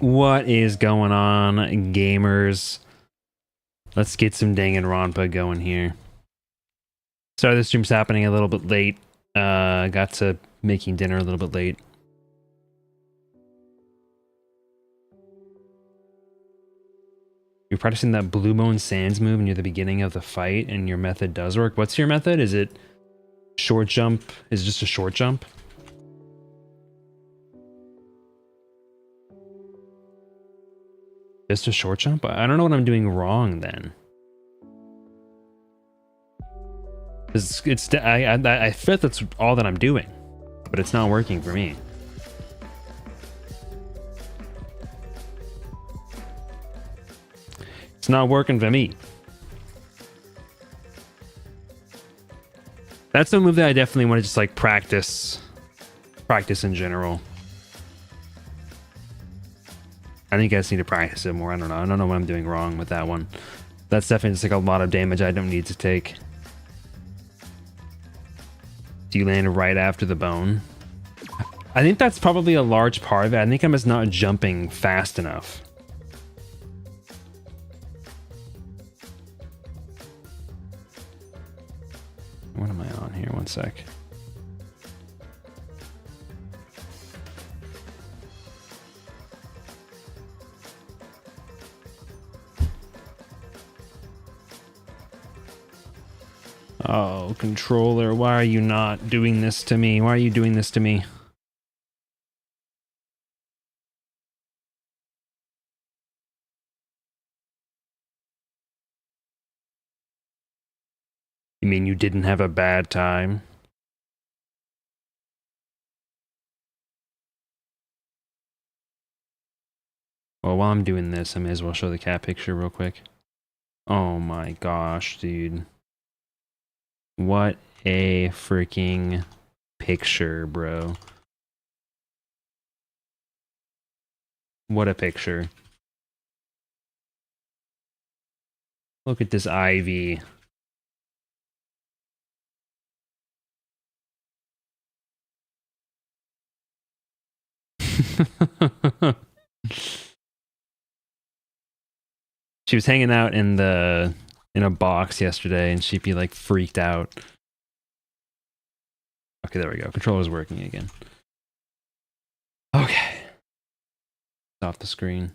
What is going on, gamers? Let's get some Danganronpa going here. Sorry, the stream's happening a little bit late. Got to making dinner a little bit late. You're practicing that Blue Bone Sands move near the beginning of the fight, and your method does work. What's your method? Is it short jump? Is it just a short jump? Just a short jump? I don't know what I'm doing wrong then. I feel that's all that I'm doing, but it's not working for me. It's not working for me. That's a move that I definitely want to just like practice in general. I think I just need to practice it more. I don't know what I'm doing wrong with that one. That's definitely just like a lot of damage I don't need to take. Do you land right after the bone? I think that's probably a large part of it. I think I'm just not jumping fast enough. What am I on here? One sec. Oh, controller, why are you not doing this to me? Why are you doing this to me? You mean you didn't have a bad time? Well, while I'm doing this, I may as well show the cat picture real quick. Oh my gosh, dude. What a freaking picture, bro. What a picture. Look at this ivy. She was hanging out in a box yesterday and she'd be like freaked out. Okay, there we go. Controller's working again. Okay. Off the screen.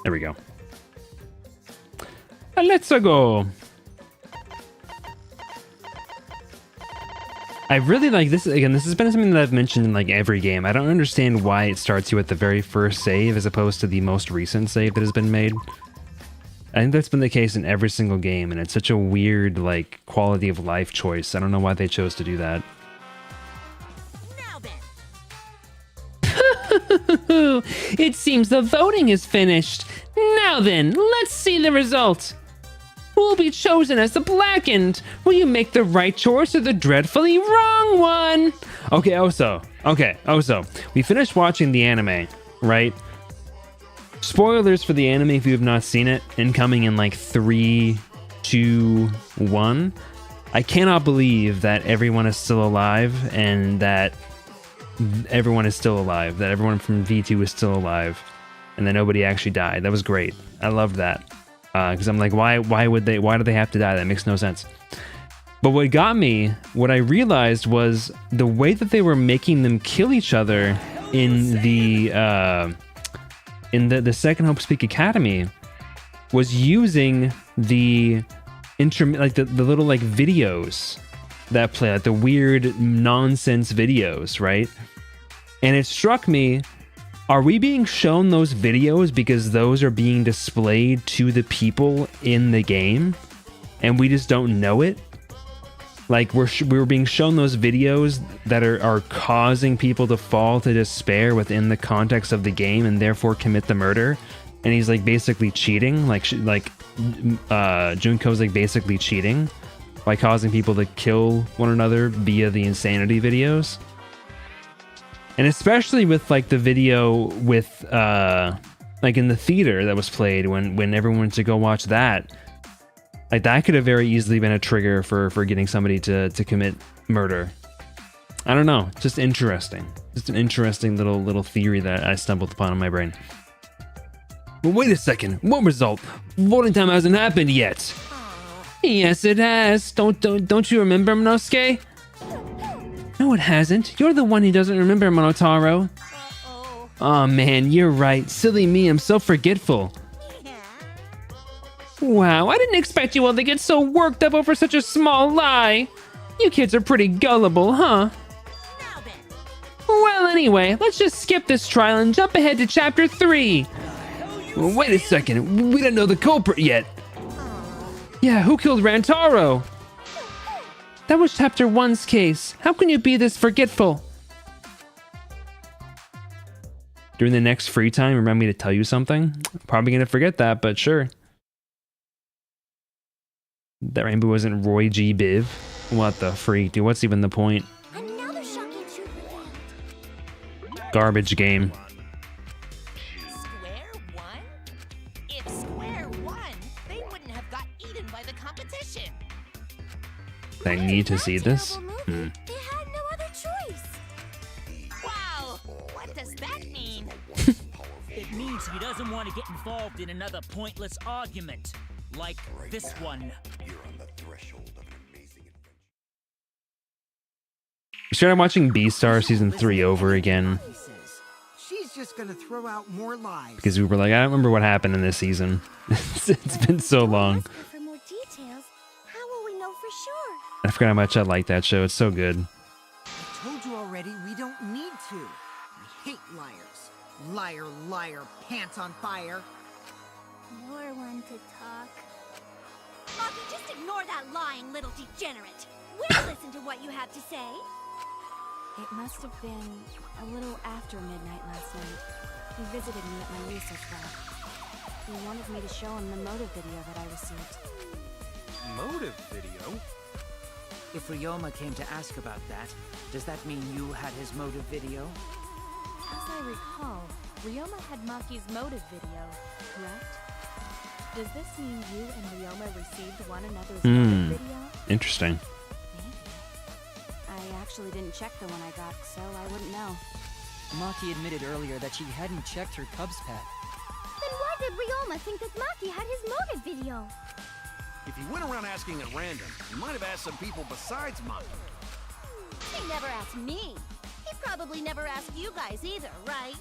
There we go. Let's go. I really like this. Again, this has been something that I've mentioned in like every game. I don't understand why it starts you at the very first save as opposed to the most recent save that has been made. I think that's been the case in every single game, and it's such a weird like quality of life choice. I don't know why they chose to do that. It seems the voting is finished. Now then, let's see the result. Who will be chosen as the Blackened? Will you make the right choice or the dreadfully wrong one? Okay, Oso. We finished watching the anime, right? Spoilers for the anime if you have not seen it. Incoming in like 3, 2, 1. I cannot believe that everyone is still alive and that everyone is still alive. That everyone from V2 is still alive. And that nobody actually died. That was great. I loved that. Because I'm like, why do they have to die? That makes no sense. But what got me, what I realized was the way that they were making them kill each other in the Second Hope Speak Academy was using the little like videos that play, like the weird nonsense videos, right? And it struck me, are we being shown those videos because those are being displayed to the people in the game and we just don't know it? Like we're being shown those videos that are causing people to fall to despair within the context of the game and therefore commit the murder. And he's like basically cheating, Junko's like basically cheating by causing people to kill one another via the insanity videos. And especially with like the video with like in the theater that was played when everyone went to go watch that. Like that could have very easily been a trigger for getting somebody to commit murder. I don't know. Just interesting. Just an interesting little theory that I stumbled upon in my brain. Well, wait a second. What result? Voting time hasn't happened yet. Yes, it has. Don't you remember, Monosuke? No, it hasn't. You're the one who doesn't remember, Monotaro. Oh man, you're right. Silly me, I'm so forgetful. Wow, I didn't expect you all to get so worked up over such a small lie. You kids are pretty gullible, huh? Well, anyway, let's just skip this trial and jump ahead to chapter 3. Well, wait a second, we don't know the culprit yet. Yeah, who killed Rantaro? That was chapter 1's case. How can you be this forgetful? During the next free time, remind me to tell you something? Probably gonna forget that, but sure. That rainbow wasn't Roy G. Biv. What the freak, dude? What's even the point? Garbage game. Square one? If Square won, they wouldn't have got eaten by the competition. I need to see this. They had no other choice. Wow, what does that mean? It means he doesn't want to get involved in another pointless argument, like this one. You're on the threshold of an amazing adventure. We started watching Beastar season 3 over again She's just gonna throw out more lies. because we were like, I don't remember what happened in this season. It's been so long. Ask her for more details. How will we know for sure? I forgot how much I like that show. It's so good. I told you already, we don't need to. I hate liars. Liar, liar, pants on fire. You're one to talk. Maki, just ignore that lying little degenerate. We'll listen to what you have to say. It must have been a little after midnight last night. He visited me at my research lab. He wanted me to show him the motive video that I received. Motive video? If Ryoma came to ask about that, does that mean you had his motive video? As I recall, Ryoma had Maki's motive video, correct? Does this mean you and Ryoma received one another's motive video? Interesting. Maybe. I actually didn't check the one I got, so I wouldn't know. Maki admitted earlier that she hadn't checked her Cubs pad. Then why did Ryoma think that Maki had his motive video? If he went around asking at random, he might have asked some people besides Maki. He never asked me. He probably never asked you guys either, right?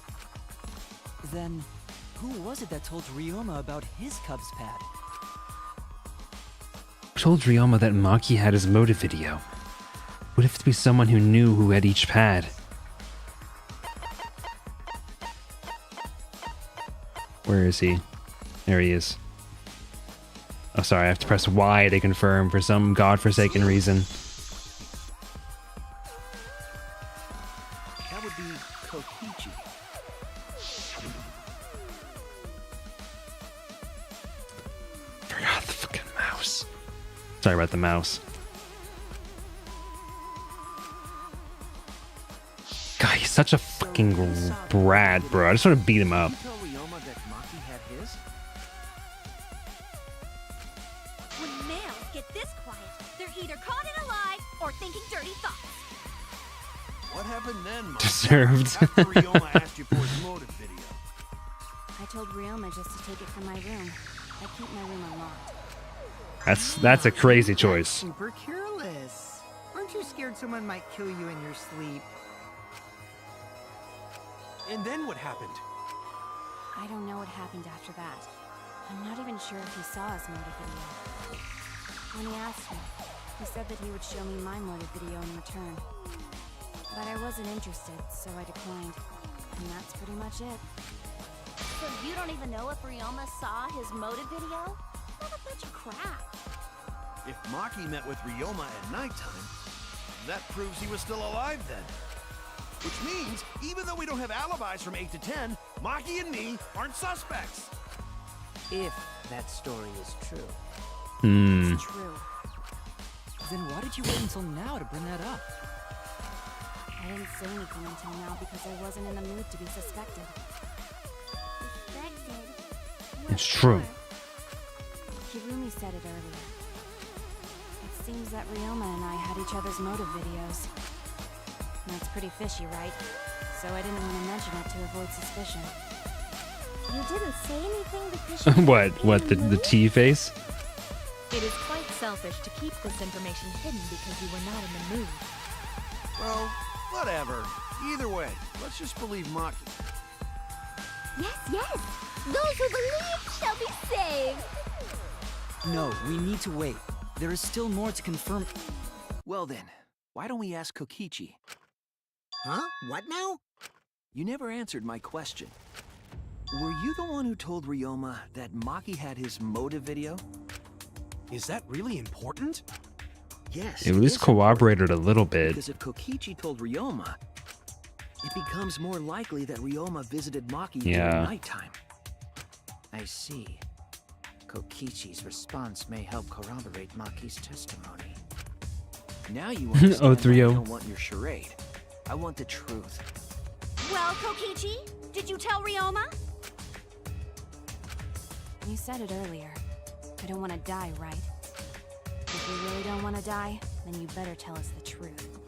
Then, who was it that told Ryoma about his Cubs pad? Told Ryoma that Maki had his motive video. What if it be someone who knew who had each pad? Where is he? There he is. Oh, sorry, I have to press Y to confirm for some godforsaken reason. That would be Kokichi. Forgot the fucking mouse. Sorry about the mouse. God, he's such a fucking brat, bro. I just want to beat him up. Did you tell Ryoma that Maki had his? When males get this quiet, they're either caught in a lie or thinking dirty thoughts. What happened then, Maki? Deserved. After Ryoma asked you for his motive video. I told Ryoma just to take it from my room. I keep my room unlocked. That's a crazy choice. Super careless. Aren't you scared someone might kill you in your sleep? And then what happened? I don't know what happened after that. I'm not even sure if he saw his motive video. When he asked me, he said that he would show me my motive video in return. But I wasn't interested, so I declined. And that's pretty much it. So you don't even know if Ryoma saw his motive video? What a bunch of crap. If Maki met with Ryoma at nighttime, that proves he was still alive then. Which means, even though we don't have alibis from 8 to 10, Maki and me aren't suspects. If that story is true. It's true. Then why did you wait until now to bring that up? I didn't say anything until now because I wasn't in the mood to be suspected. Suspected. It's true. Kirumi said it earlier. Seems that Ryoma and I had each other's motive videos. That's pretty fishy, right? So I didn't want to mention it to avoid suspicion. You didn't say anything because you What, the T face? It is quite selfish to keep this information hidden because you were not in the mood. Well, whatever. Either way, let's just believe Maki. Yes, yes! Those who believe shall be saved! No, we need to wait. There is still more to confirm. Well then, why don't we ask Kokichi? Huh? What now? You never answered my question. Were you the one who told Ryoma that Maki had his motive video? Is that really important? Yes. It was is corroborated a little bit. Because if Kokichi told Ryoma, it becomes more likely that Ryoma visited Maki during nighttime. I see. Kokichi's response may help corroborate Maki's testimony. Now you understand why I 030. don't want your charade. I want the truth. Well, Kokichi, did you tell Ryoma? You said it earlier. I don't want to die, right? If you really don't want to die, then you better tell us the truth.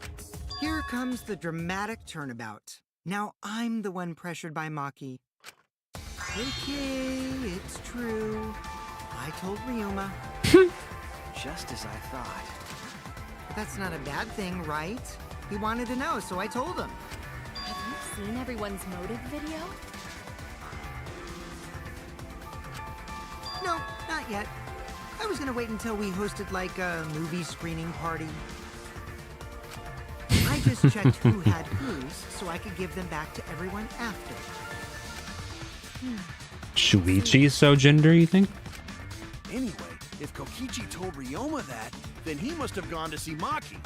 Here comes the dramatic turnabout. Now I'm the one pressured by Maki. Okay, it's true. I told Ryoma. Just as I thought. That's not a bad thing, right? He wanted to know, so I told him. Have you seen everyone's motive video? No, not yet. I was gonna wait until we hosted like a movie screening party. I just checked who had whose so I could give them back to everyone after. Shuichi is so gender, you think? Anyway, if Kokichi told Ryoma that, then he must have gone to see Maki.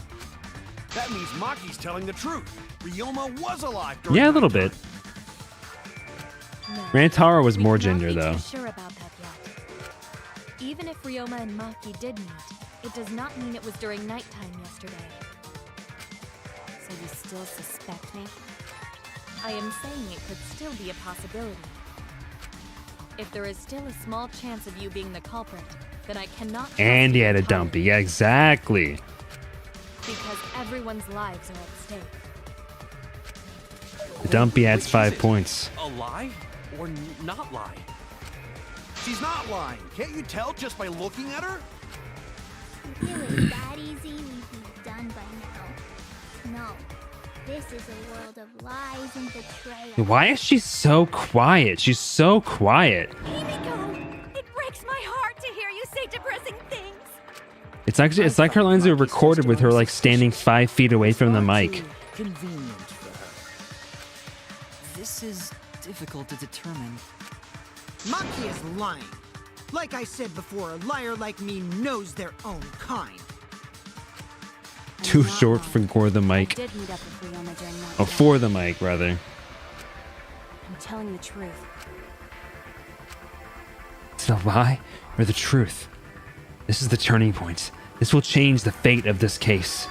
That means Maki's telling the truth. Ryoma was alive during Yeah, a little bit. No. Rantaro was We more cannot gender, be though. too sure about that yet. Even if Ryoma and Maki did meet, it does not mean it was during nighttime yesterday. So you still suspect me? I am saying it could still be a possibility. If there is still a small chance of you being the culprit, then I cannot trust And he you had a entirely, dumpy. Yeah, exactly. because everyone's lives are at stake. The dumpy adds Which is 5 it? points. A lie or not lie? She's not lying. Can't you tell just by looking at her? If it was that easy, we'd be done by now. No. This is a world of lies and betrayal. Why is she so quiet? She's so quiet. Himiko, it breaks my heart to hear you say depressing things. It's like her lines are recorded with her like standing 5 feet away from the mic. Convenient for her. This is difficult to determine. Maki is lying. Like I said before, a liar like me knows their own kind. Too short for the I mic. did meet up with Ryoma during night. Oh, for the mic, rather. I'm telling the truth. It's the lie or the truth. This is the turning point. This will change the fate of this case.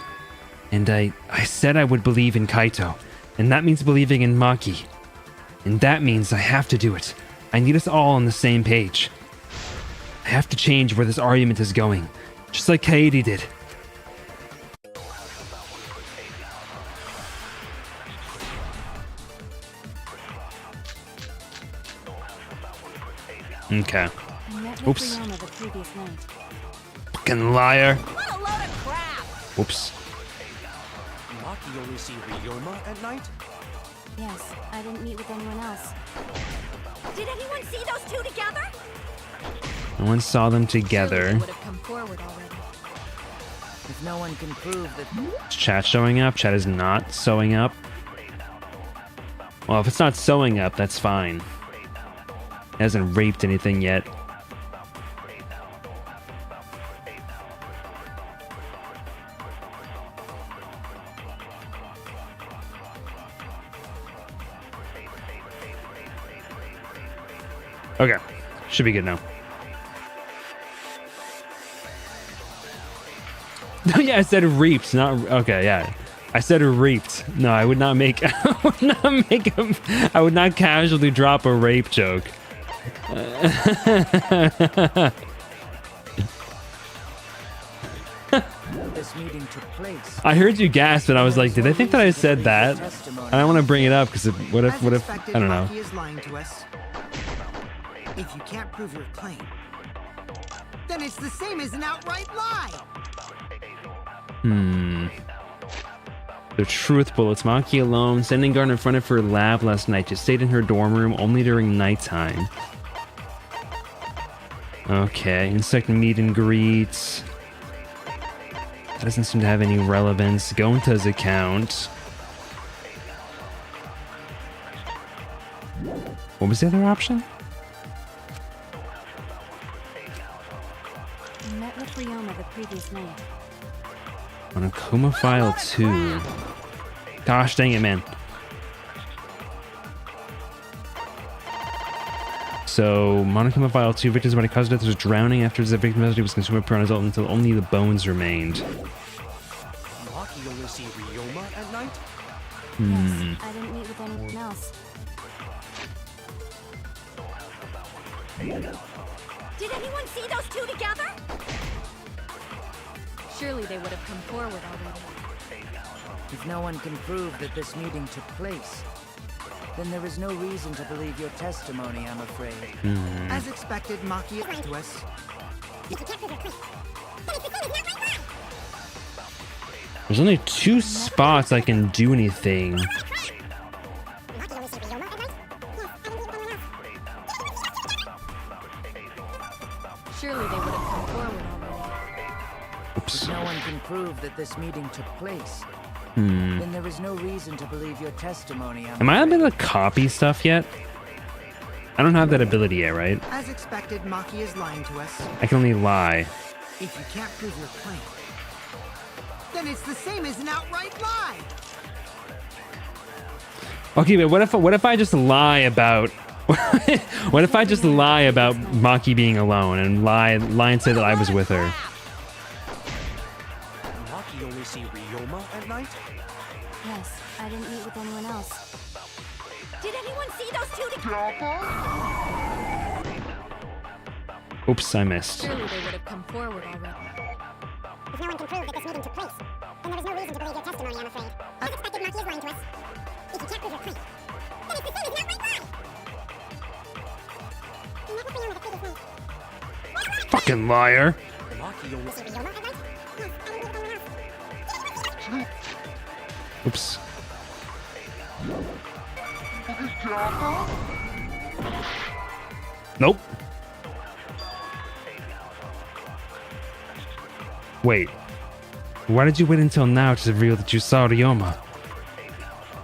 And I said I would believe in Kaito. And that means believing in Maki. And that means I have to do it. I need us all on the same page. I have to change where this argument is going. Just like Kaede did. Okay. I met with Oops. Ryoma the previous night. Fucking liar. What a load of crap! Whoops. Maki only see Ryoma at night? Yes, I didn't meet with anyone else. Did anyone see those two together? No one saw them Surely together. they would have come forward already. If no one can prove that Is chat showing up? Chat is not sewing up. Well, if it's not sewing up, that's fine. It hasn't raped anything yet. Okay, should be good now. No, yeah, I said reaped, not okay. Yeah, I said reaped. No, I would not make. I would not make a. I would not casually drop a rape joke. this meeting took place. I heard you gasp, and I was like, did they think that I said that? I don't want to bring it up because what if I don't know. Maki is lying to us. If you can't prove your claim, then it's the same as an outright lie. The truth bullets. Maki alone, sending guard in front of her lab last night. She stayed in her dorm room only during nighttime. Okay, insect meet and greets. That doesn't seem to have any relevance. Go into his account. What was the other option? I met with Ryoma the previous night. On a Coma File 2. Gosh dang it, man. So, Monokuma File 2, victim's body caused death was drowning after the victim's body was consumed by adult until only the bones remained. Maki only see Ryoma at night? Yes, I didn't meet with anyone else. Did anyone see those two together? Surely they would have come forward already. If no one can prove that this meeting took place, then there is no reason to believe your testimony, I'm afraid. As expected, Maki is lying to us. There's only 2 spots I can do anything. Surely they would have come forward already. Oops. If no one can prove that this meeting took place, then there is no reason to believe your testimony, Am I able to copy stuff yet? I don't have that ability yet, right? As expected, Maki is lying to us. I can only lie. If you can't prove your claim, then it's the same as an outright lie. Okay, but what if I just lie about what if I just lie about Maki being alone and lie and say that I was with her? Maki only see Ryoma at night? Yes, I didn't meet with anyone else. Did anyone see those two together? Oops, I missed. Surely they would have come forward already. If no one can prove that this meeting took place, then there is no reason to believe your testimony, I'm afraid. As expected, Maki is lying to us. If you can't prove your claim, then it's the same as an outright lie. You met with Ryoma the previous night. Fucking liar. Maki only See Ryoma at night? Yes, I didn't meet with anyone else. Oops. Nope. Wait. Why did you wait until now to reveal that you saw Ryoma?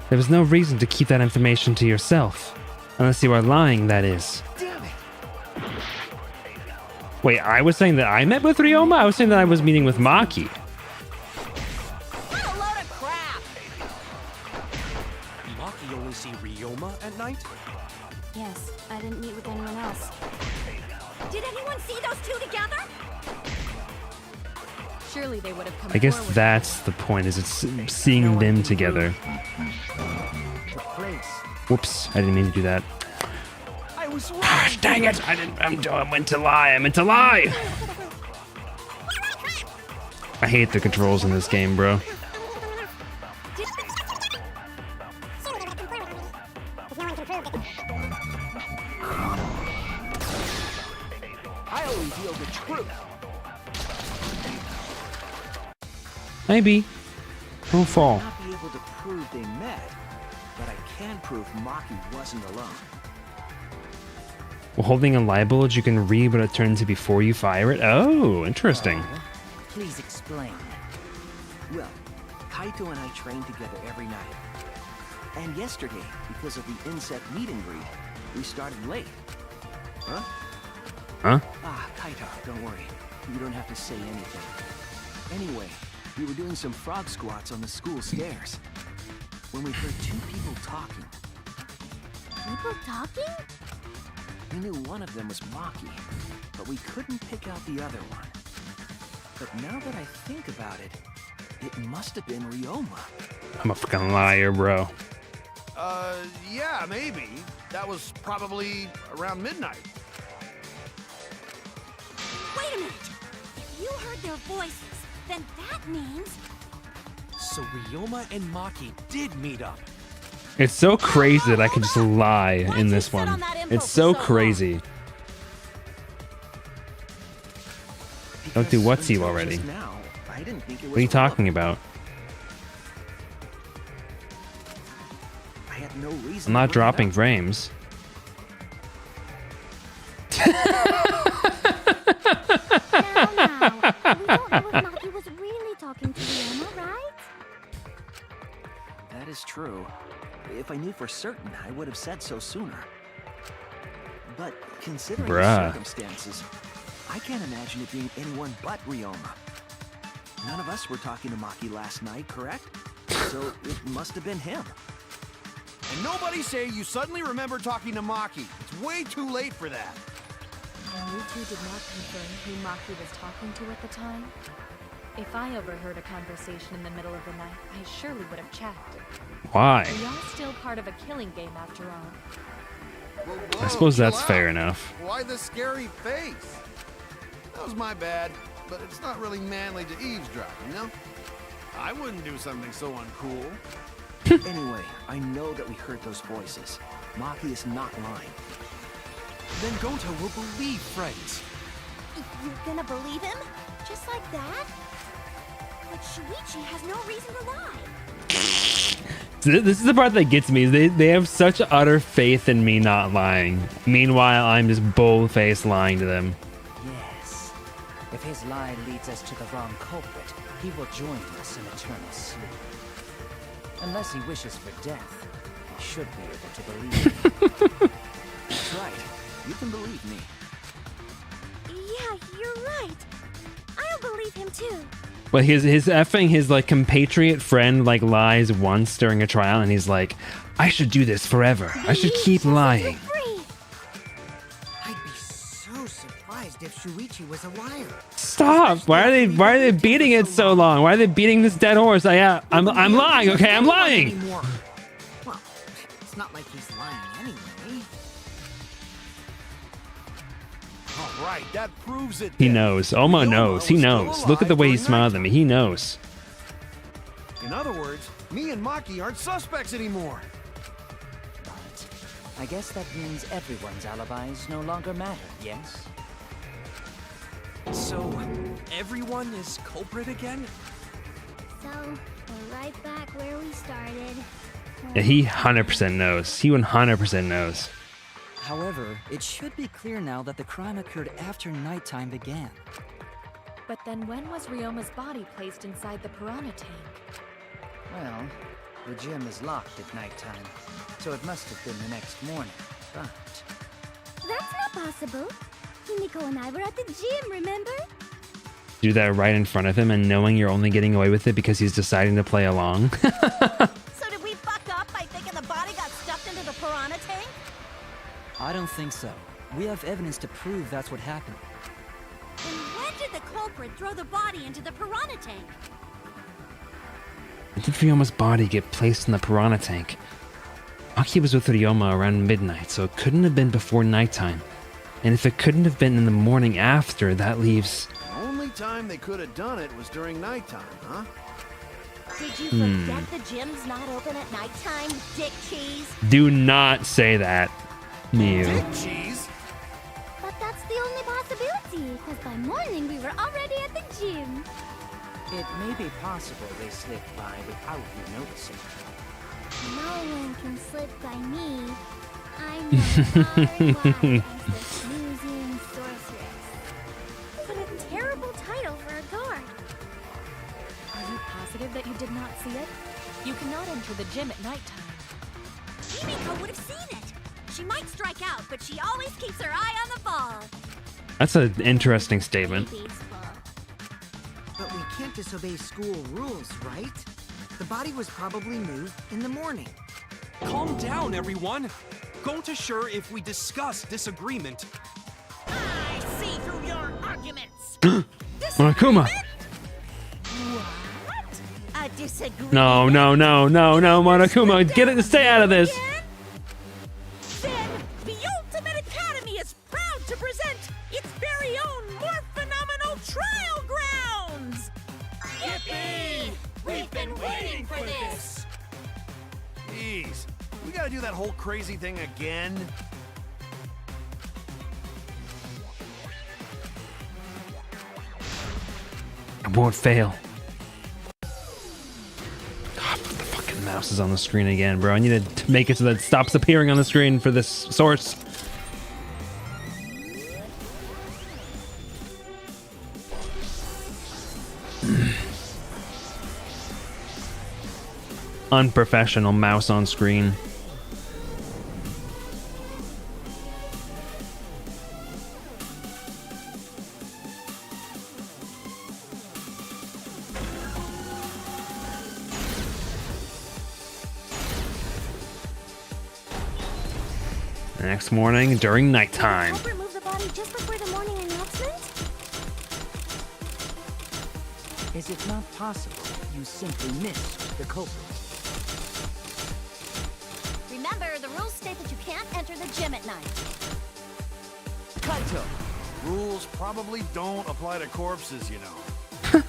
There was no reason to keep that information to yourself. Unless you are lying, that is. Damn it! Wait, I was saying that I met with Ryoma? I was saying that I was meeting with Maki. What a load of crap! Maki only see Ryoma at night? Yes, I didn't meet with anyone else. Did anyone see those two together? Surely they would have come I guess forward. that's the point, is it's seeing them together. took place. Whoops, I didn't mean to do that. I was wrong. Gosh, dang it! I meant to lie. I meant to lie. I hate the controls in this game, bro. I only feel the truth. Maybe. Don't fall. Not be able to prove they met, but I can prove Maki wasn't alone. Well, holding a light bullet you can read what it turns to before you fire it. Oh, interesting. Please explain. Well, Kaito and I train together every night. And yesterday, because of the insect meet and greet, we started late. Huh? Huh? Ah, Kaito, don't worry. You don't have to say anything. Anyway, we were doing some frog squats on the school stairs when we heard 2 people talking. People talking? We knew one of them was Maki, but we couldn't pick out the other one. But now that I think about it, it must have been Ryoma. I'm a fucking liar, bro. Yeah, maybe. That was probably around midnight. Wait a minute! If you heard their voices, Then that means... So Ryoma and Maki did meet up. It's so crazy that I can just lie in this sit on one. that info It's for so so long? crazy. Don't do Because what's you until already. just now, I didn't think it was What are you Ryoma. talking about? I had no reason. I'm to not bring it dropping up. frames. Now, we don't know if Maki was really talking to Ryoma, right? That is true. If I knew for certain, I would have said so sooner. But considering the Bruh. circumstances, I can't imagine it being anyone but Ryoma. None of us were talking to Maki last night, correct? So it must have been him. And nobody say you suddenly remember talking to Maki. It's way too late for that. And you two did not confirm who Maki was talking to at the time? If I overheard a conversation in the middle of the night, I surely would have checked. Why? We are still part of a killing game after all. I suppose chill that's out. fair enough. Why the scary face? That was my bad, but it's not really manly to eavesdrop, you know? I wouldn't do something so uncool. Anyway, I know that we heard those voices. Maki is not lying. Then Goto will believe friends. You're gonna believe him? Just like that? But Shuichi has no reason to lie. This is the part that gets me. Is they have such utter faith in me not lying. Meanwhile, I'm just bold-faced lying to them. Yes. If his lie leads us to the wrong culprit, he will join us in eternal sleep. Unless he wishes for death, he should be able to believe him. That's right. You can believe me. Yeah, you're right. I'll believe him too. But his effing his like compatriot friend like lies once during a trial, and he's like, I should do this forever. I should keep lying. Free. I'd be so surprised if Shuichi was a liar. Stop! Why are they beating it so long? Why are they beating this dead horse? I'm lying. Okay, I'm lying. Anymore. Well, it's not like he's lying anyway. All right, that proves it. He then. knows. Omo Ryoma knows. He was still knows. Look at the alive way he during smiled at me. nighttime. He knows. In other words, me and Maki aren't suspects anymore. But I guess that means everyone's alibis no longer matter, yes? So, everyone is culprit again? So, we're right back where we started. Yeah, he 100% knows. He 100% knows. However, it should be clear now that the crime occurred after nighttime began. But then when was Ryoma's body placed inside the piranha tank? Well, the gym is locked at nighttime, so it must have been the next morning. But That's not possible. Himiko and I were at the gym, remember? Do that right in front of him and knowing you're only getting away with it because he's deciding to play along. So did we fuck up by thinking the body got stuffed into the piranha tank? I don't think so. We have evidence to prove that's what happened. And when did the culprit throw the body into the piranha tank? When did Ryoma's body get placed in the piranha tank? Maki was with Ryoma around midnight, so it couldn't have been before nighttime. And if it couldn't have been in the morning after, that leaves... The only time they could have done it was during nighttime, huh? Did you forget the gym's not open at nighttime, dick cheese? Do not say that, Miu. Dick cheese? But that's the only possibility, because by morning we were already at the gym. it may be possible they slipped by without you noticing. No one can slip by me. I'm the hard one as the snoozing sorceress. What a terrible title for a guard. Are you positive that you did not see it? You cannot enter the gym at nighttime. Himiko would have seen it. She might strike out, but she always keeps her eye on the ball. That's an interesting statement. Baseball. But we can't disobey school rules, right? The body was probably moved in the morning. Calm down, everyone. Goto sure if we discuss disagreement. I see through your arguments. Monokuma! What? A disagreement? No, Monokuma, get it, stay out of this! Then, the Ultimate Academy is proud to present its very own more phenomenal trial grounds. We've been waiting for this! Jeez, we gotta do that whole crazy thing again? I won't fail. God, the fucking mouse is on the screen again, bro. I need to make it so that it stops appearing on the screen for this source. Unprofessional mouse on screen. Next morning during nighttime. Culprit remove the body just before the morning announcement? Is it not possible you simply missed the culprit? Remember, the rules state that you can't enter the gym at night. Kaito! Rules probably don't apply to corpses, you know.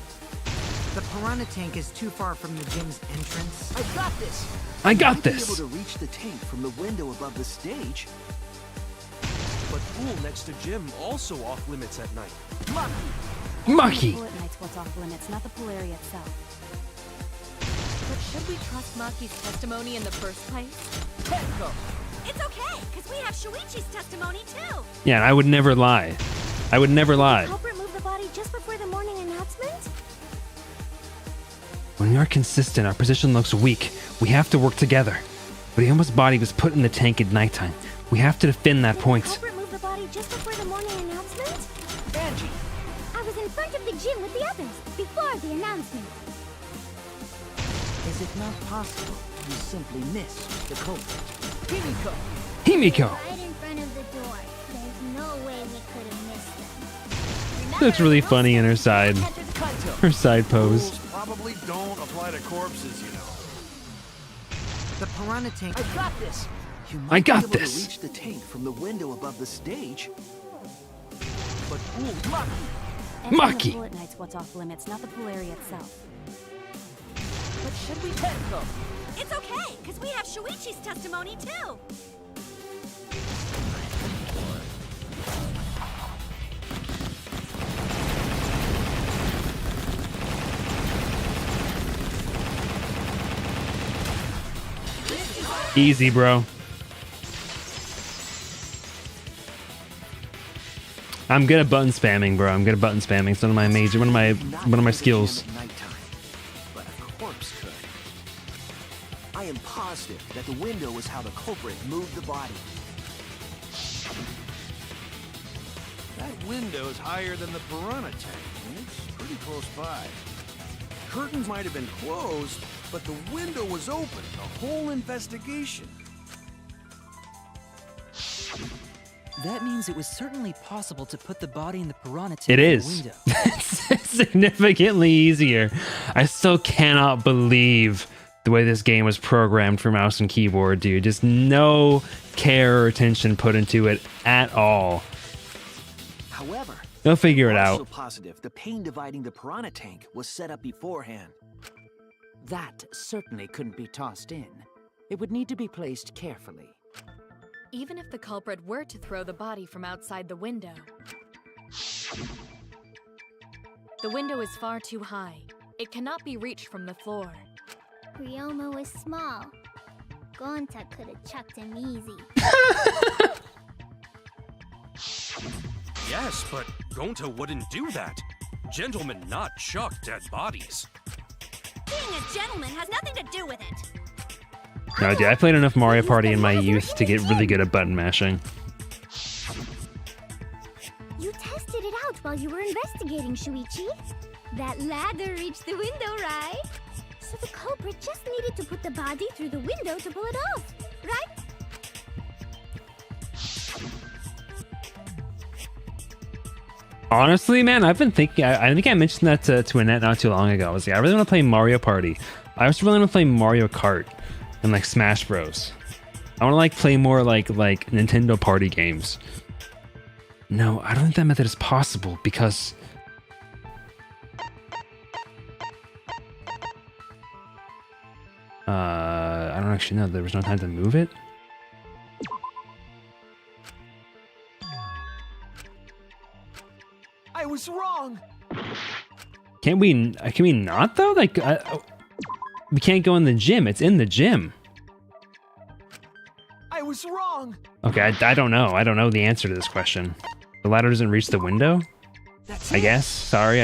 The piranha tank is too far from the gym's entrance. I got this! I got Might be this! able to reach the tank from the window above the stage. But pool next to gym also off limits at night. Maki! The pool at night's what's off limits, not the pool area itself. But should we trust Maki's testimony in the first place? Tenko! It's okay, because we have Shuichi's testimony too. Yeah, and I would never lie. I would never lie. Culprit remove the body just before the morning announcement? When we are consistent, our position looks weak. We have to work together. Ryoma's body was put in the tank at nighttime. We have to defend that point. Culprit remove the body just before the morning announcement? Angie! I was in front of the gym with the others, before the announcement. Is it not possible you simply missed the culprit? Himiko! Himiko! Right in front of the door. There's no way we could have missed them. Looks really funny in her side. Her side pose. Rules probably don't apply to corpses, you know. The piranha tank. I got this! You I might got be able this. to reach the tank from the window above the stage. But pool Maki! Entering Maki! the pool at night's what's off limits, not the pool area itself. But should we Tenko! It's okay, because we have Shuichi's testimony too. Easy, bro. I'm good at button spamming, bro. I'm good at button spamming. It's one of my skills. At nighttime, but a corpse could. I am positive that the window is how the culprit moved the body. That window is higher than the piranha tank, and it's pretty close by. Curtains might have been closed, but the window was open the whole investigation. That means it was certainly possible to put the body in the piranha tank It through the is. window. It's significantly easier. I still cannot believe the way this game was programmed for mouse and keyboard, dude. Just no care or attention put into it at all. However, They'll figure it I'm also out. positive the pane dividing the piranha tank was set up beforehand. That certainly couldn't be tossed in. It would need to be placed carefully. Even if the culprit were to throw the body from outside the window, the window is far too high. It cannot be reached from the floor. Ryoma was small. Gonta could have chucked him easy. Yes, but Gonta wouldn't do that. Gentlemen not chuck dead bodies. Being a gentleman has nothing to do with it. No, dude, I played enough Mario Party in my youth to get really good at button mashing. You tested it out while you were investigating, Shuichi. That ladder reached the window, right? So the culprit just needed to put the body through the window to pull it off, right? Honestly, man, I've been thinking. I think I mentioned that to Annette not too long ago. I was like, I really want to play Mario Party. I also really want to play Mario Kart and like Smash Bros. I want to like play more like Nintendo Party games. No, I don't think that method is possible because I don't actually know. There was no time to move it. I was wrong. Can we not though? Like, we can't go in the gym. It's in the gym. I was wrong. Okay, I don't know. I don't know the answer to this question. The ladder doesn't reach the window? I guess. Sorry,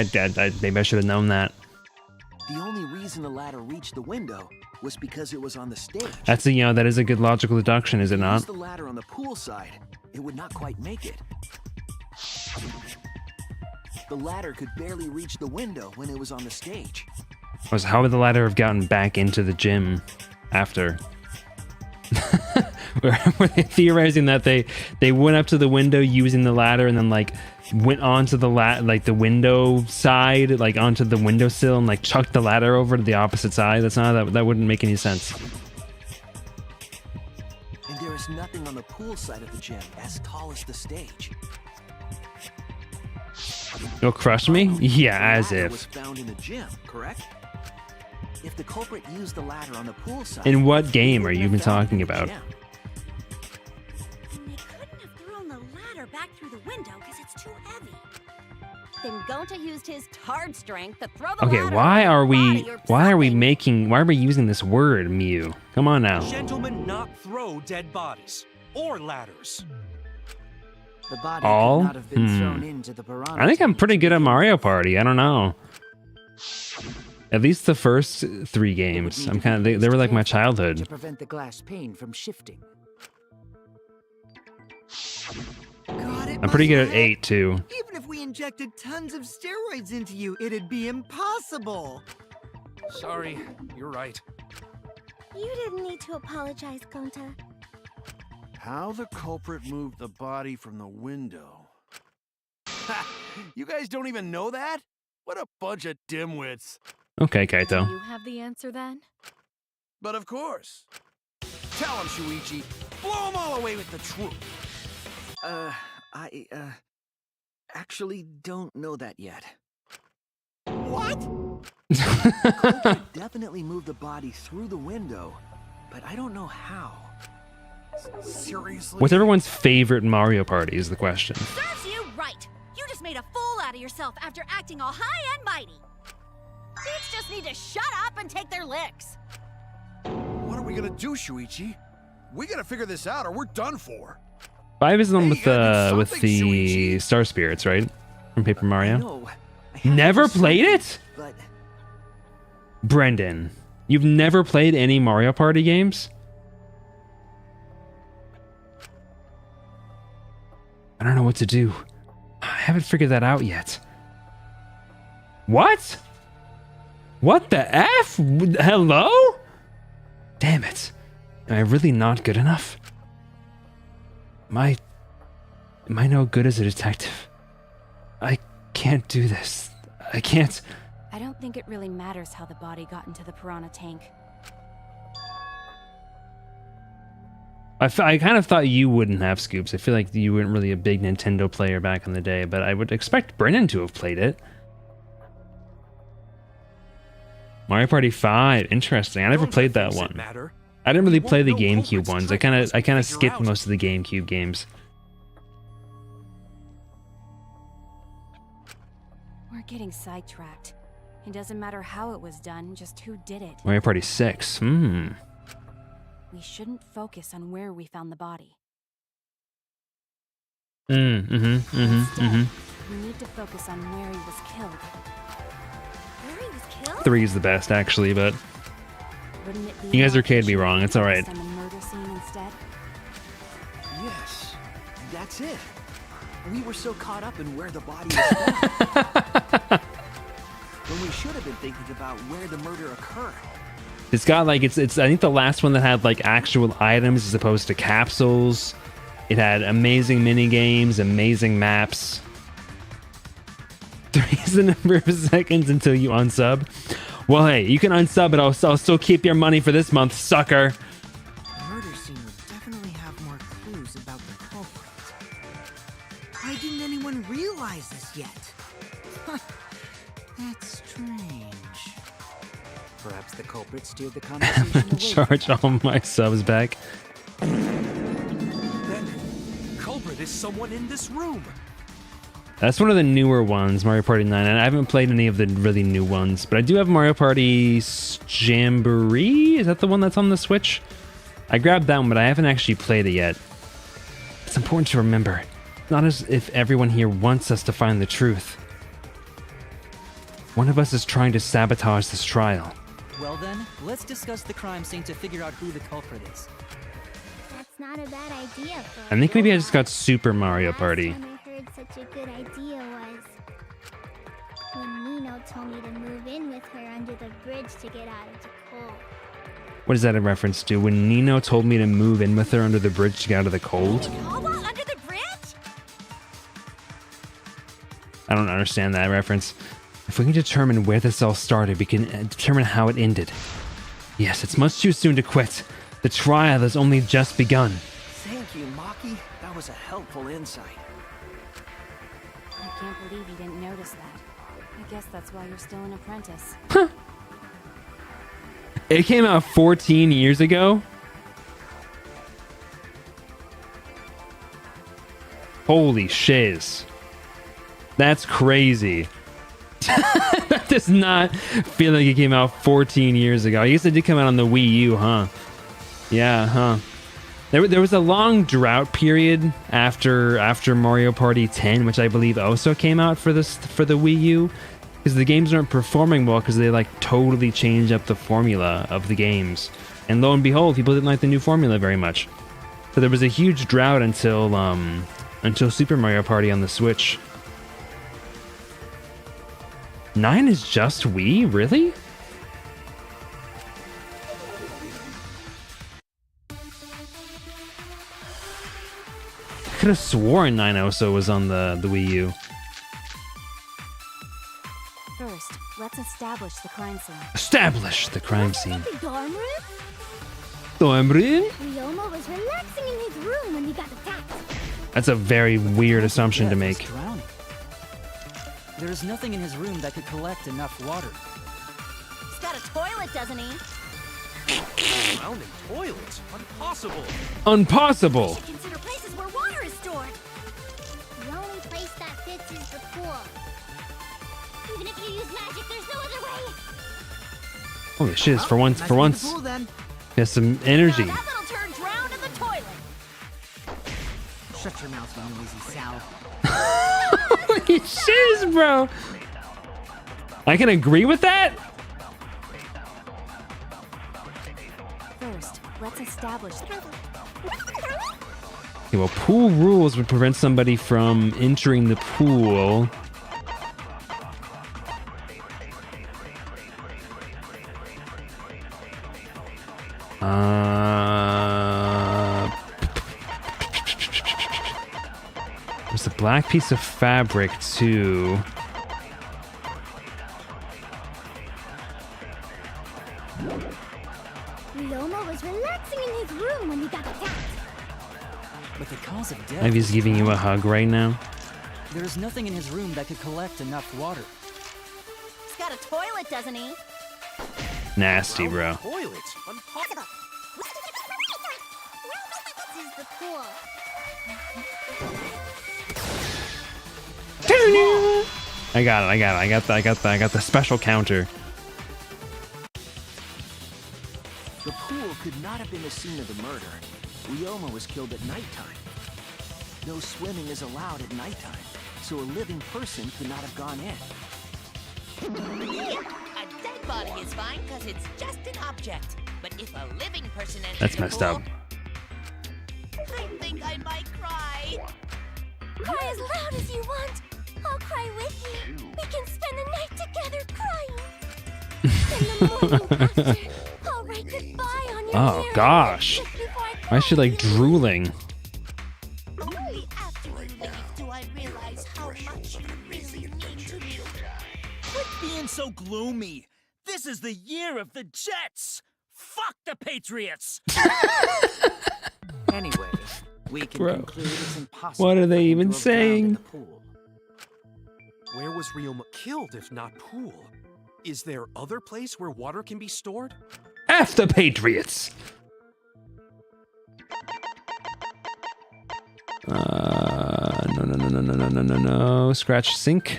maybe I should have known that. The only reason the ladder reached the window was because it was on the stage. That's a, that is a good logical deduction, is it not? Use the ladder on the pool side, it would not quite make it. The ladder could barely reach the window when it was on the stage. How would the ladder have gotten back into the gym after? Were they theorizing that they went up to the window using the ladder and then like went onto the the window side, like onto the windowsill and like chucked the ladder over to the opposite side? That's not that wouldn't make any sense. And there is nothing on the pool side of the gym as tall as the stage. You'll crush me? Yeah, as The ladder if. was found in the gym, correct? If the culprit used the ladder on the pool side, In what game are you even talking about? And they couldn't have thrown the ladder back through the window because it's too heavy. Then Gonta used his hard strength to throw the Okay, ladder why over are the we body or why are we using this word, Mew? Come on now. Gentlemen, not throw dead bodies or ladders. The body All? could not have been thrown into the piranha I think I'm tank. pretty good at Mario Party. I don't know. At least the first 3 games. I'm kind of they were like my to childhood. prevent the glass pane from shifting. God, it I'm pretty good must at 8 too. Even if we injected tons of steroids into you, it'd be impossible. Sorry, you're right. You didn't need to apologize, Gonta. How the culprit moved the body from the window. Ha! You guys don't even know that? What a bunch of dimwits. Okay, Kaito. You have the answer then? But of course. Tell him, Shuichi. Blow them all away with the truth. I actually don't know that yet. What? The culprit definitely moved the body through the window, but I don't know how. Seriously? What's everyone's favorite Mario Party is the question. Serves you right. You just made a fool out of yourself after acting all high and mighty. Kids just need to shut up and take their licks. What are we gonna do, Shuichi? We gotta figure this out or we're done for. 5 is the one Hey, with you gotta do the something, Star Spirits, right? From Paper Mario. No, I have Never to do played it? something, But Brendan, you've never played any Mario Party games? I don't know what to do. I haven't figured that out yet. What? What the F? Hello? Damn it. Am I really not good enough? Am I no good as a detective? I can't do this. I can't. I don't think it really matters how the body got into the piranha tank. I kind of thought you wouldn't have Scoops. I feel like you weren't really a big Nintendo player back in the day, but I would expect Brennan to have played it. Mario Party 5, interesting. I never played that one. I didn't really play the GameCube ones. I kind of skipped most of the GameCube games. We're getting sidetracked. It doesn't matter how it was done, just who did it. Mario Party 6. We shouldn't focus on where we found the body. Instead, we need to focus on where he was killed. Where he was killed? 3 is the best, actually, but Wouldn't it be you guys more arcade me efficient wrong. to It's all right. focus on the murder scene instead? yes, that's it. We were so caught up in where the body was found. When we should have been thinking about where the murder occurred. It's got like it's I think the last one that had like actual items as opposed to capsules. It had amazing mini games, amazing maps. 3 is the number of seconds until you unsub. Well, hey, you can unsub it. I'll still keep your money for this month, sucker. The murder scene would definitely have more clues about the culprit. Why didn't anyone realize this yet? That's strange. Perhaps the culprit steered the conversation away. Charge all my subs back. Then, culprit is someone in this room. That's one of the newer ones, Mario Party 9. And I haven't played any of the really new ones, but I do have Mario Party Jamboree. Is that the one that's on the Switch? I grabbed that one, but I haven't actually played it yet. It's important to remember, not as if everyone here wants us to find the truth. One of us is trying to sabotage this trial. Well then, let's discuss the crime scene to figure out who the culprit is. That's not a bad idea. I think maybe I just got Super Mario Party. Last time I heard such a good idea was when Nino told me to move in with her under the bridge to get out of the cold. What is that a reference to? When Nino told me to move in with her under the bridge to get out of the cold? Under the bridge? I don't understand that reference. If we can determine where this all started, we can determine how it ended. Yes, it's much too soon to quit. The trial has only just begun. Thank you, Maki. That was a helpful insight. I can't believe you didn't notice that. I guess that's why you're still an apprentice. It came out 14 years ago? Holy shiz. That's crazy. That does not feel like it came out 14 years ago. I guess it did come out on the Wii U, huh? Yeah, huh? There was a long drought period after Mario Party 10, which I believe also came out for the Wii U, because the games aren't performing well because they like totally changed up the formula of the games. And lo and behold, people didn't like the new formula very much. So there was a huge drought until Super Mario Party on the Switch. 9 is just Wii? Really? I could have sworn 9 also was on the Wii U. First, let's establish the crime scene. Establish the crime scene. The dorm room? Dorm room? Ryoma was relaxing in his room when he got attacked. That's a very weird assumption to make. Drowning. There is nothing in his room that could collect enough water. He's got a toilet, doesn't he? Drowning toilets? Impossible. Impossible. Consider places where water is stored. The only place that fits is the pool. Even if you use magic, there's no other way. Holy shiz, for once, he has some energy. Now that little turd drowned in the toilet. Shut your mouth, you noisy Sal. Holy shiz, bro. I can agree with that? First, let's establish. Okay, well, pool rules would prevent somebody from entering the pool. There's a black piece of fabric too. Ryoma was relaxing in his room when he got attacked. But the cause of death. Maybe he's giving you a hug right now. There is nothing in his room that could collect enough water. He's got a toilet, doesn't he? Nasty, bro. Toilet? Impossible. This is the pool. I got it. I got the special counter. The pool could not have been the scene of the murder. Ryoma was killed at nighttime. No swimming is allowed at nighttime, so a living person could not have gone in. A dead body is fine because it's just an object. But if a living person enters That's the messed pool, up. I think I might cry. Cry as loud as you want. I'll cry with you. We can spend the night together crying. In the morning after, I'll write goodbye on your Oh mirror. gosh. Just before I Why is she like drooling? Only after you leave do I realize how much you really mean to me. Quit being so gloomy. This is the year of the Jets. Fuck the Patriots. Anyway, we can Bro, conclude it's impossible. what are they for him even to have drowned in saying? the pool. Where was Ryoma killed if not pool? Is there other place where water can be stored? F the Patriots! No. Scratch sink.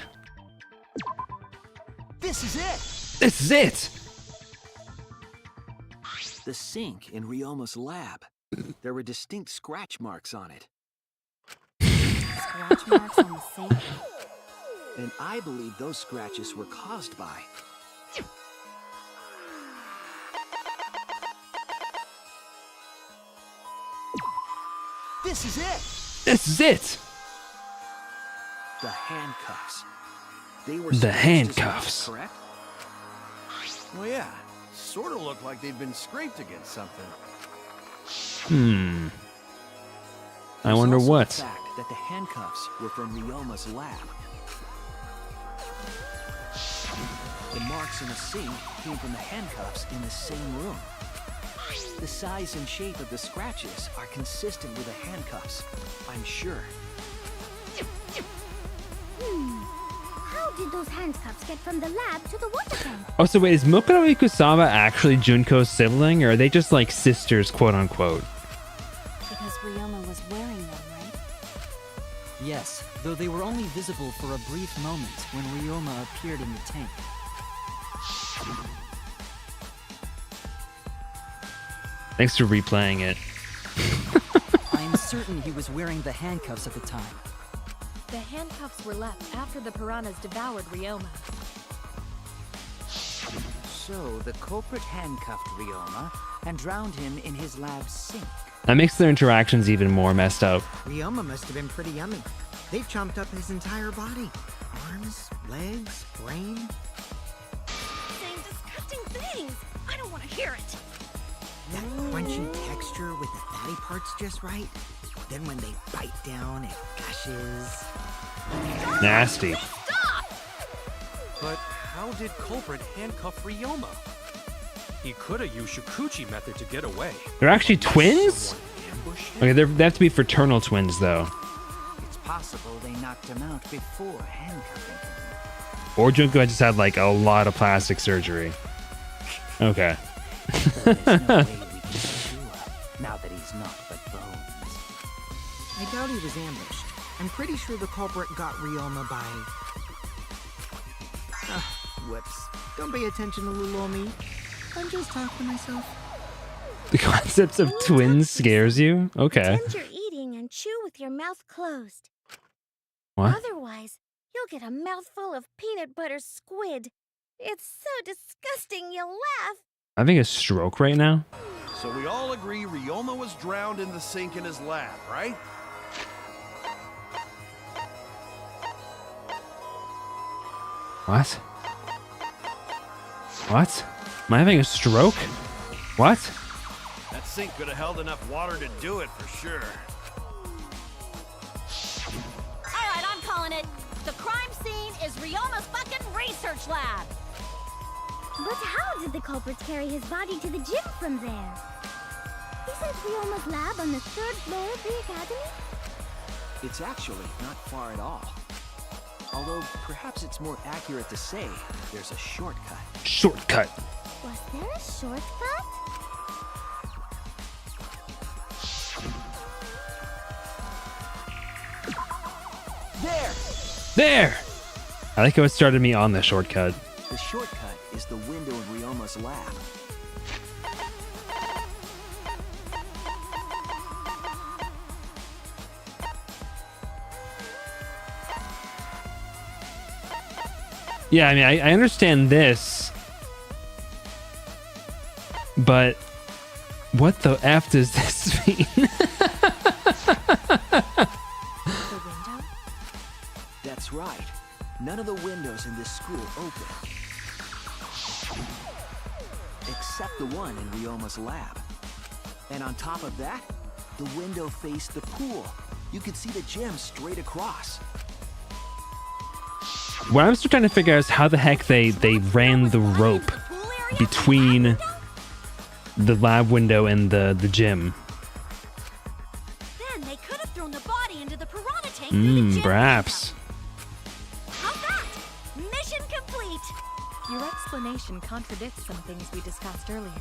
This is it! This is it! The sink in Ryoma's lab. There were distinct scratch marks on it. Scratch marks on the sink? And I believe those scratches were caused by... This is it! This is it! The handcuffs. They were The scratched as handcuffs. well, correct? Well, yeah. Sort of look like they've been scraped against something. I There's wonder also what. The fact that the handcuffs were from Ryoma's lab. The marks in the sink came from the handcuffs in the same room. The size and shape of the scratches are consistent with the handcuffs, I'm sure. How did those handcuffs get from the lab to the water tank? Oh, so wait, is Mokuno Ikusawa actually Junko's sibling, or are they just like sisters, quote unquote? Because Ryoma was wearing them, right? Yes, though they were only visible for a brief moment when Ryoma appeared in the tank. Thanks for replaying it. I'm certain he was wearing the handcuffs at the time. The handcuffs were left after the piranhas devoured Ryoma. So the culprit handcuffed Ryoma and drowned him in his lab sink. That makes their interactions even more messed up. Ryoma must have been pretty yummy. They've chomped up his entire body. Arms, legs, brain. Saying disgusting things. I don't want to hear it. That crunchy texture with the fatty parts just right. Then when they bite down, it gushes. Nasty. But how did culprit handcuff Ryoma? He could have used Shukuchi method to get away. They're actually twins? Someone ambushed him? Okay, they have to be fraternal twins, though. It's possible they knocked him out before handcuffing him. Or Junko just had like a lot of plastic surgery. Okay. Though there's no way we can be sure now that he's not but bones. I doubt he was ambushed. I'm pretty sure the culprit got Ryoma by... whoops. Don't pay attention to little old me. I'm just talking to myself. The concept of twins scares you? Okay. Pretend you're eating and chew with your mouth closed. What? Otherwise, you'll get a mouthful of peanut butter squid. It's so disgusting you'll laugh. Having a stroke right now? So we all agree Ryoma was drowned in the sink in his lab, right? What? What? Am I having a stroke? What? That sink could have held enough water to do it for sure. All right, I'm calling it. The crime scene is Ryoma's fucking research lab. But how did the culprit carry his body to the gym from there? Isn't Ryoma's lab on the 3rd floor of the academy? It's actually not far at all. Although, perhaps it's more accurate to say there's a shortcut. Shortcut. Was there a shortcut? There! I like how it started me on the shortcut. The shortcut is the window in Ryoma's lab. Yeah, I mean, I understand this. But what the F does this mean? The window? That's right. None of the windows in this school open. Except the one in Ryoma's lab. And on top of that, the window faced the pool. You could see the gym straight across. What I'm still trying to figure out is how the heck they ran the rope between the lab window and the gym. Then they could have thrown the body into the piranha tank through the gym. Perhaps. How's that? Mission complete. Your explanation contradicts some things we discussed earlier.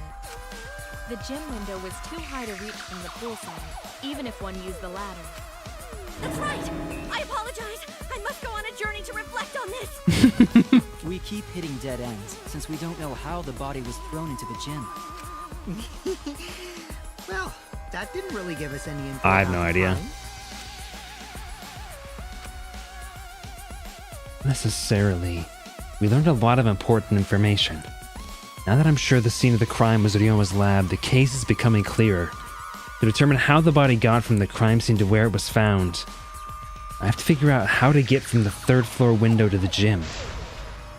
The gym window was too high to reach from the poolside, even if one used the ladder. That's right! I apologize! I must go on a journey to reflect on this! We keep hitting dead ends, since we don't know how the body was thrown into the gym. Well, that didn't really give us any info. I have no on the idea. crime. Necessarily. We learned a lot of important information. Now that I'm sure the scene of the crime was Ryoma's lab, the case is becoming clearer. To determine how the body got from the crime scene to where it was found, I have to figure out how to get from the 3rd floor window to the gym.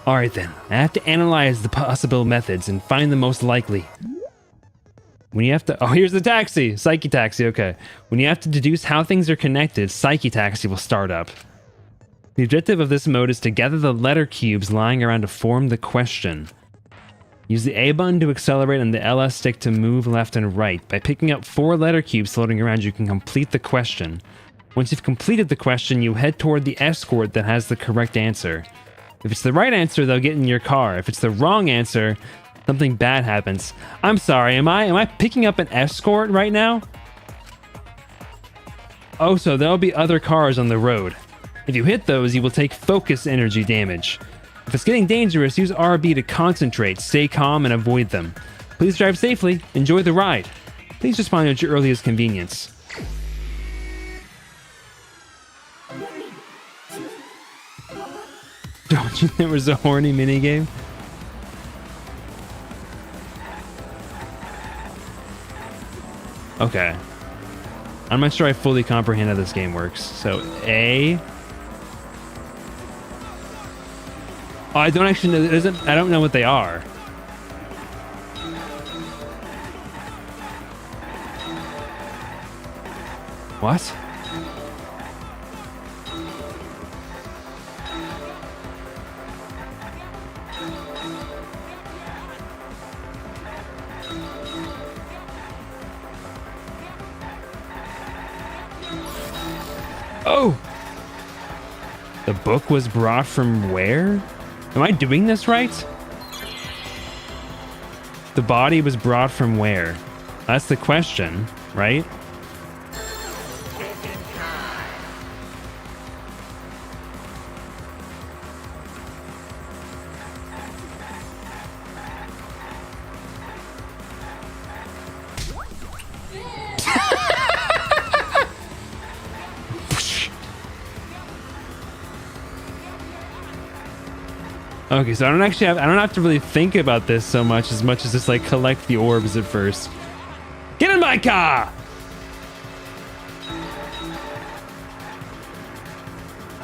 Alright then, I have to analyze the possible methods and find the most likely. When you have to... Oh, here's the taxi! Psyche Taxi, okay. When you have to deduce how things are connected, Psyche Taxi will start up. The objective of this mode is to gather the letter cubes lying around to form the question. Use the A button to accelerate and the LS stick to move left and right. By picking up 4 letter cubes floating around, you can complete the question. Once you've completed the question, you head toward the escort that has the correct answer. If it's the right answer, they'll get in your car. If it's the wrong answer, something bad happens. I'm sorry, am I picking up an escort right now? Oh, so there'll be other cars on the road. If you hit those, you will take focus energy damage. If it's getting dangerous, use RB to concentrate, stay calm, and avoid them. Please drive safely. Enjoy the ride. Please respond at your earliest convenience. Don't you think there was a horny minigame? Okay. I'm not sure I fully comprehend how this game works. So, A... Oh, I don't actually know. I don't know what they are. What? Oh! The book was brought from where? Am I doing this right? The body was brought from where? That's the question, right? Okay, so I don't have to really think about this so much as just like collect the orbs at first. Get in my car!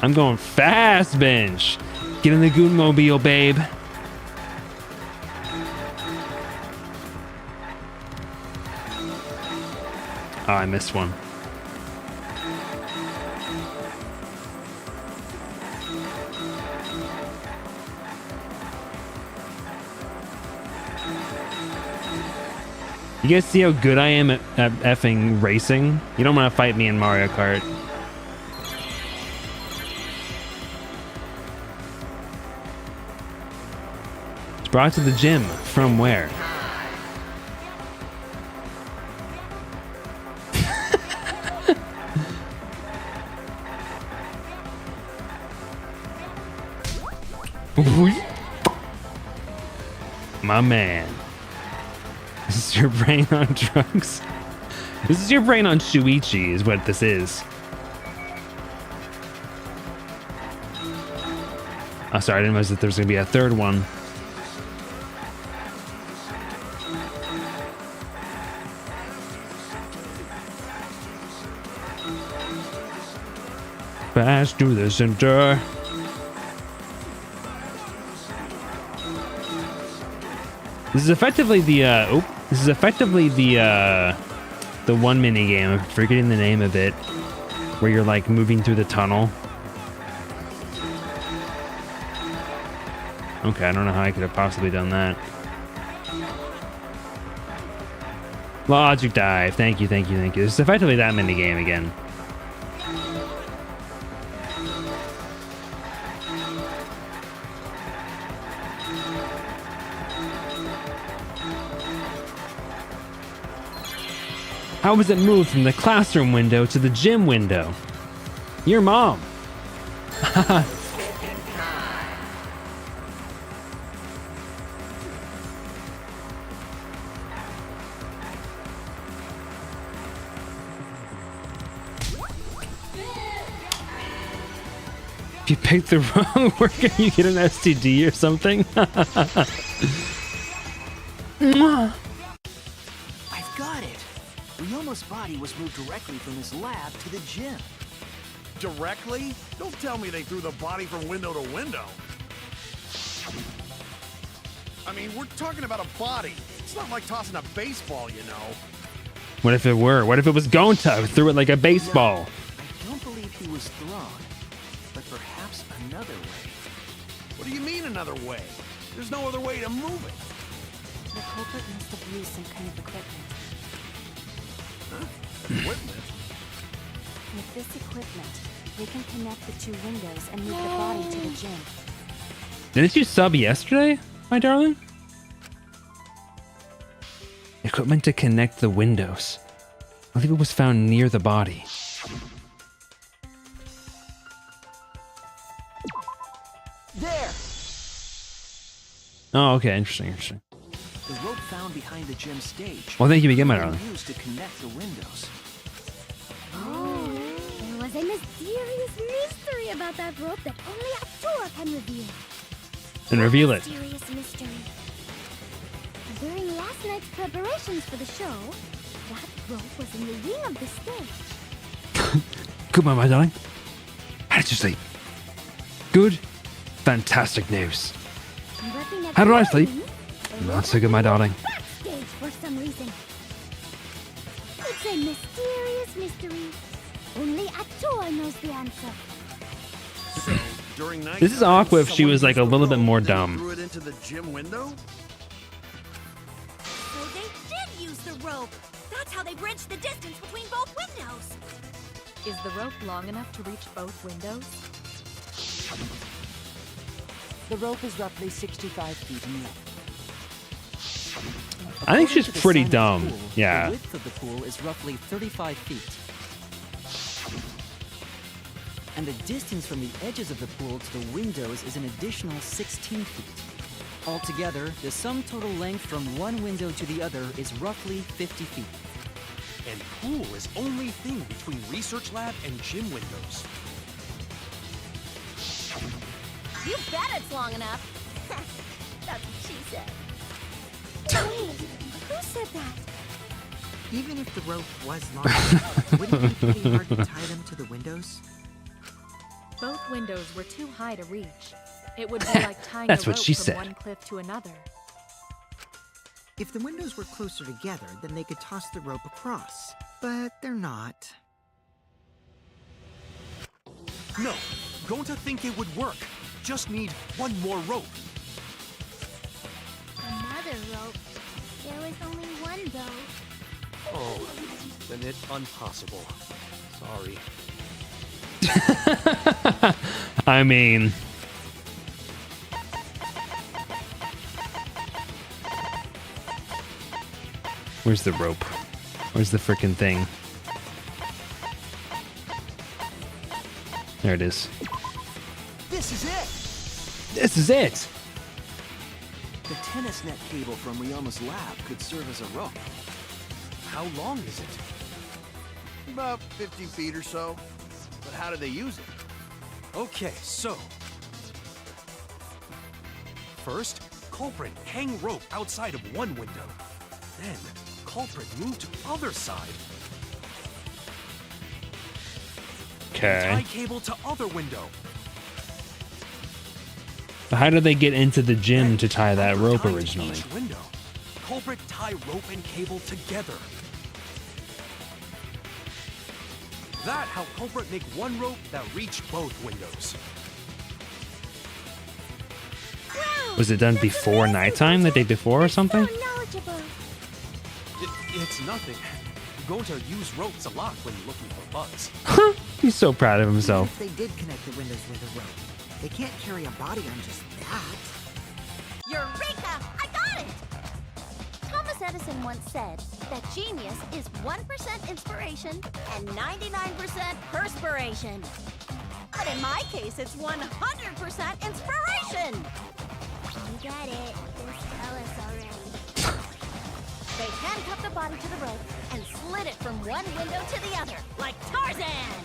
I'm going fast, Bench. Get in the Goonmobile, babe. Oh, I missed one. You guys see how good I am at effing racing? You don't want to fight me in Mario Kart. It's brought to the gym. From where? My man. This is your brain on drugs? This is your brain on Shuichi is what this is. Oh, sorry, I didn't realize that there's going to be a third one. Fast to the center. This is effectively the the one mini game. I'm forgetting the name of it, where you're like moving through the tunnel. Okay, I don't know how I could have possibly done that. Logic dive. Thank you. This is effectively that mini game again. How was it moved from the classroom window to the gym window? Your mom. If you pick the wrong workout, you get an STD or something. I've got it. Ryoma's body was moved directly from his lab to the gym. Directly? Don't tell me they threw the body from window to window. I mean, we're talking about a body. It's not like tossing a baseball, you know. What if it were? What if it was Gonta who threw it like a baseball? I don't believe he was thrown, but perhaps another way. What do you mean another way? There's no other way to move it. The culprit must have used some kind of equipment. Equipment? With this equipment, they can connect the two windows and move the body to the gym. Didn't you sub yesterday, my darling? Equipment to connect the windows. I believe it was found near the body. There! Oh, okay. Interesting. The rope found behind the gym stage. Well, thank you again, my darling. Used to connect the windows. Oh, there was a mysterious mystery about that rope that only Atua can reveal. And reveal it. Mysterious mystery. During last night's preparations for the show, that rope was in the wing of the stage. Good one, my darling. How did you sleep? Good? Fantastic news. How did I sleep? Not so good, my darling. Backstage for some reason. It's a mysterious mystery. Only Atua knows the answer. So, during night This is awkward if she was like a little bit more dumb. Threw it into the gym window? So they did use the rope. That's how they bridged the distance between both windows. Is the rope long enough to reach both windows? The rope is roughly 65 feet in length. I think she's According to the pretty Sandy dumb. Pool, Yeah. The width of the pool is roughly 35 feet. And the distance from the edges of the pool to the windows is an additional 16 feet. Altogether, the sum total length from one window to the other is roughly 50 feet. And pool is only thing between research lab and gym windows. You bet it's long enough. That's what she said. Wait, who said that? Even if the rope was long enough, wouldn't it be pretty hard to tie them to the windows? Both windows were too high to reach. It would be like tying That's a what rope she from said. one cliff to another. If the windows were closer together, then they could toss the rope across. But they're not. No, going to think it would work. Just need one more rope. Another rope. There was only one though. Oh, then it's impossible. Sorry. I mean, where's the rope? Where's the frickin' thing? There it is. This is it! This is it! The tennis net cable from Ryoma's lab could serve as a rope. How long is it? About 50 feet or so. But how do they use it? Okay, so. First, culprit hang rope outside of one window. Then, culprit move to other side. Okay. Tie cable to other window. How did they get into the gym to tie that rope Tie to originally? each window. Culprit tie rope and cable together. That how culprit make one rope that reach both windows. Was it done before nighttime, the day before or something? So knowledgeable. It's nothing. Going to use ropes a lot when looking for bugs. Huh? He's so proud of Even himself. if they did connect the windows with a rope, they can't carry a body on just that. Eureka! I got it! Thomas Edison once said that genius is 1% inspiration and 99% perspiration. But in my case, it's 100% inspiration. You got it. Just tell us already. They handcuffed the body to the rope and slid it from one window to the other, like Tarzan.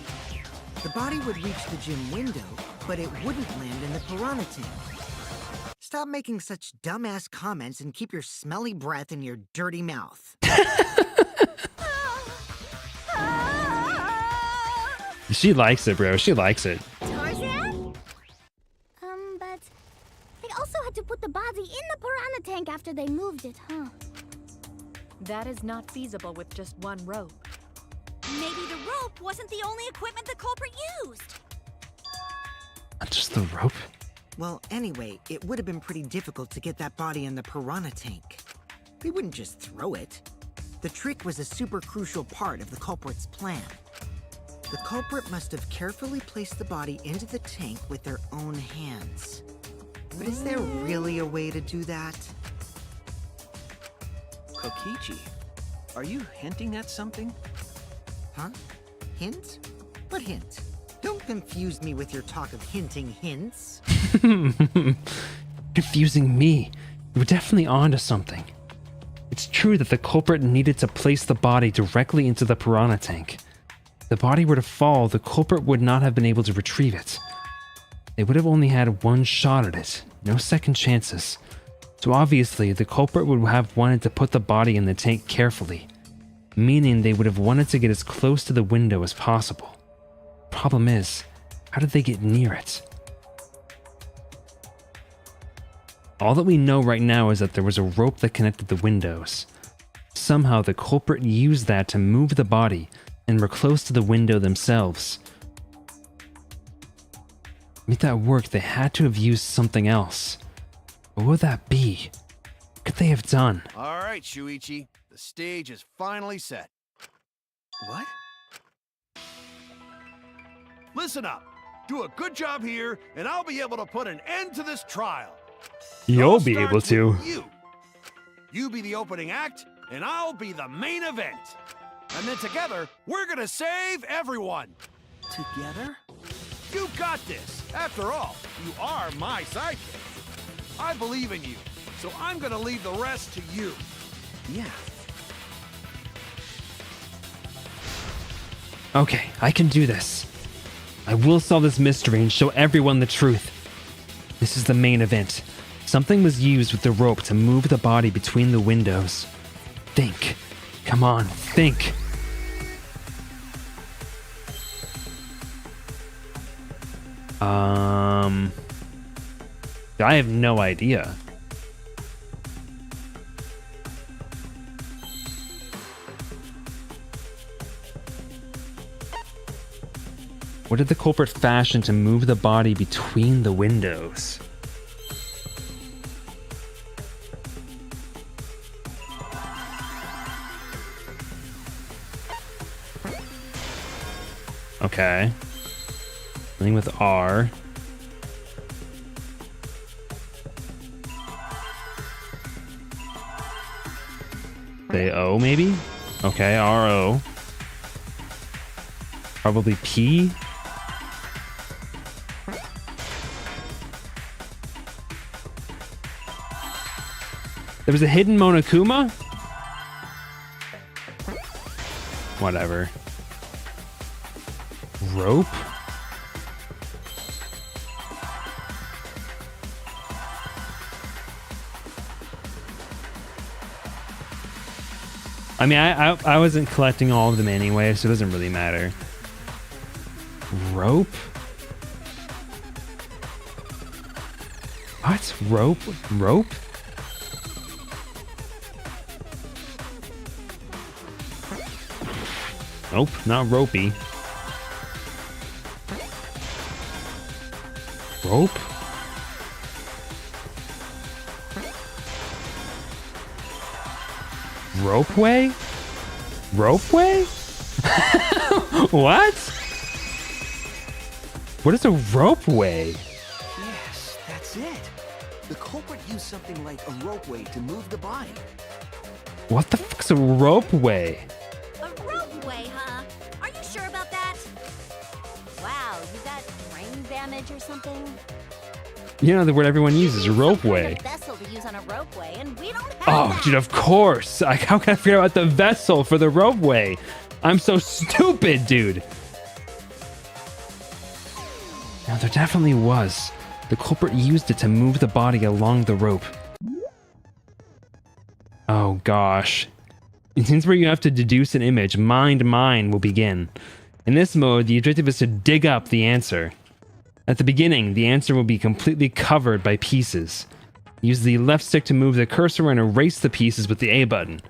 The body would reach the gym window, but it wouldn't land in the piranha tank. Stop making such dumbass comments and keep your smelly breath in your dirty mouth. She likes it, bro. She likes it. Tarzan? But they also had to put the body in the piranha tank after they moved it, huh? That is not feasible with just one rope. Maybe the rope wasn't the only equipment the culprit used. Not just the rope. Well, anyway, it would have been pretty difficult to get that body in the piranha tank. They wouldn't just throw it. The trick was a super crucial part of the culprit's plan. The culprit must have carefully placed the body into the tank with their own hands. But is there really a way to do that? Kokichi, are you hinting at something? Huh? Hint? What hint? Don't confuse me with your talk of hinting hints. Confusing me. You were definitely onto something. It's true that the culprit needed to place the body directly into the piranha tank. If the body were to fall, the culprit would not have been able to retrieve it. They would have only had one shot at it, no second chances. So obviously, the culprit would have wanted to put the body in the tank carefully, meaning they would have wanted to get as close to the window as possible. Problem is, how did they get near it? All that we know right now is that there was a rope that connected the windows. Somehow the culprit used that to move the body and were close to the window themselves. To make that work, they had to have used something else. What would that be? What could they have done? All right, Shuichi. The stage is finally set. What? Listen up. Do a good job here, and I'll be able to put an end to this trial. You'll be able to. You be the opening act, and I'll be the main event. And then together, we're gonna save everyone. Together? You got this. After all, you are my sidekick. I believe in you, so I'm gonna leave the rest to you. Yeah. Okay, I can do this. I will solve this mystery and show everyone the truth. This is the main event. Something was used with the rope to move the body between the windows. Think. Come on, think. I have no idea. What did the culprit fashion to move the body between the windows? Okay. Something with R. Say O, maybe? Okay, R-O. Probably P. There was a hidden Monokuma? Whatever. Rope? I mean, I wasn't collecting all of them anyway, so it doesn't really matter. Rope? What? Rope? Rope? Nope, not ropey. Rope? Ropeway? Ropeway? What? What is a ropeway? Yes, that's it. The culprit used something like a ropeway to move the body. What the fuck's a ropeway? A ropeway, huh? Are you sure about that? Wow, you got brain damage or something? You know the word everyone uses, Kind ropeway. of vessel to use on a ropeway, and we don't have Oh, that. dude, of course. How can I forget about the vessel for the ropeway? I'm so stupid, dude. Now, there definitely was. The culprit used it to move the body along the rope. Oh, gosh. Since where you have to deduce an image, mind mine will begin. In this mode, the objective is to dig up the answer. At the beginning, the answer will be completely covered by pieces. Use the left stick to move the cursor and erase the pieces with the A button.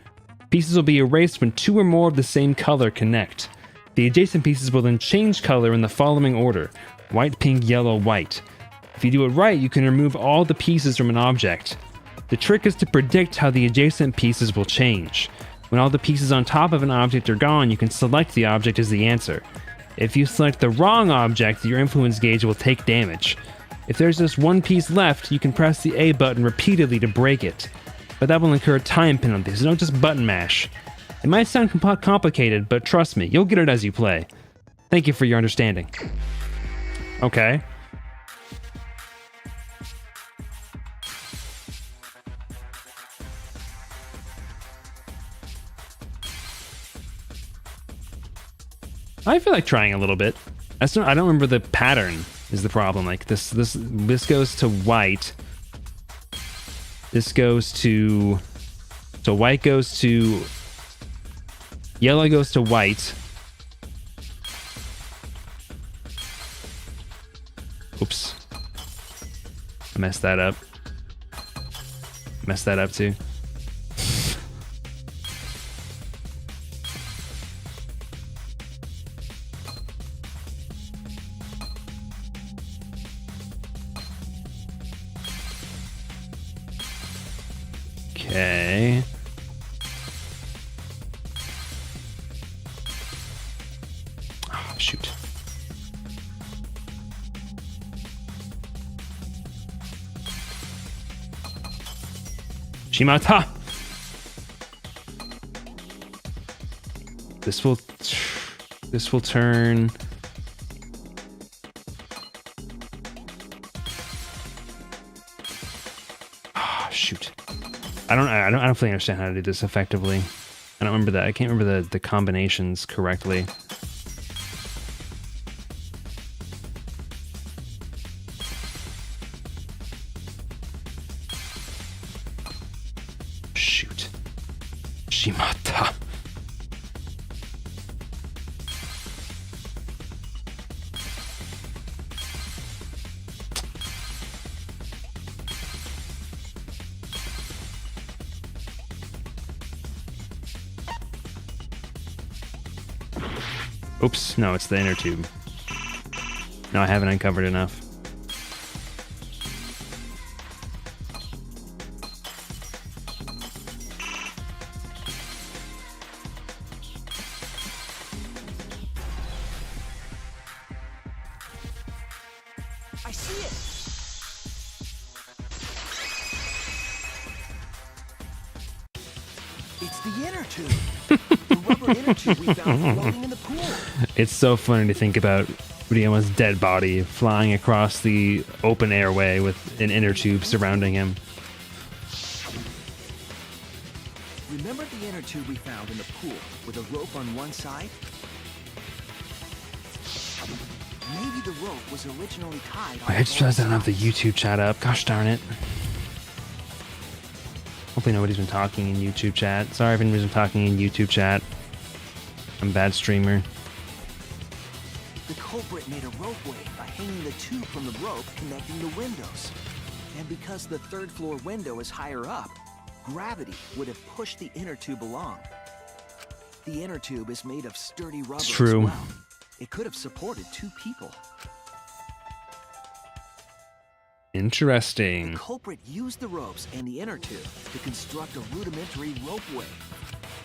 Pieces will be erased when 2 or more of the same color connect. The adjacent pieces will then change color in the following order: white, pink, yellow, white. If you do it right, you can remove all the pieces from an object. The trick is to predict how the adjacent pieces will change. When all the pieces on top of an object are gone, you can select the object as the answer. If you select the wrong object, your influence gauge will take damage. If there's just one piece left, you can press the A button repeatedly to break it. But that will incur time penalties, so don't just button mash. It might sound complicated, but trust me, you'll get it as you play. Thank you for your understanding. Okay. I feel like trying a little bit. I don't remember the pattern is the problem. Like this goes to white. This goes to... So white goes to... Yellow goes to white. Oops. I messed that up. Messed that up too. Okay. Oh, shoot. Shimata! This will turn... Oh, shoot. I don't fully understand how to do this effectively. I don't remember that. I can't remember the combinations correctly. Shoot. Shimata. Oops, no, it's the inner tube. No, I haven't uncovered enough. I see it. It's the inner tube. The rubber inner tube we found floating in the pool. It's so funny to think about Ryoma's dead body flying across the open airway with an inner tube surrounding him. Remember the inner tube we found in the pool with a rope on one side? Maybe the rope was originally tied on I just realized I don't have the YouTube chat up. Gosh darn it. Hopefully nobody's been talking in YouTube chat. Sorry if anybody's been talking in YouTube chat. I'm a bad streamer. The culprit made a ropeway by hanging the tube from the rope connecting the windows. And because the third floor window is higher up, gravity would have pushed the inner tube along. The inner tube is made of sturdy rubber It's true. as well. It could have supported 2 people. Interesting. The culprit used the ropes and the inner tube to construct a rudimentary ropeway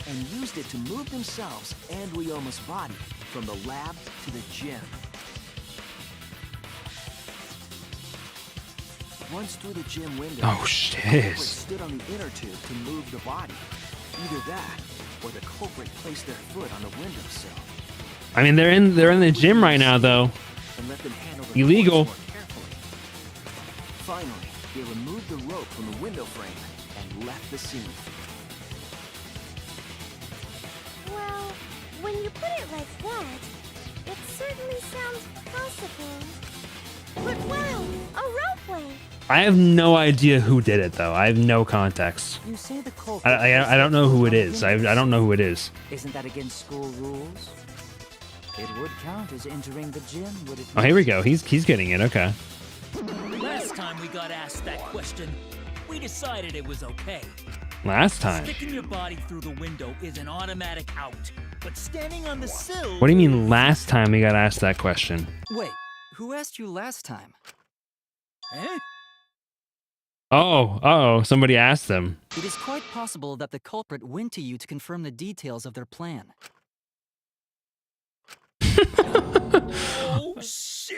and used it to move themselves and Ryoma's body from the lab to the gym. Once through the gym window, Oh, the shit. culprit stood on the inner tube to move the body. Either that, or the culprit placed their foot on the windowsill. I mean, they're in the gym right now, though. And let them handle the Illegal. cords more carefully. Finally, they removed the rope from the window frame and left the scene. Well, when you put it like that, it certainly sounds possible. But wow, a ropeway! I have no idea who did it, though. I have no context. You say the culprit. I don't know who it is. I don't know who it is. Isn't that against school rules? It would count as entering the gym, would it? Oh, here we go. He's getting it. Okay. Last time we got asked that question, we decided it was okay. Last time. Sticking your body through the window is an automatic out, but standing on the sill... What do you mean last time we got asked that question? Wait, who asked you last time? Eh? Oh, somebody asked them. It is quite possible that the culprit went to you to confirm the details of their plan. Oh, shit!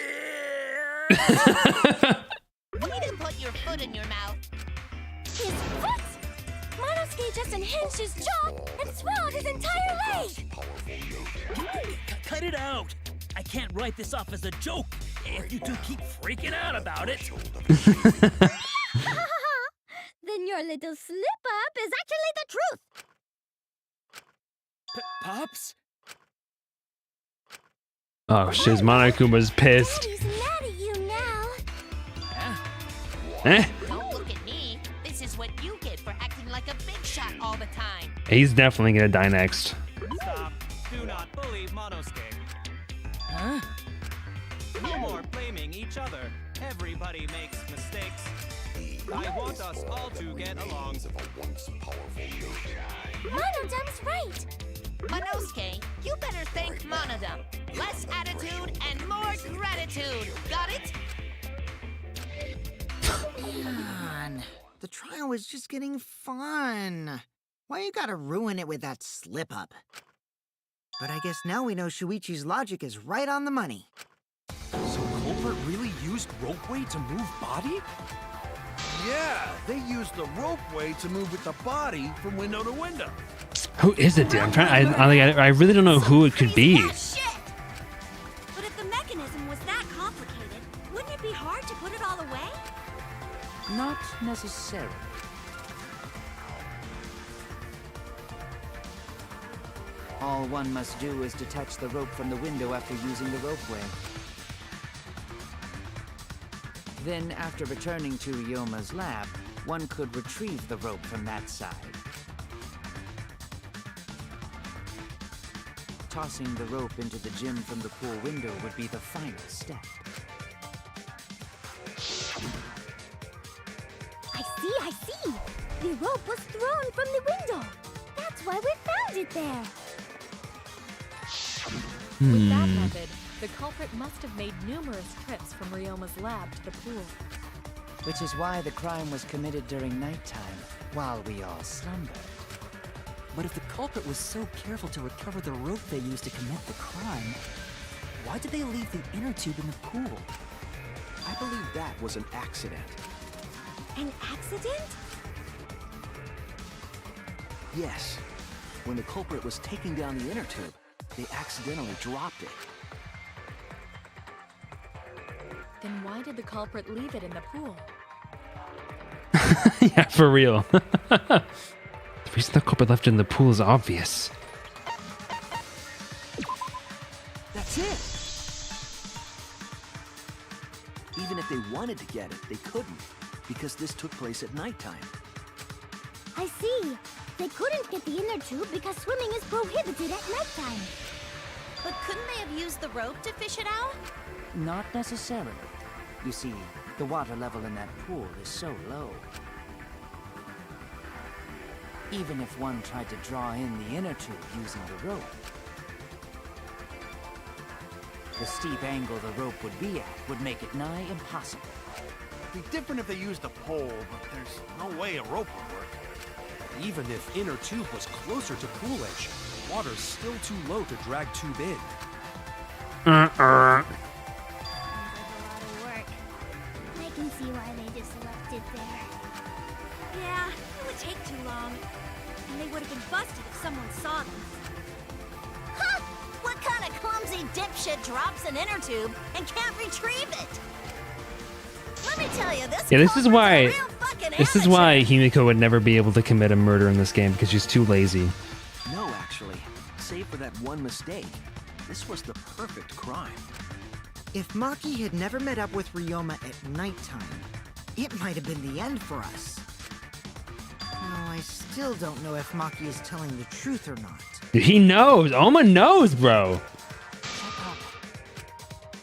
You need to put your foot in your mouth. His foot! Monosuke just unhinged his jaw and swallowed his entire leg! Cut it out! I can't write this off as a joke if you two keep freaking out about it. Then your little slip-up is actually the truth! Pops? Oh, shiz, Monokuma's pissed. Daddy's mad at you now. Eh? Don't look at me. This is what you get for acting like a big shot all the time. He's definitely gonna die next. Stop. Do not bully Monosuke. Huh? No more blaming each other. Everybody makes mistakes. I want us all to get along. Monodam's right! Monosuke, you better thank Monodam. Less attitude and more gratitude. Got it? Man, the trial was just getting fun. Why you gotta ruin it with that slip-up? But I guess now we know Shuichi's logic is right on the money. So culprit really used ropeway to move body? Yeah, they used the ropeway to move with the body from window to window. Who is it, dude? I'm trying. I really don't know who it could be. Shit! But if the mechanism was that complicated, wouldn't it be hard to put it all away? Not necessarily. All one must do is detach the rope from the window after using the ropeway. Then, after returning to Ryoma's lab, one could retrieve the rope from that side. Tossing the rope into the gym from the pool window would be the final step. I see! The rope was thrown from the window! That's why we found it there! With that method, the culprit must have made numerous trips from Ryoma's lab to the pool. Which is why the crime was committed during nighttime, while we all slumbered. But if the culprit was so careful to recover the rope they used to commit the crime, why did they leave the inner tube in the pool? I believe that was an accident. An accident? Yes. When the culprit was taking down the inner tube, they accidentally dropped it. Then why did the culprit leave it in the pool? Yeah, for real. The reason the culprit left it in the pool is obvious. That's it! Even if they wanted to get it, they couldn't, because this took place at nighttime. I see. They couldn't get the inner tube because swimming is prohibited at nighttime. But couldn't they have used the rope to fish it out? Not necessarily. You see, the water level in that pool is so low. Even if one tried to draw in the inner tube using the rope, the steep angle the rope would be at would make it nigh impossible. It'd be different if they used a pole, but there's no way a rope would work. Even if inner tube was closer to pool edge, water's still too low to drag tube in. Sounds like a lot of work. I can see why they just left it there. Yeah, it would take too long. And they would have been busted if someone saw them. Huh! What kind of clumsy dipshit drops an inner tube and can't retrieve it? Let me tell you, this Yeah, this is culprit's a why real fucking Himiko would never be able to commit a murder in this game because she's too lazy. No, actually. Save for that one mistake, this was the perfect crime. If Maki had never met up with Ryoma at nighttime, it might have been the end for us. Oh, I still don't know if Maki is telling the truth or not. He knows. Oma knows, bro.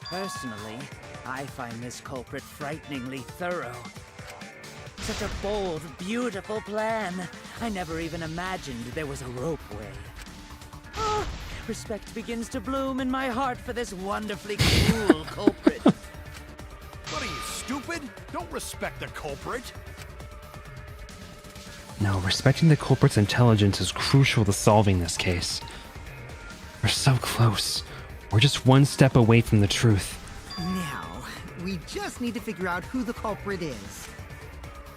Personally, I find this culprit frighteningly thorough. Such a bold, beautiful plan. I never even imagined there was a ropeway. Oh, respect begins to bloom in my heart for this wonderfully cool culprit. What are you, stupid? Don't respect the culprit. No, respecting the culprit's intelligence is crucial to solving this case. We're so close. We're just one step away from the truth. Now, we just need to figure out who the culprit is.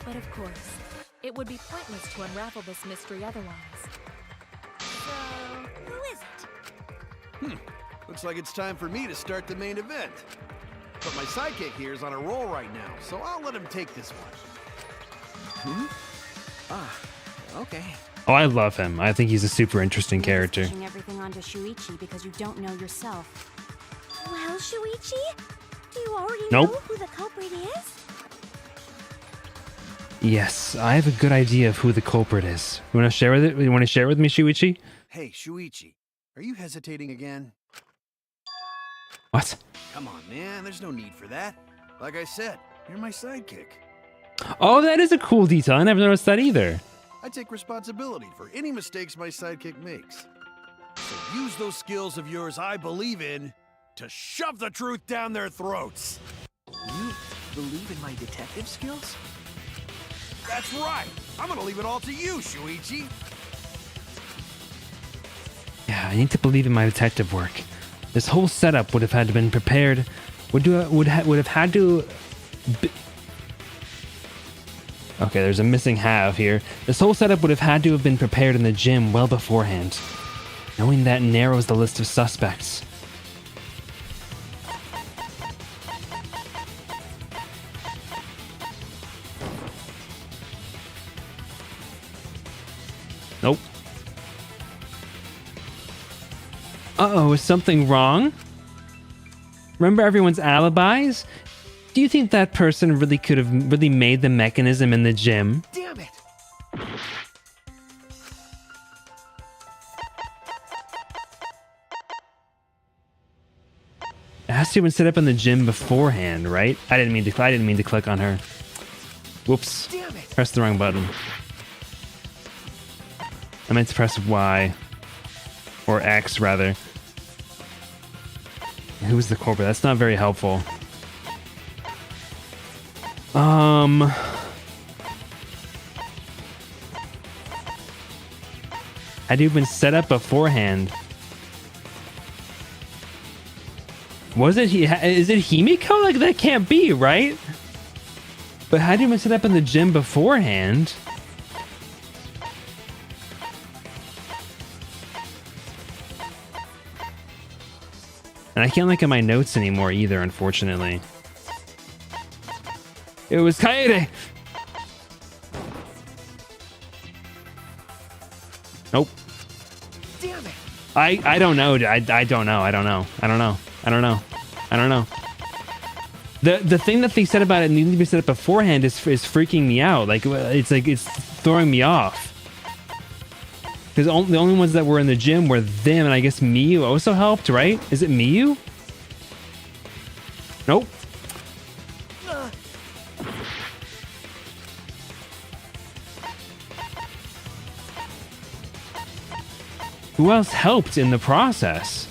But of course, it would be pointless to unravel this mystery otherwise. So, who is it? Looks like it's time for me to start the main event. But my sidekick here is on a roll right now, so I'll let him take this one. Okay. Oh, I love him. I think he's a super interesting You're character. pushing everything onto Shuichi because you don't know yourself. Well, Shuichi, do you already Nope. know who the culprit is? Yes, I have a good idea of who the culprit is. You want to share with it? You want to share with me, Shuichi? Hey, Shuichi, are you hesitating again? What? Come on, man, there's no need for that. Like I said, you're my sidekick. Oh, that is a cool detail. I never noticed that either. I take responsibility for any mistakes my sidekick makes. So use those skills of yours I believe in to shove the truth down their throats. You believe in my detective skills? That's right. I'm gonna leave it all to you, Shuichi. Yeah, I need to believe in my detective work. This whole setup would have had to been prepared. Would have had to. Okay, there's a missing have here. This whole setup would have had to have been prepared in the gym well beforehand. Knowing that narrows the list of suspects. Nope. Uh-oh, is something wrong? Remember everyone's alibis? Do you think that person really could have really made the mechanism in the gym? Damn it! It has to have been set up in the gym beforehand, right? I didn't mean to click on her. Whoops. Damn it! Press the wrong button. I meant to press Y. Or X, rather. Who's the culprit? That's not very helpful. Had you been set up beforehand? Was it is it Himiko? Like, that can't be, right? But had you been set up in the gym beforehand? And I can't look at my notes anymore either, unfortunately. It was Kaede! Nope. Damn it! I don't know. I don't know. I don't know. I don't know. I don't know. I don't know. The thing that they said about it needing to be set up beforehand is freaking me out. Like it's throwing me off. Because the only ones that were in the gym were them, and I guess Miyu also helped, right? Is it Miyu? Nope. Who else helped in the process?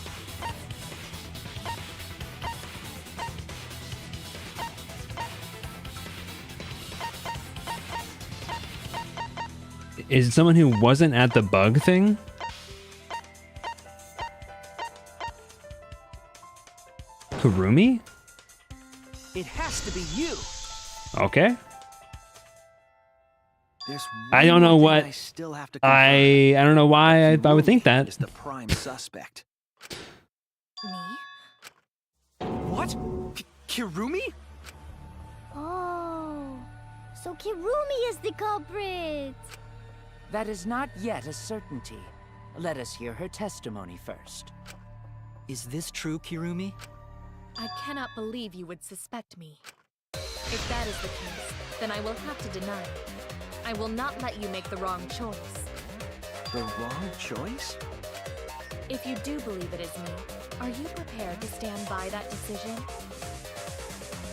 Is it someone who wasn't at the bug thing? Kurumi? It has to be you. Okay. There's I don't one know more thing what I still have to I don't know why I would think that. is the prime suspect. Me? What? Kirumi? Oh, so Kirumi is the culprit. That is not yet a certainty. Let us hear her testimony first. Is this true, Kirumi? I cannot believe you would suspect me. If that is the case, then I will have to deny it. I will not let you make the wrong choice. The wrong choice? If you do believe it is me, are you prepared to stand by that decision?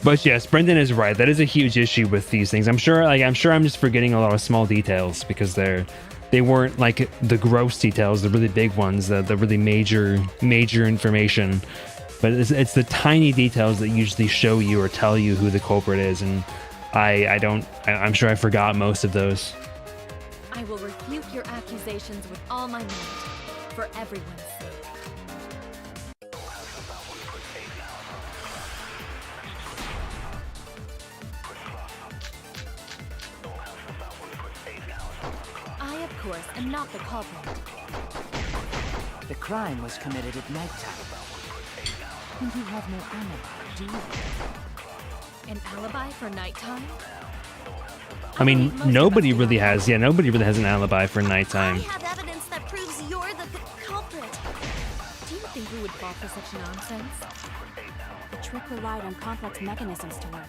But yes, Brendan is right. That is a huge issue with these things. I'm sure I'm just forgetting a lot of small details because they weren't like the gross details, the really big ones, the really major information. But it's the tiny details that usually show you or tell you who the culprit is, and I'm sure I forgot most of those. I will refute your accusations with all my might, for everyone's sake. I, of course, am not the culprit. The crime was committed at nighttime. And you have no alibi, do you? An alibi for nighttime? I mean, nobody really has an alibi for nighttime. I have evidence that proves you're the culprit. Do you think we would fall for such nonsense? The trick relied on complex mechanisms to work.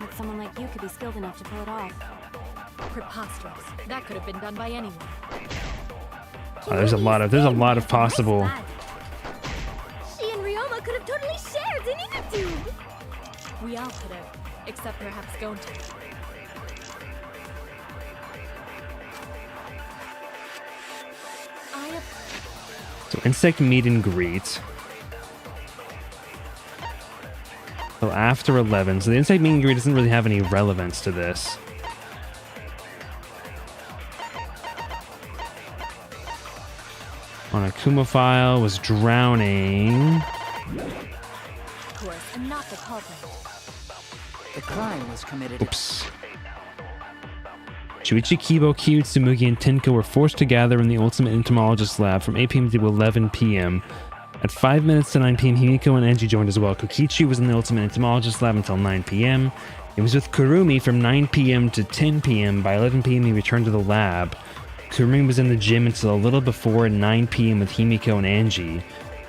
But someone like you could be skilled enough to pull it off. Preposterous. That could have been done by anyone. There's a lot of possible. She and Ryoma could have totally shared an inner tube. We all could have, except perhaps Gonta. So insect meet and greet. So after 11. So the insect meet and greet doesn't really have any relevance to this. Onakumaphile was drowning. Of course, I'm not the culprit. The crime was committed. Oops. Shuichi, Kibo, Q, Tsumugi, and Tenko were forced to gather in the Ultimate Entomologist Lab from 8 p.m. to 11 p.m. At 5 minutes to 9 p.m., Himiko and Angie joined as well. Kokichi was in the Ultimate Entomologist Lab until 9 p.m. He was with Kurumi from 9 p.m. to 10 p.m. By 11 p.m., he returned to the lab. Kurumi was in the gym until a little before 9 p.m. with Himiko and Angie.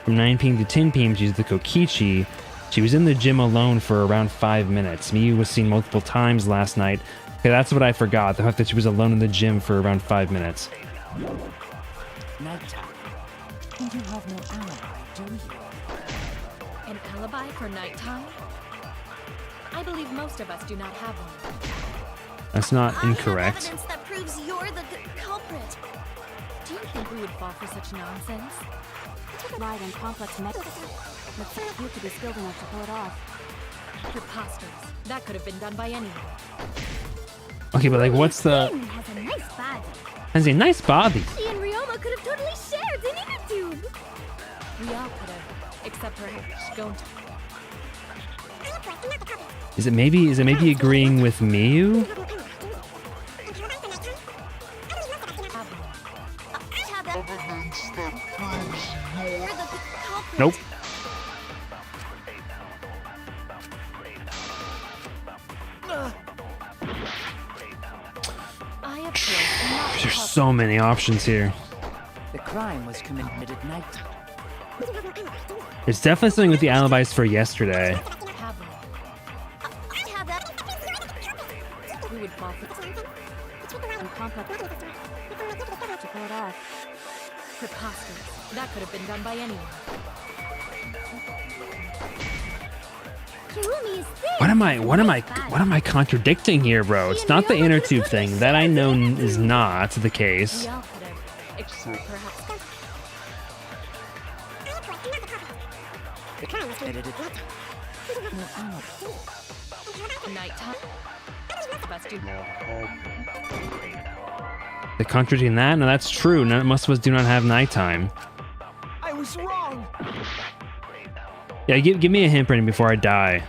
From 9 p.m. to 10 p.m., she was with Kokichi. She was in the gym alone for around 5 minutes. Miyu was seen multiple times last night. Okay, that's what I forgot. The fact that she was alone in the gym for around 5 minutes. Nighttime. And you have no alibi, do you? An alibi for nighttime? I believe most of us do not have one. That's not I have incorrect. evidence that proves you're the culprit. Do you think we would fall for such nonsense? Relied on complex mechanisms. But you could be skilled enough to pull it off. Preposterous. That could have been done by anyone. Okay, but like, what's the... Has a nice body. Has a nice body. She and Ryoma could have totally shared an inner tube. We all could have, except perhaps Gonta. Is it maybe agreeing with Miyu? Nope. There's so many options here. The crime was committed at nighttime. There's definitely something with the alibis for yesterday. We would fall for and complex to pull it off. preposterous. That could have been done by anyone. Kirumi is sick. What am I contradicting here, bro? It's not the inner tube thing. That I know is not the case. We all could have, except perhaps. Nighttime. Best do. The contradicting that? No, that's true. Most of us do not have nighttime. I was wrong. Yeah, give me a hint, Brendan, before I die.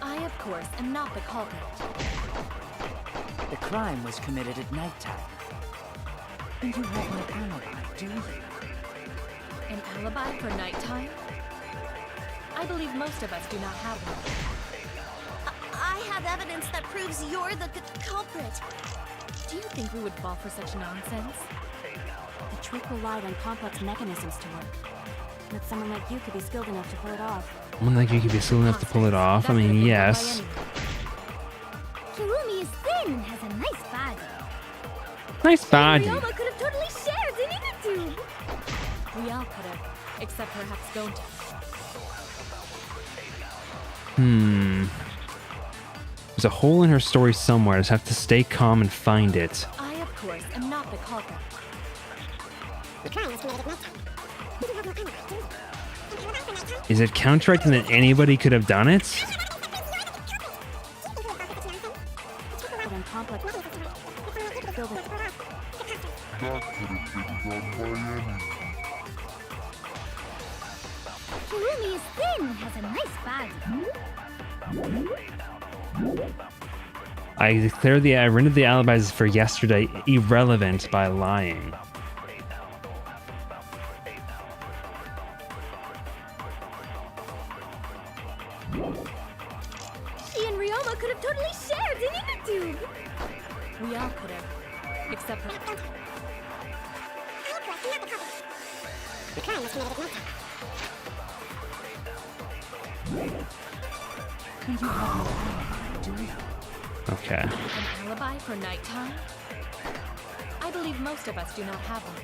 I, of course, am not the culprit. The crime was committed at nighttime. And you have no alibi, do you? An alibi for nighttime? I believe most of us do not have one. I have evidence that proves you're the culprit. Do you think we would fall for such nonsense? The trick relied on complex mechanisms to work. But someone like you could be skilled enough to pull it off. Someone like you could be skilled enough to pull it off. I mean, yes. Kirumi is thin and has a nice body. Nice body. Ryoma could have totally shared an inner tube. We all could have, except perhaps Gonta. There's a hole in her story somewhere. I just have to stay calm and find it. I, of course, am not the culprit. The crime was committed at nighttime. You have no alibi, do you? An alibi for nighttime? Is it counteracting that anybody could have done it? But in complex... Kirumi is thin and has a nice body. I declare I rendered the alibis for yesterday irrelevant by lying. She and Ryoma could have totally shared an inner tube. We all could have, except for... The crime was committed at nighttime. And you have no alibi, do you? Okay. An alibi for nighttime? I believe most of us do not have one.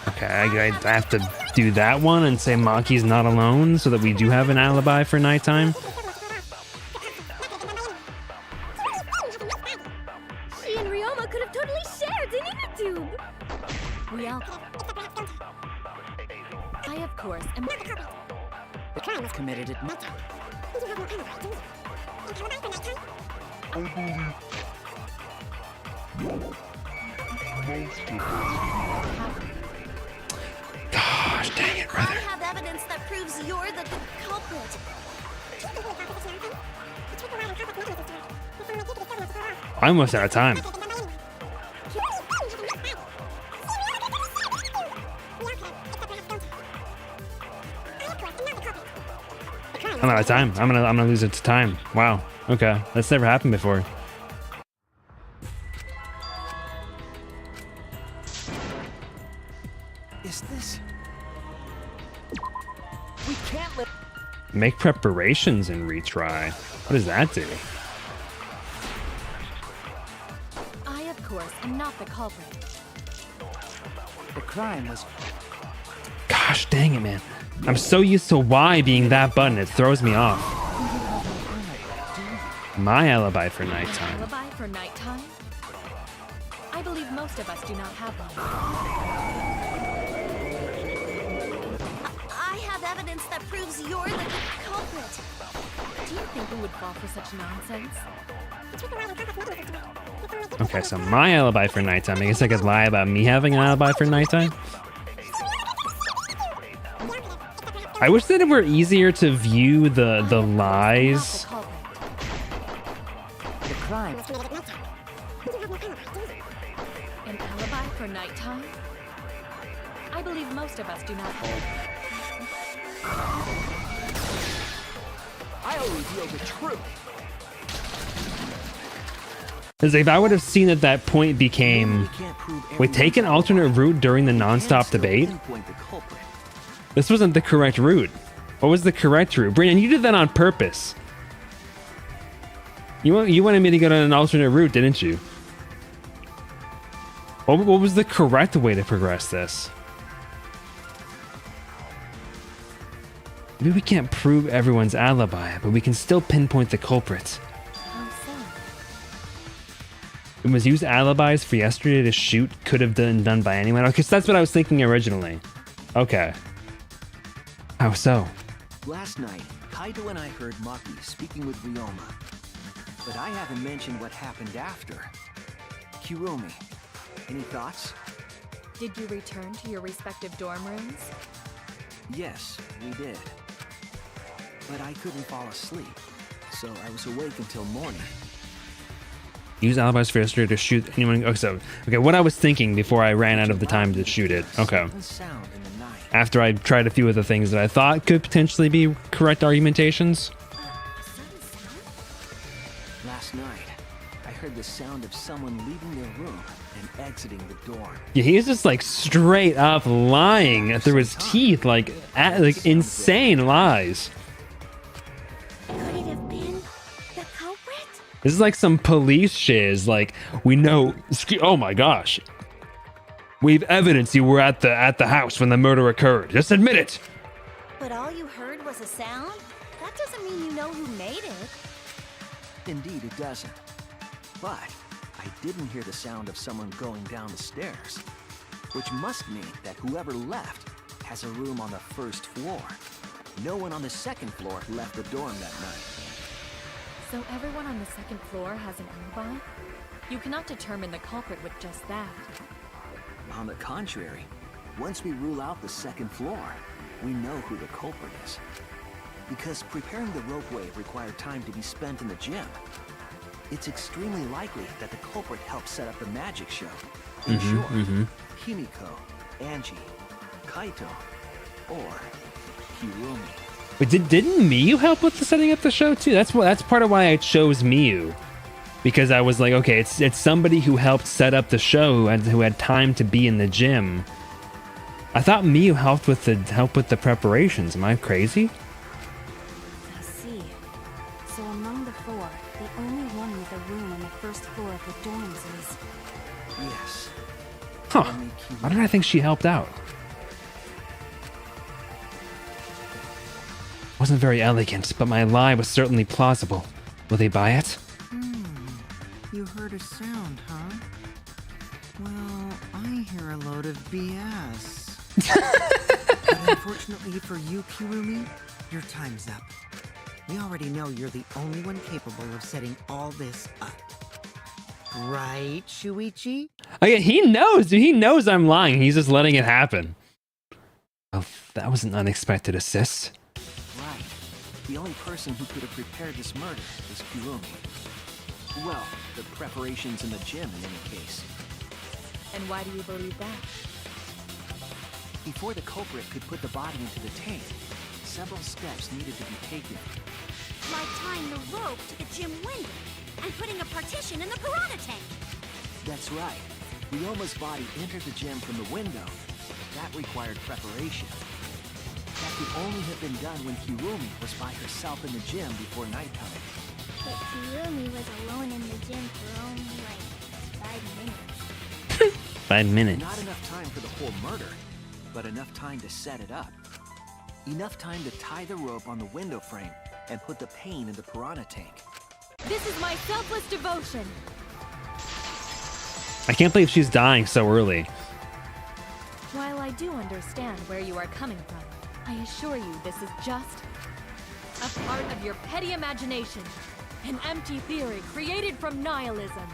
Okay, I have to do that one and say Maki's not alone so that we do have an alibi for nighttime. She and Ryoma could have totally shared an inner tube. We all... I, of course, am... The crime was Committed at night. You have no alibi, do you? An alibi for nighttime? Gosh, dang it, I brother. have evidence that proves you're the culprit. I'm almost out of time. I'm out of time. I'm gonna lose it to time. Wow. Okay, that's never happened before. Is this... We can't let... Make preparations and retry. What does that do? I, of course, am not the culprit. The crime was... Gosh dang it, man. I'm so used to Y being that button, it throws me off. My alibi for An nighttime. alibi for nighttime? I believe most of us do not have one. I have evidence that proves you're the culprit. Do you think we would fall for such nonsense? Okay, so my alibi for nighttime. I guess I could lie about me having an alibi for nighttime. I wish that it were easier to view the lies. The crime... An alibi for nighttime? I believe most of us do not have one. I'll reveal the truth. As if I would have seen at that point became... Wait, take an alternate route during the non-stop debate? This wasn't the correct route. What was the correct route? Brandon, you did that on purpose. You wanted me to go down an alternate route, didn't you? What was the correct way to progress this? Maybe we can't prove everyone's alibi, but we can still pinpoint the culprit. How so? It was use alibis for yesterday to shoot could have been done by anyone. Okay, so that's what I was thinking originally. Okay. How so? Last night, Kaido and I heard Maki speaking with Ryoma. But I haven't mentioned what happened after. Kirumi, any thoughts? Did you return to your respective dorm rooms? Yes, we did. But I couldn't fall asleep, so I was awake until morning. Use alibis faster to shoot anyone. Oh, so okay, what I was thinking before I ran out of the time to shoot it. Okay. Sound in the night. After I tried a few of the things that I thought could potentially be correct argumentations. Last night, I heard the sound of someone leaving their room and exiting the dorm. Yeah, he's just like straight up lying through his teeth, like insane lies. Could it have been the culprit? This is like some police shiz. Like, we know. Oh my gosh, we've evidence you were at the house when the murder occurred. Just admit it. But all you heard was a sound? That doesn't mean you know who made it. Indeed, it doesn't. But I didn't hear the sound of someone going down the stairs, which must mean that whoever left has a room on the first floor. No one on the second floor left the dorm that night. So everyone on the second floor has an alibi? You cannot determine the culprit with just that. On the contrary, once we rule out the second floor, we know who the culprit is. Because preparing the ropeway required time to be spent in the gym, it's extremely likely that the culprit helped set up the magic show. In short, Himiko, Angie, Kaito, or Kirumi. But didn't Miyu help with the setting up the show too? That's part of why I chose Miyu, because I was like, okay, it's somebody who helped set up the show and who had time to be in the gym. I thought Miyu helped with the preparations. Am I crazy? I see. So among the four, the only one with a room on the first floor of the dorms is... Yes. Huh. Why did I think she helped out? Wasn't very elegant, but my lie was certainly plausible. Will they buy it? You heard a sound, huh? Well, I hear a load of BS. But unfortunately for you, Kirumi, your time's up. We already know you're the only one capable of setting all this up. Right, Shuichi? Oh yeah, he knows, dude. He knows I'm lying. He's just letting it happen. Oh, that was an unexpected assist. Right. The only person who could have prepared this murder is Kirumi. Well, the preparations in the gym in any case. And why do you believe that? Before the culprit could put the body into the tank, several steps needed to be taken. Like tying the rope to the gym window and putting a partition in the piranha tank. That's right. Ryoma's body entered the gym from the window. That required preparation. That could only have been done when Kirumi was by herself in the gym before nighttime. But Kirumi was alone in the gym for only like 5 minutes. 5 minutes. Not enough time for the whole murder, but enough time to set it up. Enough time to tie the rope on the window frame and put the pain in the piranha tank. This is my selfless devotion. I can't believe she's dying so early. While I do understand where you are coming from, I assure you this is just a part of your petty imagination. An empty theory created from nihilism.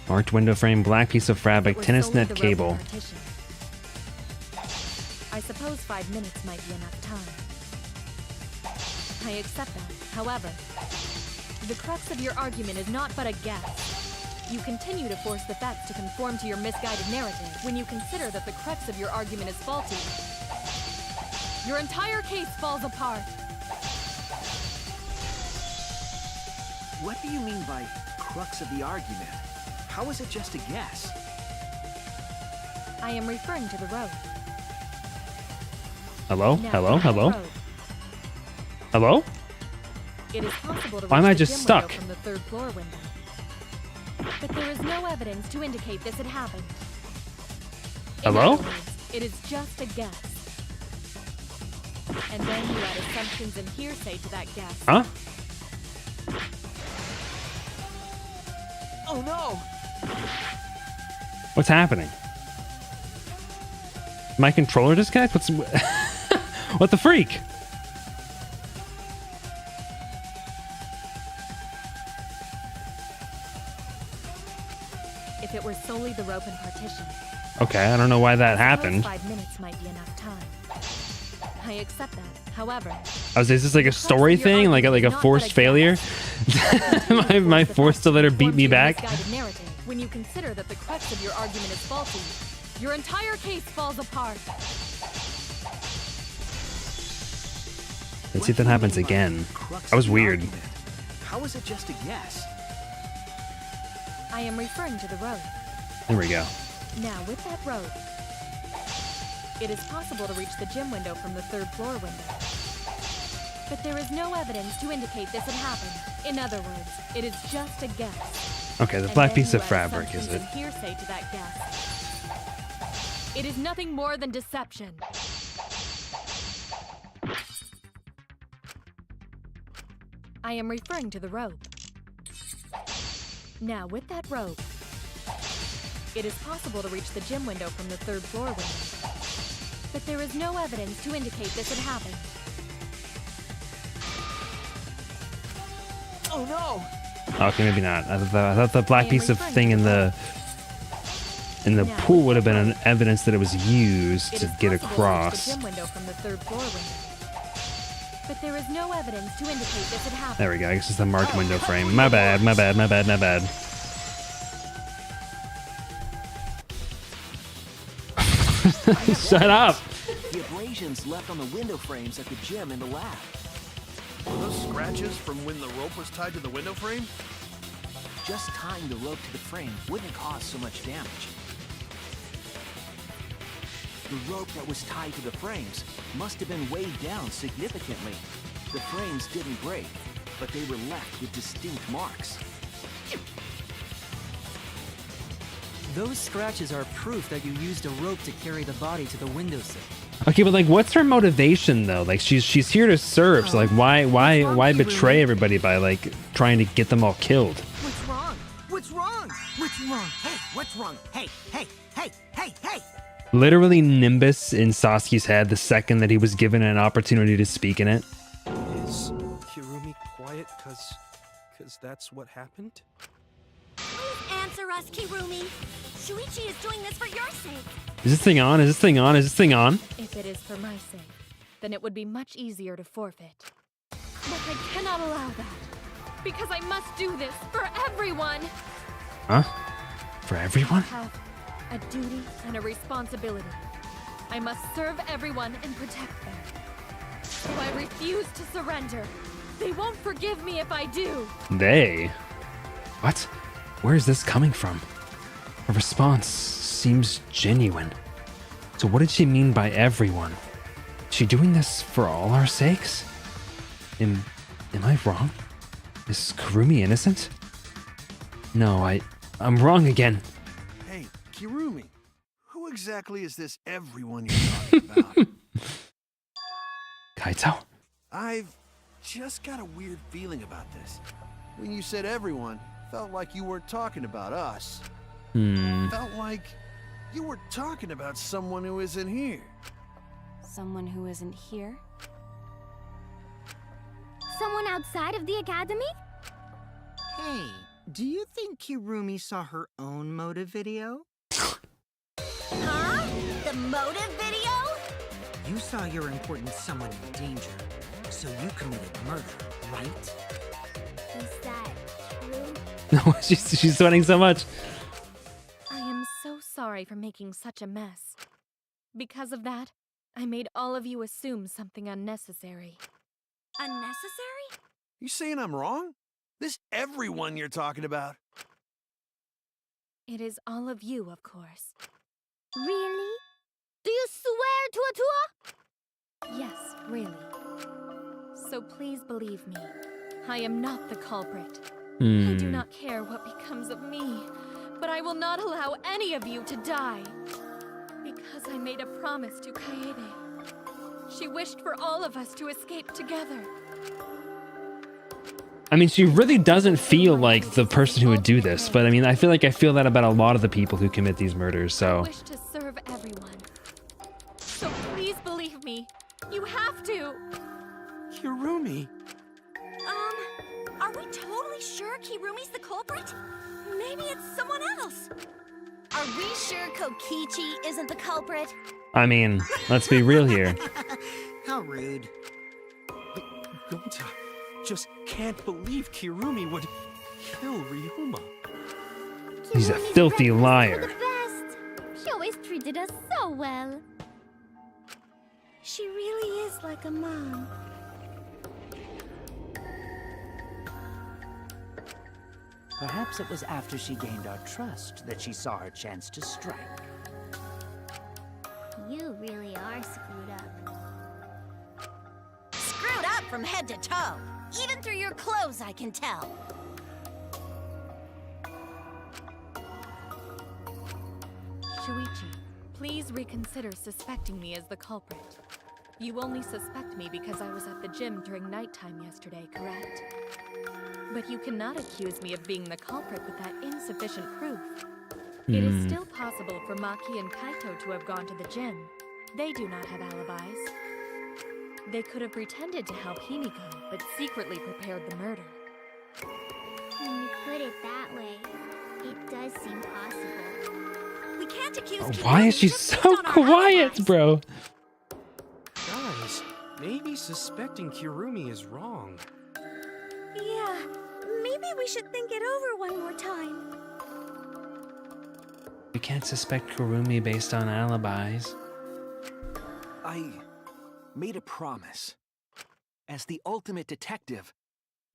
Marked window frame, black piece of fabric, tennis net cable. I suppose 5 minutes might be enough time. I accept that. However, the crux of your argument is not but a guess. You continue to force the facts to conform to your misguided narrative when you consider that the crux of your argument is faulty. Your entire case falls apart. What do you mean by crux of the argument? How is it just a guess? I am referring to the road. Hello? Now, Hello? that Hello? road. Hello? It is possible to Why am reach I the just gym stuck? window from the third floor window. But there is no evidence to indicate this had happened. In Hello? other words, it is just a guess. And then you add assumptions and hearsay to that guess. Huh? Oh no! What's happening? My controller disconnect? What's what the freak? If it were solely the rope and partition, Okay, I don't know why that Suppose happened. 5 minutes might be enough time. I accept that. However, Is this like a story thing, like a forced failure? Am I forced to let her beat me back? misguided narrative. When you consider that the crux of your argument is faulty, your entire case falls apart. Let's see if that happens again. That was weird. How is it just a guess? I am referring to the road. There we go. Now, with that road, it is possible to reach the gym window from the 3rd floor window. But there is no evidence to indicate this had happened. In other words, it is just a guess. Okay, the And black then piece you of add fabric, is assumptions it? and hearsay to that guess. It is nothing more than deception. I am referring to the rope. Now, with that rope, it is possible to reach the gym window from the 3rd floor window. But there is no evidence to indicate this had happened. Oh no! Okay, maybe not. I thought the black piece of thing in the pool would have been an evidence that it was used to get The across. gym window from the 3rd floor window. But there is no evidence to indicate this had happened. There we go. I guess it's the marked window frame. My bad. My bad. My bad. My bad. Shut up. The abrasions left on the window frames at the gym and the lab. Were those scratches from when the rope was tied to the window frame? Just tying the rope to the frame wouldn't cause so much damage. The rope that was tied to the frames must have been weighed down significantly. The frames didn't break, but they were left with distinct marks. Those scratches are proof that you used a rope to carry the body to the windowsill. Okay, but like, what's her motivation though? Like, she's here to serve. So like, why betray everybody by like trying to get them all killed? What's wrong? What's wrong? What's wrong? Hey, what's wrong? Hey, hey, hey, hey, hey! Literally Nimbus in Sasuke's head the second that he was given an opportunity to speak in it. Is Kirumi quiet cause that's what happened? Please answer us, Kirumi. Shuichi is doing this for your sake. Is this thing on? Is this thing on? Is this thing on? If it is for my sake, then it would be much easier to forfeit. But I cannot allow that. Because I must do this for everyone. Huh? For everyone? I have a duty and a responsibility. I must serve everyone and protect them. So I refuse to surrender. They won't forgive me if I do. They? What? Where is this coming from? Her response seems genuine. So what did she mean by everyone? Is she doing this for all our sakes? Am I wrong? Is Kirumi innocent? No, I'm wrong again. Hey, Kirumi, who exactly is this everyone you're talking about? Kaito? I've just got a weird feeling about this. When you said everyone, felt like you weren't talking about us. Felt like you were talking about someone who isn't here. Someone who isn't here? Someone outside of the academy? Hey, do you think Kirumi saw her own motive video? Huh? The motive video? You saw your important someone in danger, so you committed murder, right? Is that true? No, she's sweating so much. I am so sorry for making such a mess. Because of that, I made all of you assume something unnecessary. Unnecessary? You saying I'm wrong? This everyone you're talking about? It is all of you, of course. Really? Do you swear to Atua? Yes, really. So please believe me. I am not the culprit. I do not care what becomes of me, but I will not allow any of you to die. Because I made a promise to Kaede. She wished for all of us to escape together. I mean, she really doesn't feel like the person who would do this, but I mean, I feel that about a lot of the people who commit these murders, I so... wish to serve everyone. So please believe me. You have to. Kirumi. Are we totally sure Kirumi's the culprit? Maybe it's someone else. Are we sure Kokichi isn't the culprit? I mean, let's be real here. How rude. Gonta just can't believe Kirumi would kill Ryoma. He's a filthy liar. The best. She always treated us so well. She really is like a mom. Perhaps it was after she gained our trust that she saw her chance to strike. You really are screwed up. Screwed up from head to toe. Even through your clothes, I can tell. Shuichi, please reconsider suspecting me as the culprit. You only suspect me because I was at the gym during nighttime yesterday, correct? But you cannot accuse me of being the culprit with that insufficient proof. It is still possible for Maki and Kaito to have gone to the gym. They do not have alibis. They could have pretended to help Himiko, but secretly prepared the murder. When you put it that way, it does seem possible. We can't accuse Why is she so quiet, bro? Guys, maybe suspecting Kirumi is wrong. Yeah, maybe we should think it over one more time. We can't suspect Kurumi based on alibis. I made a promise. As the ultimate detective,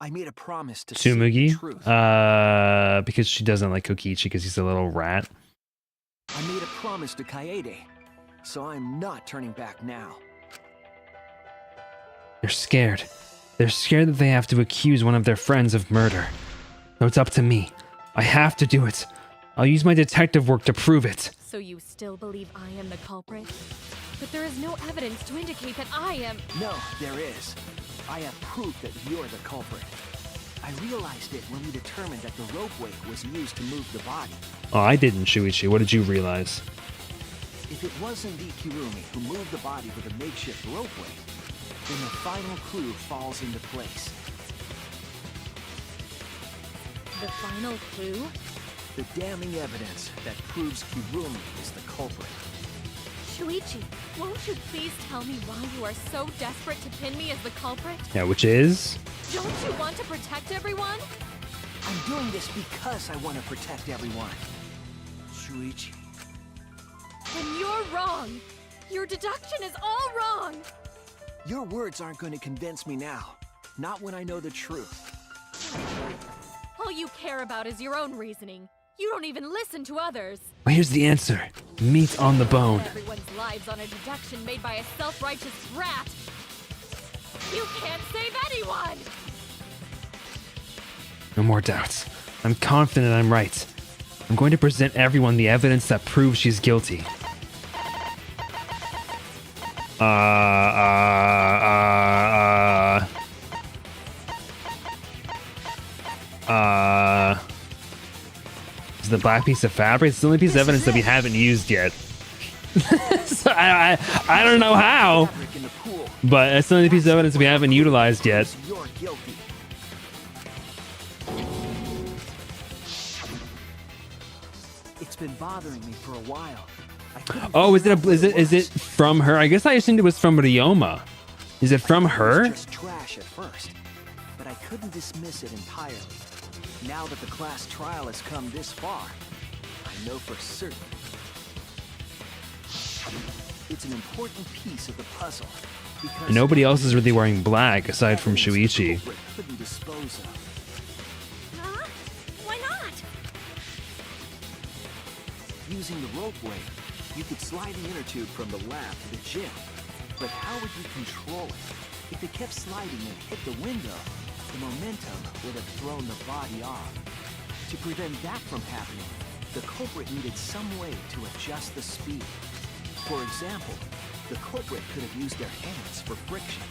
I made a promise to seek the Tsumugi? truth. Because she doesn't like Kokichi because he's a little rat. I made a promise to Kaede, so I'm not turning back now. They're scared. They're scared that they have to accuse one of their friends of murder. So it's up to me. I have to do it. I'll use my detective work to prove it. So you still believe I am the culprit? But there is no evidence to indicate that I am... No, there is. I have proof that you're the culprit. I realized it when we determined that the ropeway was used to move the body. Oh, I didn't, Shuichi. What did you realize? If it was indeed Kirumi who moved the body with a makeshift ropeway, then the final clue falls into place. The final clue? The damning evidence that proves Kirumi is the culprit. Shuichi, won't you please tell me why you are so desperate to pin me as the culprit? Yeah, which is? Don't you want to protect everyone? I'm doing this because I want to protect everyone. Shuichi. Then you're wrong. Your deduction is all wrong. Your words aren't going to convince me now. Not when I know the truth. All you care about is your own reasoning. You don't even listen to others. Well, here's the answer. Meat on the bone. Everyone's lives on a deduction made by a self-righteous rat. You can't save anyone! No more doubts. I'm confident I'm right. I'm going to present everyone the evidence that proves she's guilty. Is the black piece of fabric? It's the only piece of evidence that we haven't used yet. So I don't know how, but it's the only piece of evidence that we haven't utilized yet. You're guilty. It's been bothering me for a while. Oh, is it from her? I guess I assumed it was from Ryoma. Is it from her? It was just trash at first, but I couldn't dismiss it entirely. Now that the class trial has come this far, I know for certain it's an important piece of the puzzle. Because Nobody else is really wearing black aside from Shuichi. couldn't dispose of. Huh? Why not? Using the ropeway, you could slide the inner tube from the lab to the gym. But how would you control it? If it kept sliding and hit the window, the momentum would have thrown the body off. To prevent that from happening, the culprit needed some way to adjust the speed. For example, the culprit could have used their hands for friction.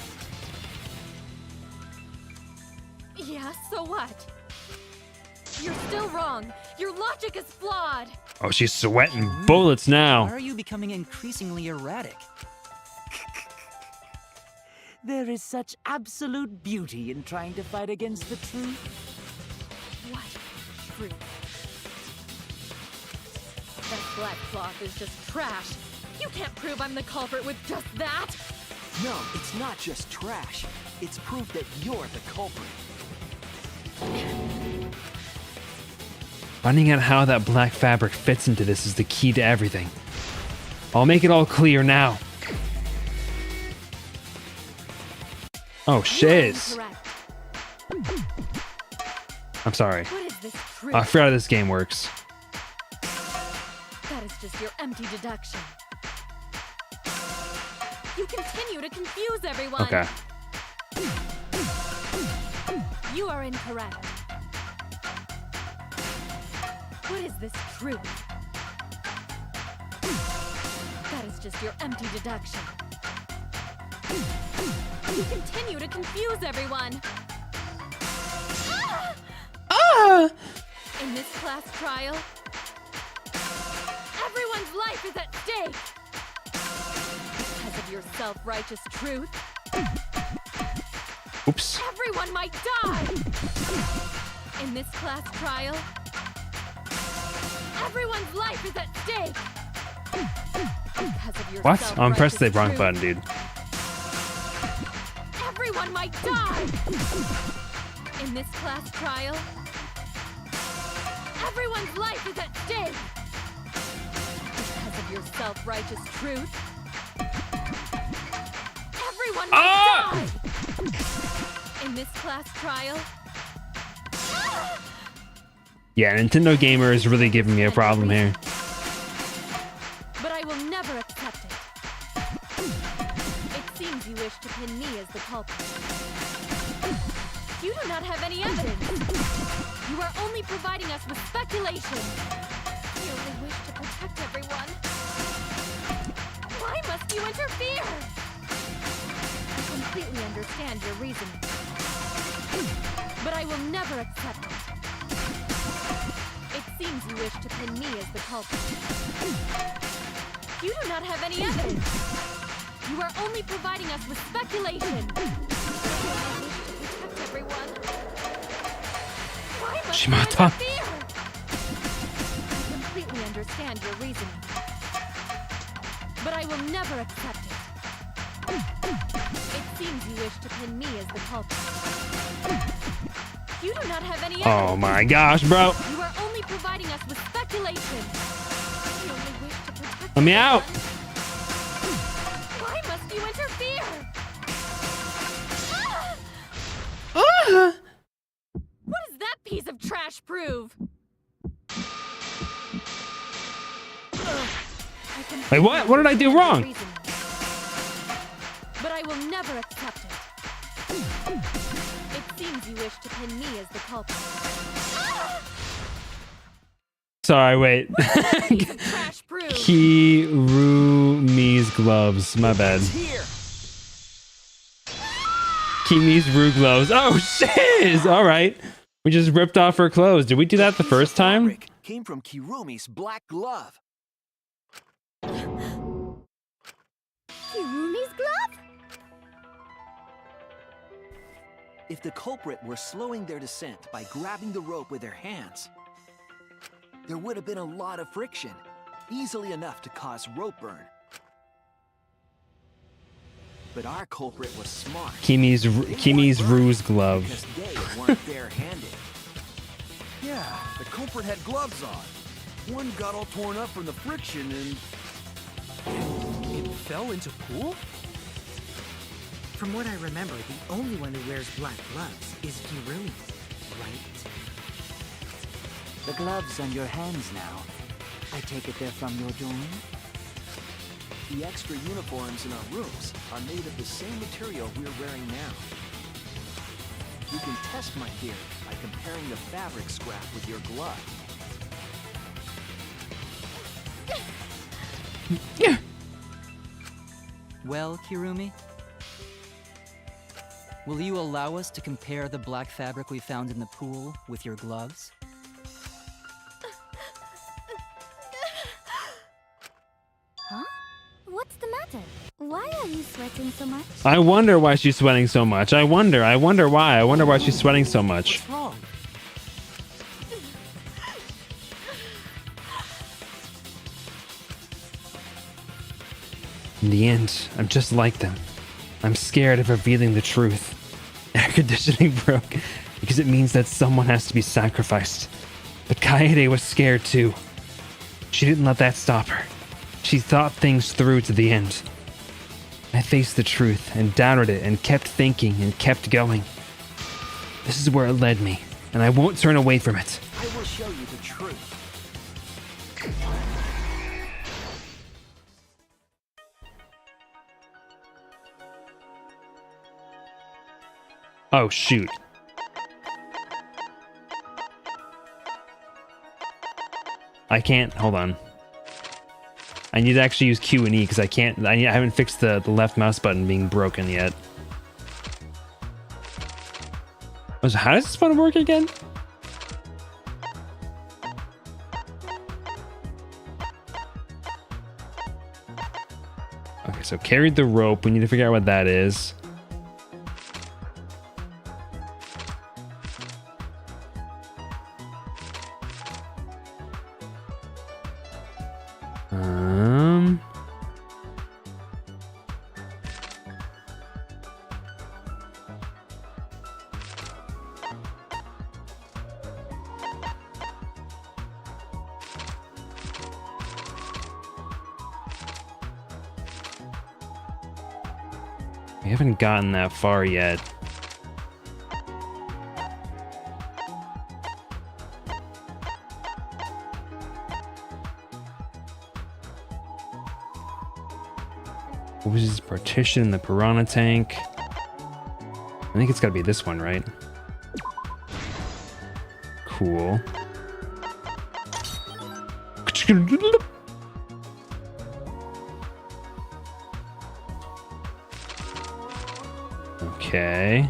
Yeah, so what? You're still wrong. Your logic is flawed. Oh, she's sweating bullets now. Why are you becoming increasingly erratic? There is such absolute beauty in trying to fight against the truth. What? Truth. That black cloth is just trash. You can't prove I'm the culprit with just that. No, it's not just trash. It's proof that you're the culprit. Finding out how that black fabric fits into this is the key to everything. I'll make it all clear now. Oh, shiz. I'm sorry. What is this truth? I forgot how this game works. That is just your empty deduction. You continue to confuse everyone. Okay. You are incorrect. What is this truth? That is just your empty deduction. You continue to confuse everyone. In this class trial, everyone's life is at stake. Because of your self-righteous truth, Oops. everyone might die. In this class trial, everyone's life is at stake. Because of your What? I'm pressing the wrong truth, button, dude. everyone might die. In this class trial, everyone's life is at stake. Because of your self-righteous truth, everyone might die. In this class trial, Yeah, Nintendo Gamer is really giving me a problem here. but I will never accept it. It seems you wish to pin me as the culprit. You do not have any evidence. You are only providing us with speculation. You only wish to protect everyone. Why must you interfere? I completely understand your reasoning, but I will never accept it. It seems you wish to pin me as the culprit. You do not have any evidence. You are only providing us with speculation. Protect everyone. Why must you Shimata. interfere? I completely understand your reasoning, but I will never accept it. It seems you wish to pin me as the culprit. You do not have any evidence. Oh my gosh, bro. You are only providing us with speculation. You only wish to protect Let me out. Why must you interfere? What does that piece of trash prove? Wait, what? What did I do wrong? But I will never accept it. It seems you wish to pin me as the culprit. Sorry, wait. Kirumi's gloves. My bad. Kimi's Ru gloves. Oh, shiz! All right. We just ripped off her clothes. Did we do that the first time? Came from Kirumi's black glove. Kirumi's glove? If the culprit were slowing their descent by grabbing the rope with their hands, there would have been a lot of friction, easily enough to cause rope burn. But our culprit was smart. Kimi's Ru's gloves. Because they weren't bare-handed. Yeah, the culprit had gloves on. One got all torn up from the friction and... It fell into pool? From what I remember, the only one who wears black gloves is Kirumi, right? The gloves on your hands now. I take it they're from your doing? The extra uniforms in our rooms are made of the same material we're wearing now. You can test my theory by comparing the fabric scrap with your glove. Well, Kirumi? Will you allow us to compare the black fabric we found in the pool with your gloves? Huh? What's the matter? Why are you sweating so much? I wonder why she's sweating so much. I wonder why. I wonder why she's sweating so much. What's wrong? In the end, I'm just like them. I'm scared of revealing the truth. Air conditioning broke because it means that someone has to be sacrificed. But Kaede was scared too. She didn't let that stop her. She thought things through to the end. I faced the truth and doubted it and kept thinking and kept going. This is where it led me, and I won't turn away from it. I will show you the truth. Oh, shoot. I can't. Hold on. I need to actually use Q and E because I haven't fixed the left mouse button being broken yet. Oh, so how does this one work again? Okay, so carried the rope. We need to figure out what that is. We haven't gotten that far yet. What was this partition in the piranha tank? I think it's got to be this one, right? Cool. Okay.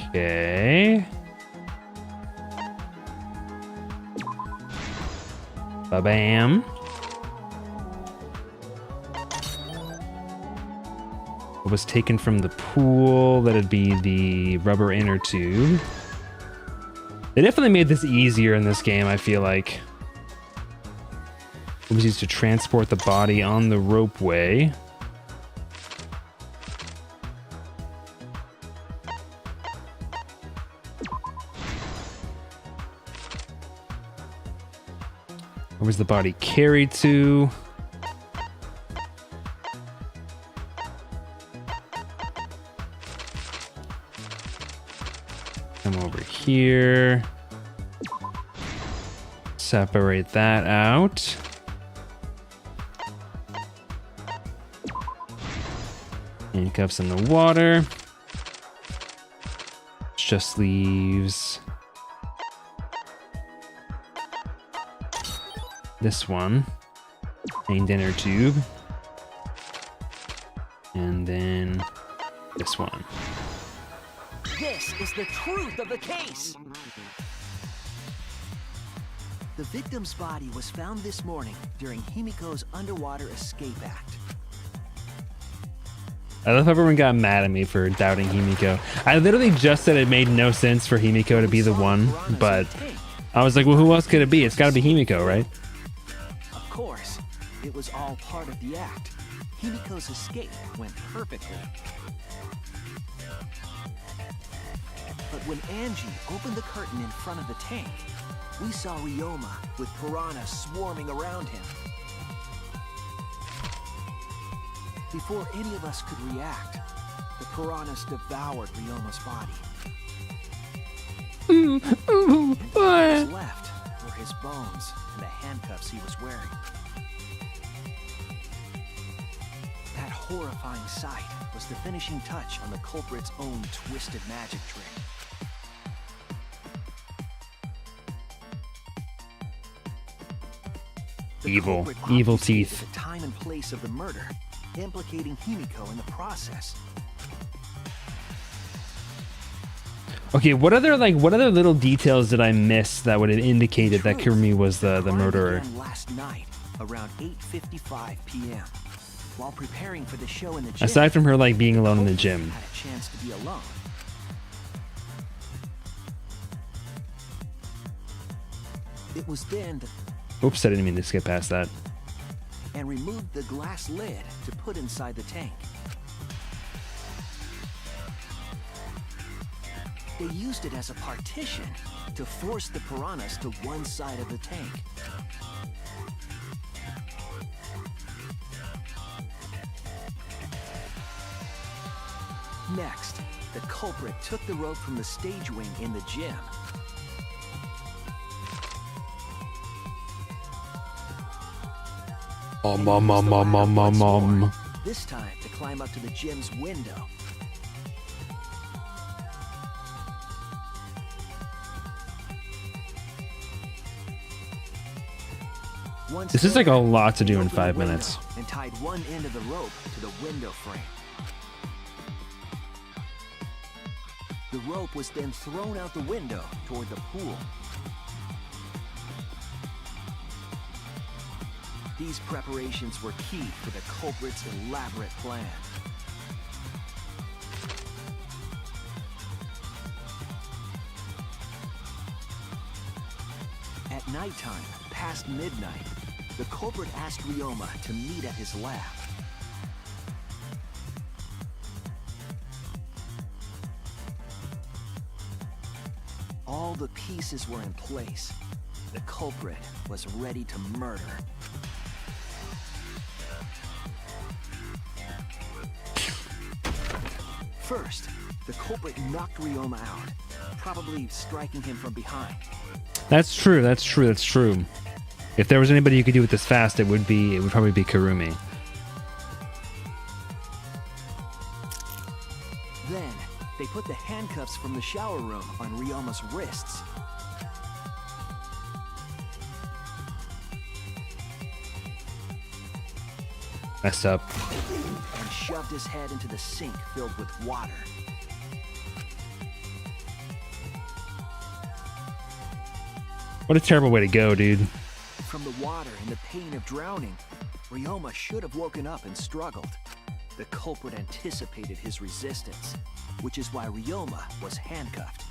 Okay. Ba-bam. What was taken from the pool? That'd be the rubber inner tube. They definitely made this easier in this game, I feel like. It was used to transport the body on the ropeway. Where was the body carried to? Come over here. Separate that out. Handcuffs in the water. Just leaves this one. Main inner tube. And then this one. This is the truth of the case. The victim's body was found this morning during Himiko's underwater escape act. I love how everyone got mad at me for doubting Himiko. I literally just said it made no sense for Himiko to be the one, but I was like, well, who else could it be? It's got to be Himiko, right? Of course, it was all part of the act. Himiko's escape went perfectly. But when Angie opened the curtain in front of the tank, we saw Ryoma with piranhas swarming around him. Before any of us could react, the piranhas devoured Ryoma's body. And what was left were his bones and the handcuffs he was wearing. That horrifying sight was the finishing touch on the culprit's own twisted magic trick. Evil teeth. The time and place of the murder, implicating Himiko in the process. Okay, what other little details did I miss that would have indicated that Kurumi was the murderer? Last night, around 8:55 p.m., while preparing for the show in the gym. Aside from her like being alone in the gym. Had a chance to be alone. It was then that Oops, I didn't mean to skip past that. and removed the glass lid to put inside the tank. They used it as a partition to force the piranhas to one side of the tank. Next, the culprit took the rope from the stage wing in the gym. This time to climb up to the gym's window. Once This is like a there, lot to he do in opened the 5 window minutes. And tied one end of the rope to the window frame. The rope was then thrown out the window toward the pool. These preparations were key for the culprit's elaborate plan. At nighttime, past midnight, the culprit asked Ryoma to meet at his lab. All the pieces were in place. The culprit was ready to murder. First, the culprit knocked Ryoma out, probably striking him from behind. That's true. That's true. That's true. If there was anybody who could do it this fast, it would probably be Kurumi. Then, they put the handcuffs from the shower room on Ryoma's wrists. Messed up. And shoved his head into the sink filled with water. What a terrible way to go, dude. From the water and the pain of drowning, Ryoma should have woken up and struggled. The culprit anticipated his resistance, which is why Ryoma was handcuffed.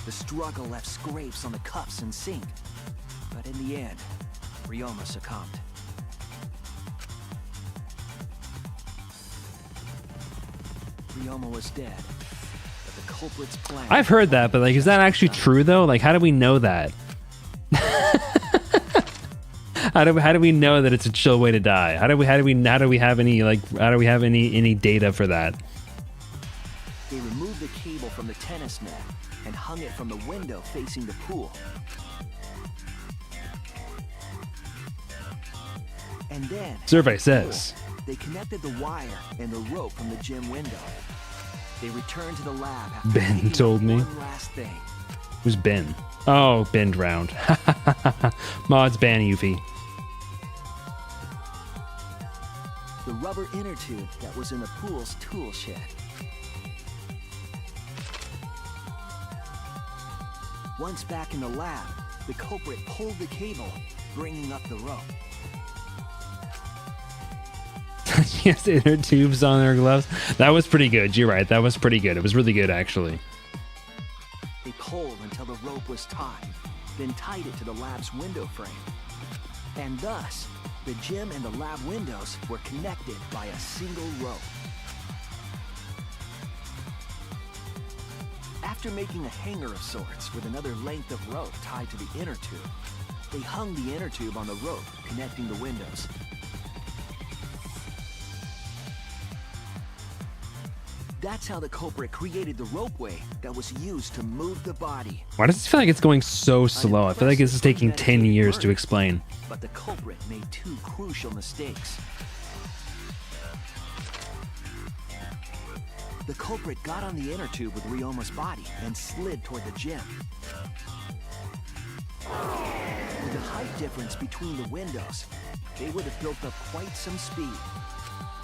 The struggle left scrapes on the cuffs and sink, but in the end, Ryoma succumbed. Ryoma was dead, but the culprit's plan... I've heard that, but like, is that actually true though? Like, how do we know that? How do we know that it's a chill way to die? How do we have any data for that? They removed the cable from the tennis net and hung it from the window facing the pool. And then, Survey says. they connected the wire and the rope from the gym window. They returned to the lab after Ben picking told up me. one last thing. Who's Ben? Oh, Ben drowned. Mods ban Yuffie. The rubber inner tube that was in the pool's tool shed. Once back in the lab, the culprit pulled the cable, bringing up the rope. She has inner tubes on her gloves. That was pretty good. You're right. That was pretty good. It was really good, actually. They pulled until the rope was taut, then tied it to the lab's window frame. And thus, the gym and the lab windows were connected by a single rope. After making a hanger of sorts with another length of rope tied to the inner tube, they hung the inner tube on the rope connecting the windows. That's how the culprit created the ropeway that was used to move the body. Why does it feel like it's going so slow? I feel like this is taking 10 years to explain. But the culprit made two crucial mistakes. The culprit got on the inner tube with Ryoma's body and slid toward the gym. With the height difference between the windows, they would have built up quite some speed.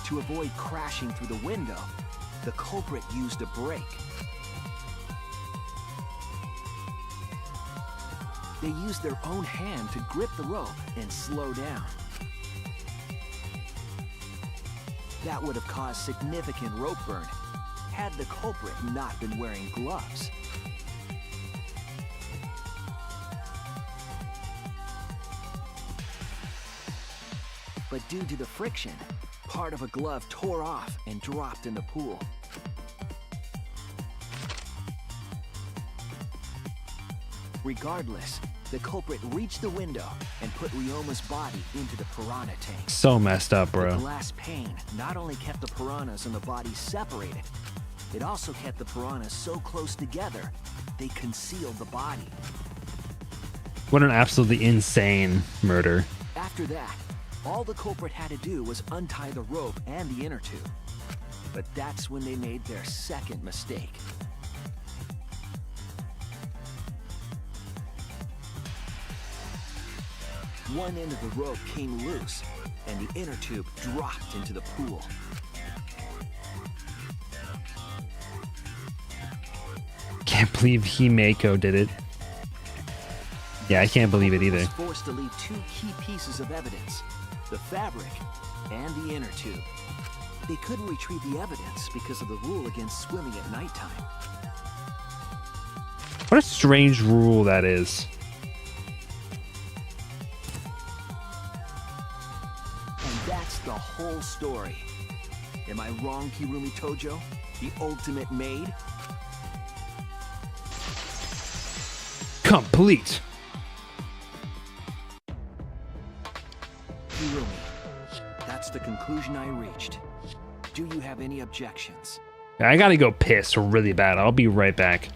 To avoid crashing through the window, the culprit used a brake. They used their own hand to grip the rope and slow down. That would have caused significant rope burn, had the culprit not been wearing gloves. But due to the friction, part of a glove tore off and dropped in the pool. Regardless, the culprit reached the window and put Ryoma's body into the piranha tank. So messed up, The bro. glass pane not only kept the piranhas and the body separated, it also kept the piranhas so close together, they concealed the body. What an absolutely insane murder. After that, all the culprit had to do was untie the rope and the inner tube. But that's when they made their second mistake. One end of the rope came loose, and the inner tube dropped into the pool. Can't believe Himeko did it. Yeah, I can't believe it He either. was forced to leave two key pieces of evidence, the fabric and the inner tube. They couldn't retrieve the evidence because of the rule against swimming at nighttime. What a strange rule that is. And that's the whole story. Am I wrong, Kirumi Tojo? The ultimate maid? Complete. Kirumi, that's the conclusion I reached. Do you have any objections? I gotta go piss really bad. I'll be right back.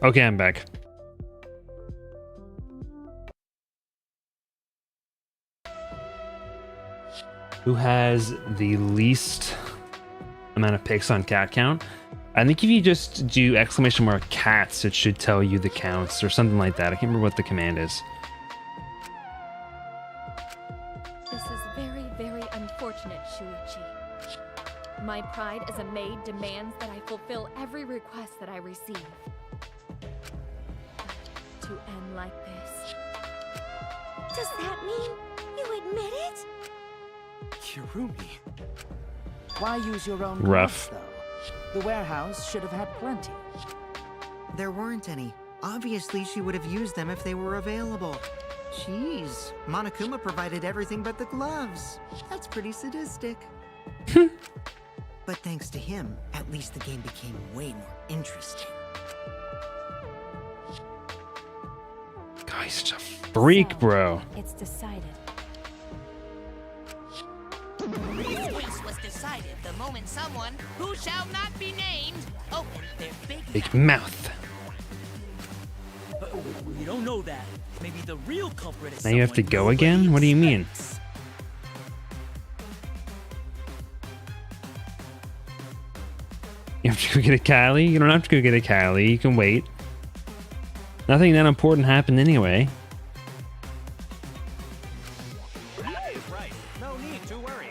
Okay, I'm back. Who has the least amount of picks on cat count? I think if you just do exclamation mark cats, it should tell you the counts or something like that. I can't remember what the command is. This is very, very unfortunate, Shuichi. My pride as a maid demands that I fulfill every request that I receive. But to end like this... Does that mean you admit it? Kirumi. Why use your own Rough. gloves, though? The warehouse should have had plenty. There weren't any. Obviously, she would have used them if they were available. Jeez, Monokuma provided everything but the gloves. That's pretty sadistic. But thanks to him, at least the game became way more interesting. God, he's such a freak, bro. It's decided. This case was decided decided the moment someone who shall not be named opened their Big mouth. You don't know that. Maybe the real culprit is Now you have to someone go nobody again? What do you mean? expects. You have to go get a Kylie? You don't have to go get a Kylie. You can wait. Nothing that important happened anyway. That is right. No need to worry.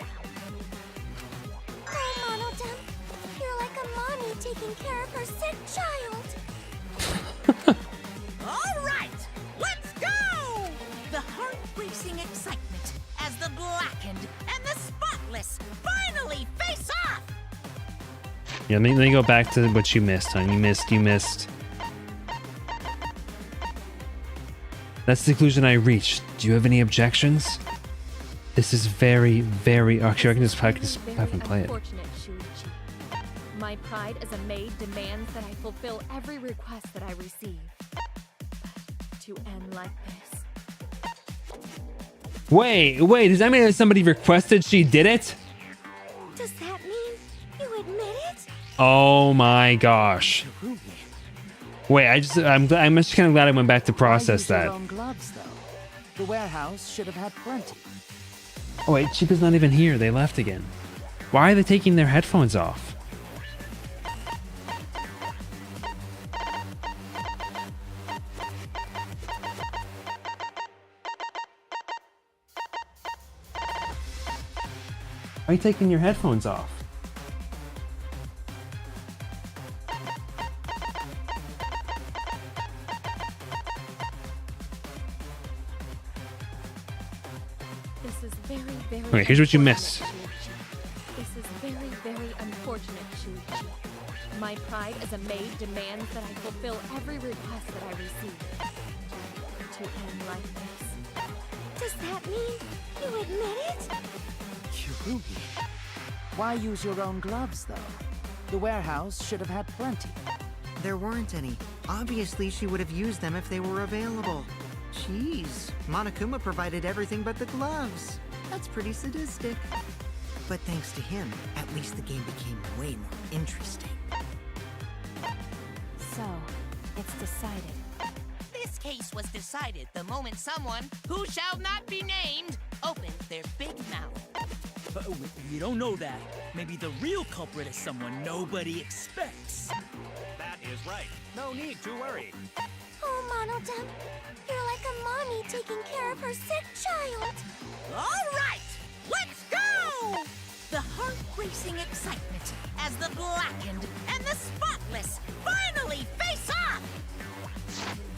Oh, Monodem, you're like a mommy taking care of her sick child. All right, let's go! The heart-racing excitement as the blackened and the spotless finally face off! Yeah, let me go back to what you missed, hon. You missed. That's the conclusion I reached. Do you have any objections? This is very, very... Actually, I can just have him play it. Unfortunate, Shuichi. My pride as a maid demands that I fulfill every request that I receive. To end like this. Wait, does that mean that somebody requested she did it? Does that mean you admit it? Oh my gosh. Wait, I'm just kind of glad I went back to process Why use that. your own gloves, though? The warehouse should have had plenty. Oh wait, Chica's not even here. They left again. Why are they taking their headphones off? Why are you taking your headphones off? This is very, very... Okay, here's what you missed. This is very, very unfortunate, Shuichi. My pride as a maid demands that I fulfill every request that I receive. To end like this. Does that mean you admit it? Kirumi. Why use your own gloves, though? The warehouse should have had plenty. There weren't any. Obviously, she would have used them if they were available. Jeez, Monokuma provided everything but the gloves. That's pretty sadistic. But thanks to him, at least the game became way more interesting. So, it's decided. This case was decided the moment someone who shall not be named opened their big mouth. You don't know that. Maybe the real culprit is someone nobody expects. That is right. No need to worry. Oh, Monodem, you're like a mommy taking care of her sick child. All right, let's go! The heart-racing excitement as the blackened and the spotless finally face off!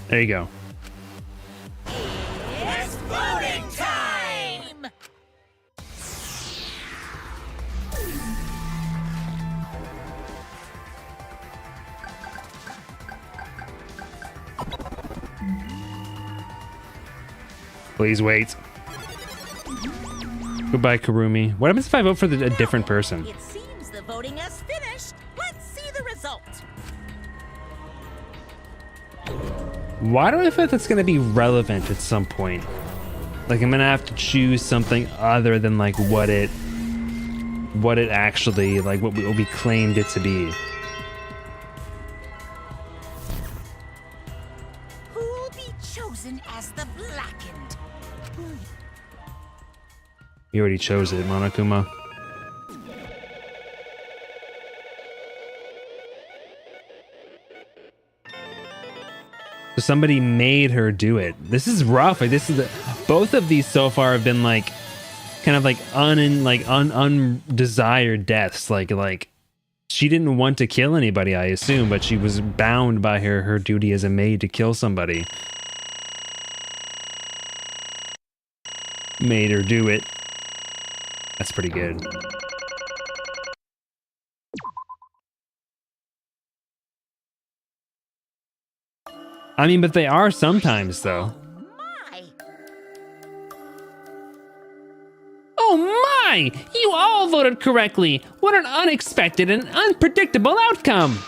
There you go. It's voting time! Please wait. Goodbye, Kirumi. What happens if I vote for a different person? It seems the voting has finished. Let's see the result. Why do I feel like that's going to be relevant at some point? Like I'm going to have to choose something other than like what it actually, like what we claimed it to be. Who'll be chosen as the blackened? You already chose it, Monokuma. So somebody made her do it. This is rough. Like this is both of these so far have been like kind of like undesired deaths. Like she didn't want to kill anybody, I assume, but she was bound by her duty as a maid to kill somebody. Made her do it. That's pretty good. I mean, but they are sometimes, though. Oh my! You all voted correctly! What an unexpected and unpredictable outcome!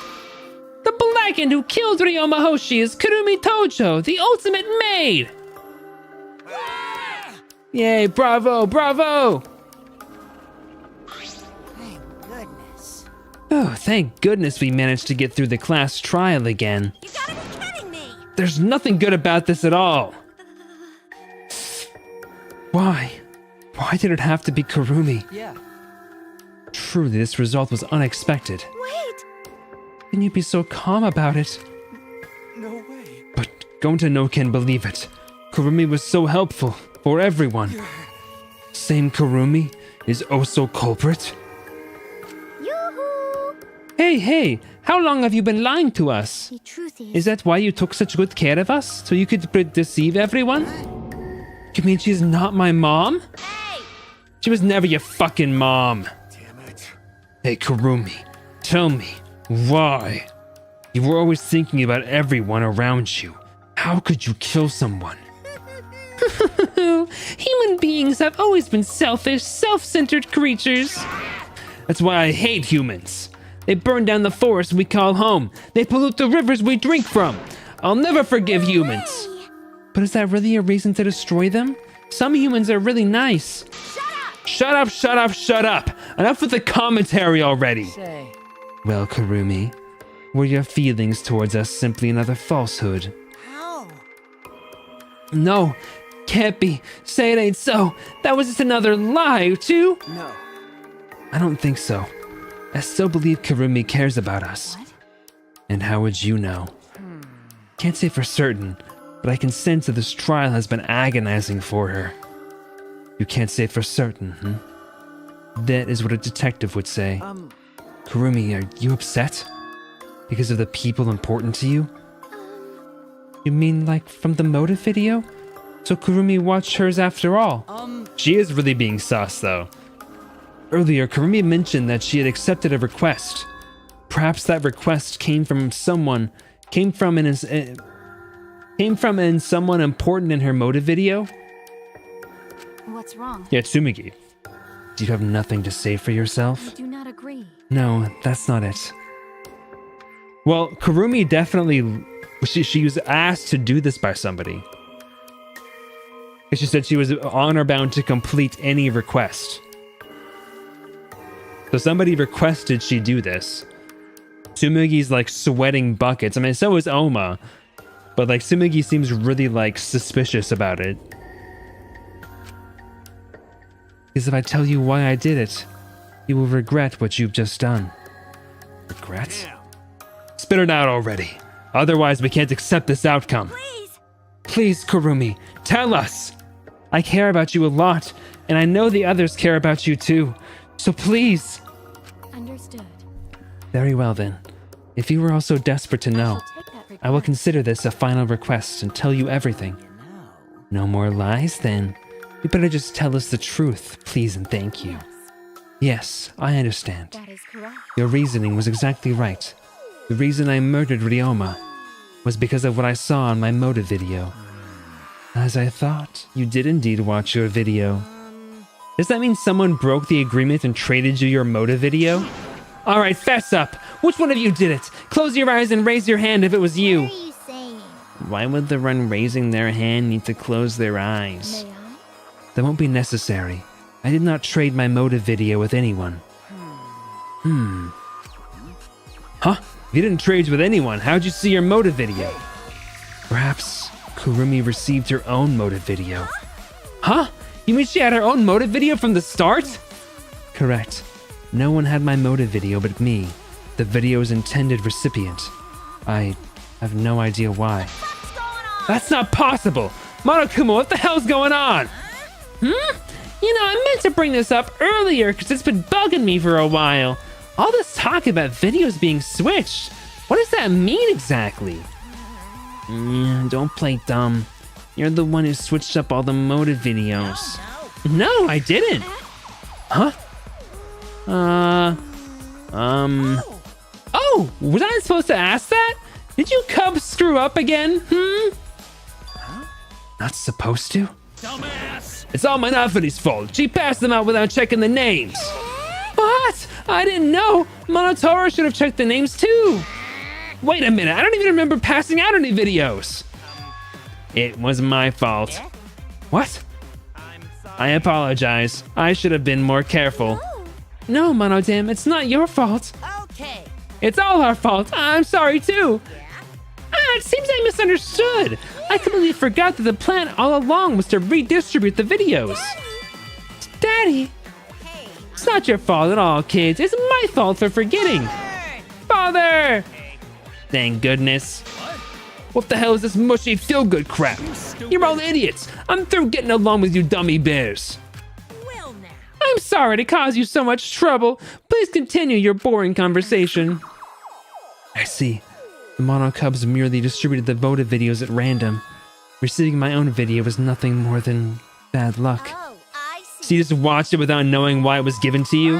The blackened who killed Ryoma Hoshi is Kirumi Tojo, the ultimate maid! Yay, bravo, bravo! goodness. Oh, thank goodness we managed to get through the class trial again. You gotta be kidding me! There's nothing good about this at all. Why? Why did it have to be Kurumi? Yeah. Truly, this result was unexpected. Wait! Can you be so calm about it? No way. But Gonta no can believe it. Kurumi was so helpful for everyone. Same Kurumi is also culprit? Yoo-hoo! Hey, how long have you been lying to us? The truth Is that why you took such good care of us? So you could deceive everyone? You mean she's not my mom? Hey! She was never your fucking mom. Damn it. Hey, Kurumi, tell me, why? You were always thinking about everyone around you. How could you kill someone? Human beings have always been selfish, self-centered creatures. That's why I hate humans. They burn down the forest we call home. They pollute the rivers we drink from. I'll never forgive humans. But is that really a reason to destroy them? Some humans are really nice. Shut up. Enough with the commentary already. Say, Well, Kurumi, were your feelings towards us simply another falsehood? How? No, can't be. Say it ain't so. That was just another lie, too. No. I don't think so. I still believe Kurumi cares about us. What? And how would you know? Can't say for certain, but I can sense that this trial has been agonizing for her. You can't say for certain, That is what a detective would say. Kurumi, are you upset? Because of the people important to you? You mean like from the motive video? So Kurumi watched hers after all. She is really being sus, though. Earlier, Kurumi mentioned that she had accepted a request. Perhaps that request came from someone important in her motive video? What's wrong? Yeah, Tsumugi. Do you have nothing to say for yourself? I do not agree. No, that's not it. Well, Kurumi definitely... She was asked to do this by somebody. She said she was honor bound to complete any request. So somebody requested she do this. Tsumugi's like sweating buckets. I mean, so is Oma. But like Tsumugi seems really like suspicious about it. Because if I tell you why I did it, you will regret what you've just done. Regret? Damn. Spit it out already. Otherwise, we can't accept this outcome. Please, Kurumi, tell us. I care about you a lot, and I know the others care about you too. So please. Understood. Very well then. If you were also desperate to know, Take that request. I will consider this a final request and tell you everything. No more lies then. You better just tell us the truth, please and thank you. Yes, I understand. That is correct. Your reasoning was exactly right. The reason I murdered Ryoma was because of what I saw on my motive video. As I thought, you did indeed watch your video. Does that mean someone broke the agreement and traded you your motive video? Alright, fess up! Which one of you did it? Close your eyes and raise your hand if it was you. What are you saying? Why would the one raising their hand need to close their eyes? May I? That won't be necessary. I did not trade my motive video with anyone. Huh? If you didn't trade with anyone, how'd you see your motive video? Perhaps Kurumi received her own motive video. Huh? You mean she had her own motive video from the start? Correct. No one had my motive video but me, the video's intended recipient. I have no idea why. That's not possible! Monokuma, what the hell's going on? You know, I meant to bring this up earlier because it's been bugging me for a while. All this talk about videos being switched. What does that mean exactly? Don't play dumb. You're the one who switched up all the motive videos. No, I didn't. Huh? Oh, was I supposed to ask that? Did you cubs screw up again? Not supposed to? Dumbass! It's all Monophony's fault. She passed them out without checking the names. What? I didn't know. Monotaro should have checked the names too. Wait a minute, I don't even remember passing out any videos. It was my fault. What? I apologize. I should have been more careful. No, Monodam, it's not your fault. Okay. It's all our fault. I'm sorry too. It seems I misunderstood. I completely forgot that the plan all along was to redistribute the videos. Daddy! It's not your fault at all, kids. It's my fault for forgetting. Father! Thank goodness. What the hell is this mushy feel-good crap? You're all idiots. I'm through getting along with you dummy bears. I'm sorry to cause you so much trouble. Please continue your boring conversation. I see. The Mono Cubs merely distributed the voted videos at random. Receiving my own video was nothing more than bad luck. So you just watched it without knowing why it was given to you?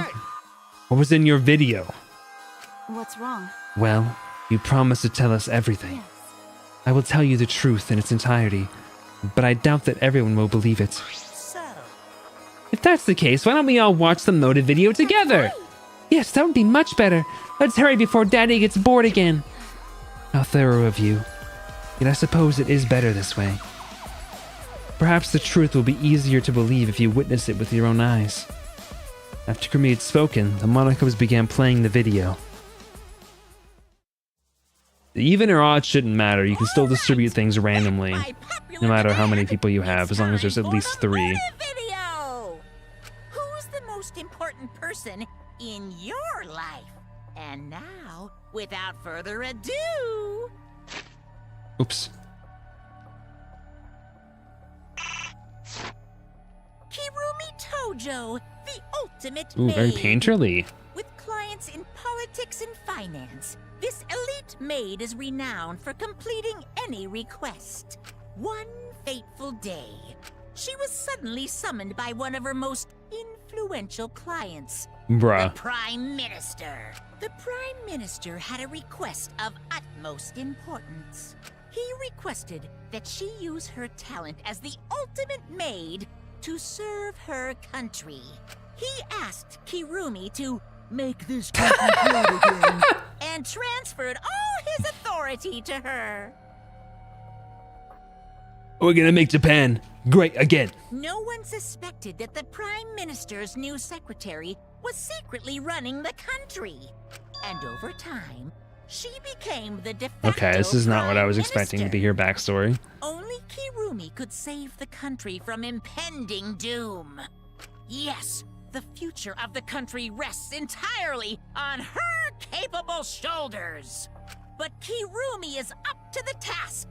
What was in your video? What's wrong? Well, you promised to tell us everything. Yes. I will tell you the truth in its entirety, but I doubt that everyone will believe it. If that's the case, why don't we all watch the motive video together? Yes, that would be much better. Let's hurry before Daddy gets bored again. How thorough of you. Yet I suppose it is better this way. Perhaps the truth will be easier to believe if you witness it with your own eyes. After Kirumi had spoken, the Mono Cubs began playing the video. The even or odd shouldn't matter. You can still distribute things randomly, no matter how many people you have, as long as there's at least 3. Video! Who's the most important person in your life? And now, without further ado... Oops. Kirumi Tojo, the ultimate Ooh, very maid. painterly. With clients in politics and finance, this elite maid is renowned for completing any request. One fateful day, she was suddenly summoned by one of her most influential clients, Bruh. the Prime Minister. The Prime Minister had a request of utmost importance. He requested that she use her talent as the ultimate maid to serve her country. He asked Kirumi to make this country great again and transferred all his authority to her. We're gonna make Japan great again. No one suspected that the Prime Minister's new secretary was secretly running the country. And over time, she became the de facto Okay, this is not what I was Prime expecting to Minister. be her backstory. Only Kirumi could save the country from impending doom. Yes, the future of the country rests entirely on her capable shoulders. But Kirumi is up to the task,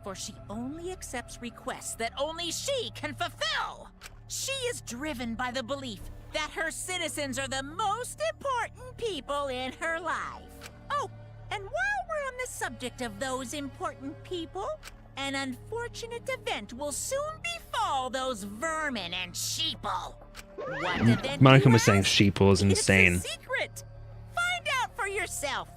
for she only accepts requests that only she can fulfill. She is driven by the belief that her citizens are the most important people in her life. Oh, and while we're on the subject of those important people, an unfortunate event will soon befall those vermin and sheeple. What event? Monica you was saying ask? sheeple is It's insane. a secret. Find out for yourself.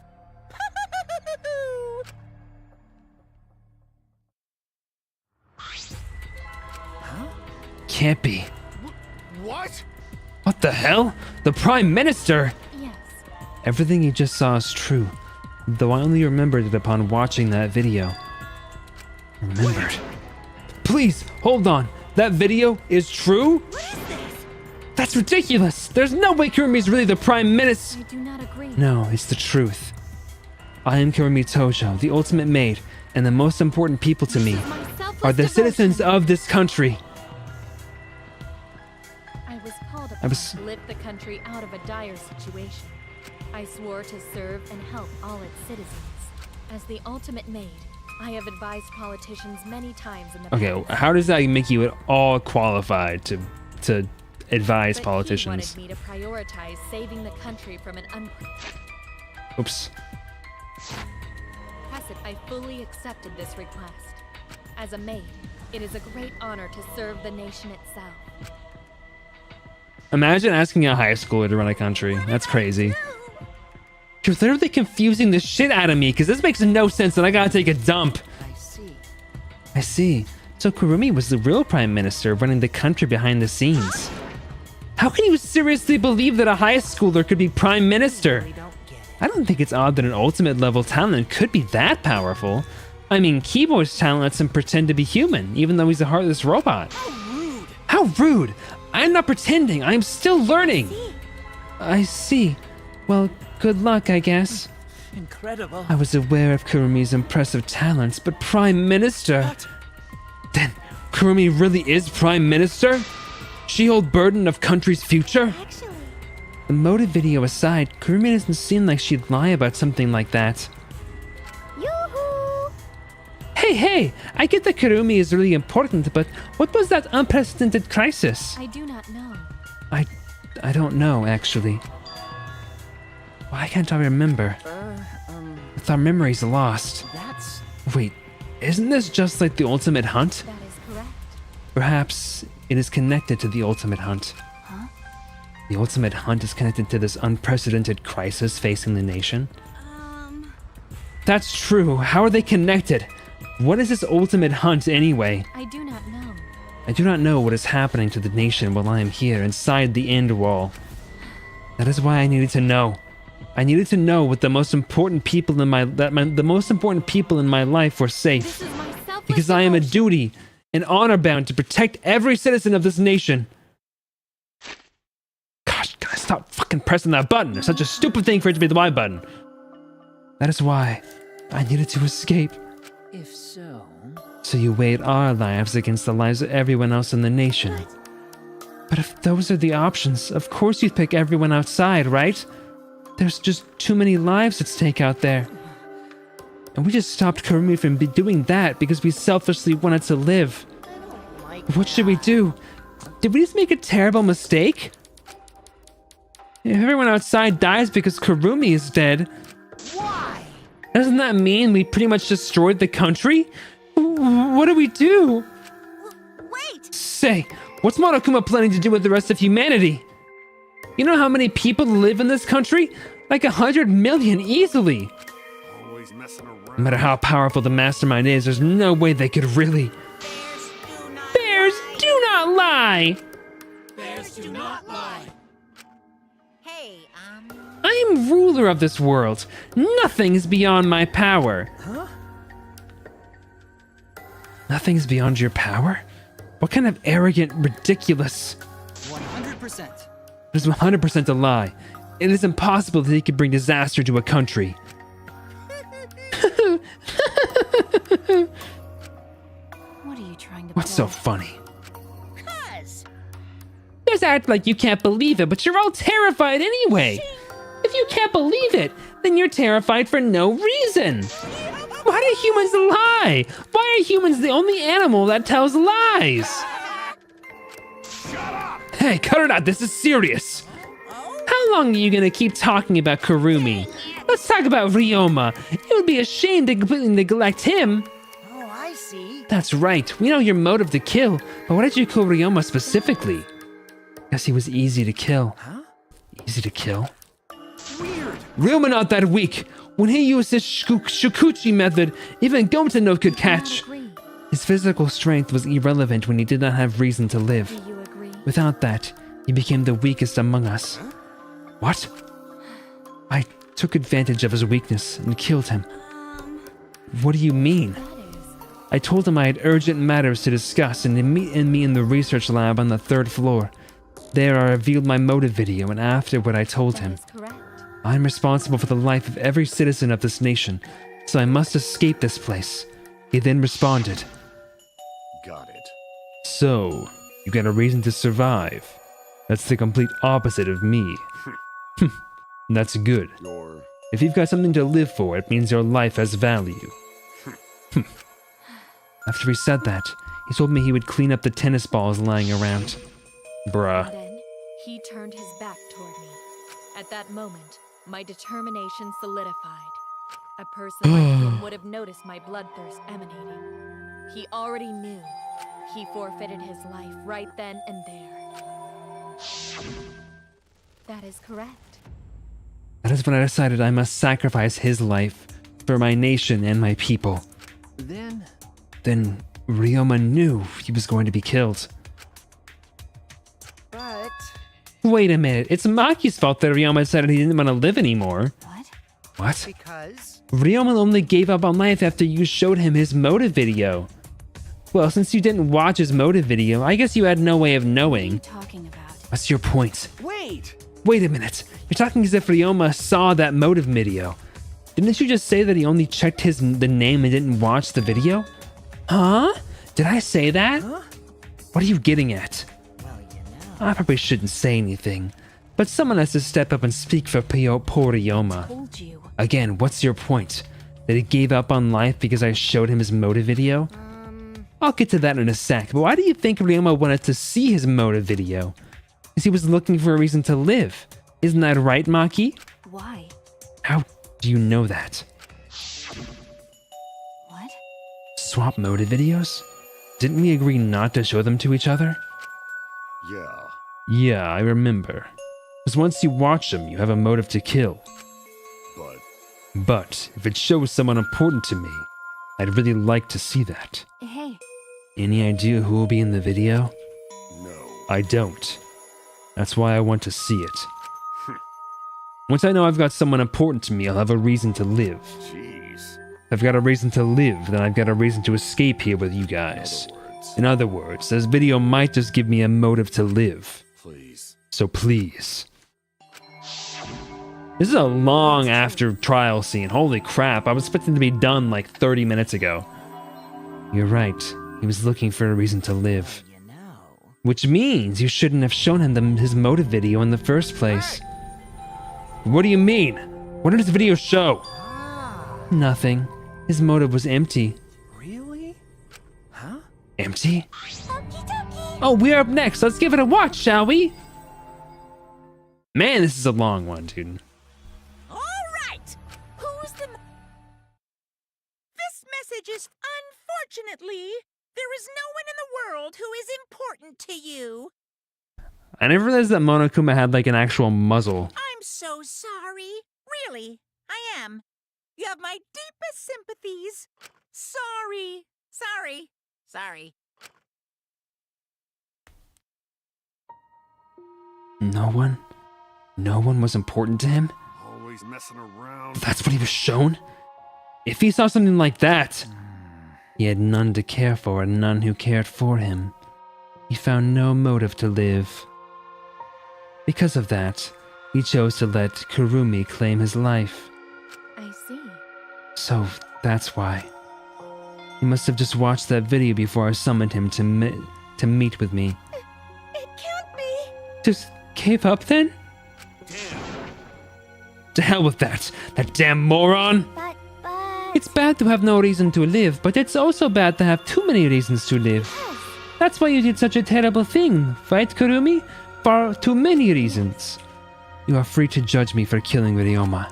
Can't be. What? What the hell? The Prime Minister? Yes. Everything he just saw is true, though I only remembered it upon watching that video. Remembered. Please, hold on. That video is true? What is this? That's ridiculous. There's no way Kirumi's really the Prime Minister. I do not agree. No, it's the truth. I am Kirumi Tojo, the ultimate maid, and the most important people to me are the citizens of this country. I was called I upon was- to lift the country out of a dire situation. I swore to serve and help all its citizens. As the ultimate maid, I have advised politicians many times in the Okay, past. how does that make you at all qualified to advise But politicians? he wanted me to prioritize saving the country from an Oops. Crescent, I fully accepted this request. As a maid, it is a great honor to serve the nation itself. Imagine asking a high schooler to run a country. That's crazy. You're literally confusing the shit out of me because this makes no sense and I gotta take a dump. I see. So Kirumi was the real Prime Minister running the country behind the scenes. How can you seriously believe that a high schooler could be Prime Minister? I don't think it's odd that an ultimate level talent could be that powerful. I mean, Keyboard's talent lets him pretend to be human, even though he's a heartless robot. How rude! I'm not pretending, I'm still learning! I see. Well, good luck, I guess. Incredible. I was aware of Kurumi's impressive talents, but Prime Minister... What? Then, Kurumi really is Prime Minister? She hold burden of country's future? Actually, The motive video aside, Kurumi doesn't seem like she'd lie about something like that. yoo-hoo! Hey, I get that Kurumi is really important, but what was that unprecedented crisis? I do not know. I don't know, actually. Why can't I remember? If our memory's lost. That's... Wait, isn't this just like the Ultimate Hunt? That is correct. Perhaps it is connected to the Ultimate Hunt. Huh? The Ultimate Hunt is connected to this unprecedented crisis facing the nation? That's true. How are they connected? What is this Ultimate Hunt anyway? I do not know. I do not know what is happening to the nation while I am here inside the End Wall. That is why I needed to know. I needed to know what the most important people in the most important people in my life were safe. This is my selfless Because I am a devotion. duty and honor bound to protect every citizen of this nation. Gosh, can I stop fucking pressing that button? It's such a stupid thing for it to be the Y button. That is why I needed to escape. If so... So you weighed our lives against the lives of everyone else in the nation. But if those are the options, of course you'd pick everyone outside, right? There's just too many lives at stake out there. And we just stopped Kurumi from doing that because we selfishly wanted to live. What should we do? Did we just make a terrible mistake? If everyone outside dies because Kurumi is dead, Why? doesn't that mean we pretty much destroyed the country? What do we do? Wait! Say, what's Monokuma planning to do with the rest of humanity? You know how many people live in this country? Like 100 million easily. Always messing around. No matter how powerful the mastermind is, there's no way they could really. Bears do not lie! Bears do not lie. Hey, I am ruler of this world. Nothing is beyond my power. Huh? Nothing is beyond your power? What kind of arrogant, ridiculous... 100%. It is 100% a lie. It is impossible that he could bring disaster to a country. What are you trying to What's so pull? funny? cuz. Just act like you can't believe it, but you're all terrified anyway. If you can't believe it, then you're terrified for no reason. Why do humans lie? Why are humans the only animal that tells lies? Hey, cut it out. This is serious. How long are you gonna keep talking about Kurumi? Let's talk about Ryoma. It would be a shame to completely neglect him. Oh, I see. That's right. We know your motive to kill, but why did you kill Ryoma specifically? Guess he was easy to kill. Huh? Easy to kill? Weird. Ryoma not that weak. When he used his Shukuchi method, even Gomtano could I catch. agree. His physical strength was irrelevant when he did not have reason to live. Do you agree? Without that, he became the weakest among us. What? I took advantage of his weakness and killed him. What do you mean? That is. I told him I had urgent matters to discuss and to meet me in the research lab on the 3rd floor. There I revealed my motive video, and after what I told him, That is correct. I'm responsible for the life of every citizen of this nation, so I must escape this place. He then responded, Got it. So, you got a reason to survive. That's the complete opposite of me. That's good. Your... If you've got something to live for, it means your life has value. After he said that, he told me he would clean up the tennis balls lying around. Bruh. Then he turned his back toward me. At that moment, my determination solidified. A person like him would have noticed my bloodthirst emanating. He already knew. He forfeited his life right then and there. That is correct. That is when I decided I must sacrifice his life for my nation and my people. Then... Then Ryoma knew he was going to be killed. But... Wait a minute, it's Maki's fault that Ryoma decided he didn't want to live anymore. What? What? Because... Ryoma only gave up on life after you showed him his motive video. Well, since you didn't watch his motive video, I guess you had no way of What are you knowing. talking about? What's your point? Wait! Wait a minute. You're talking as if Ryoma saw that motive video. Didn't you just say that he only checked the name and didn't watch the video? Huh? Did I say that? Huh? What are you getting at? Well, you know. I probably shouldn't say anything, but someone has to step up and speak for poor Ryoma. Told you. Again, what's your point? That he gave up on life because I showed him his motive video? I'll get to that in a sec, but why do you think Ryoma wanted to see his motive video? Because he was looking for a reason to live. Isn't that right, Maki? Why? How do you know that? What? Swap motive videos? Didn't we agree not to show them to each other? Yeah. Yeah, I remember. Because once you watch them, you have a motive to kill. But if it shows someone important to me, I'd really like to see that. Hey. Any idea who will be in the video? No. I don't. That's why I want to see it. Once I know I've got someone important to me, I'll have a reason to live. Jeez. If I've got a reason to live, then I've got a reason to escape here with you guys. In other words, this video might just give me a motive to live. Please. So please. This is a long after trial scene. Holy crap, I was expecting to be done like 30 minutes ago. You're right. He was looking for a reason to live. You know. Which means you shouldn't have shown him his motive video in the first place. What do you mean? What did his video show? Nothing. His motive was empty. Really? Huh? Empty? Oh, we're up next. Let's give it a watch, shall we? Man, this is a long one, dude. All right. Who's the... This message is unfortunately, there is no one in the world who is important to you. I never realized that Monokuma had like an actual muzzle. I'm so sorry. Really, I am. You have my deepest sympathies. Sorry. Sorry. Sorry. No one? No one was important to him? Always messing around. That's what he was shown? If he saw something like that, he had none to care for and none who cared for him. He found no motive to live. Because of that, he chose to let Kurumi claim his life. I see. So that's why. He must have just watched that video before I summoned him to meet with me. It can't be. Just gave up then? To hell with that damn moron! But... It's bad to have no reason to live, but it's also bad to have too many reasons to live. That's why you did such a terrible thing, right, Kurumi? For too many reasons. You are free to judge me for killing Ryoma.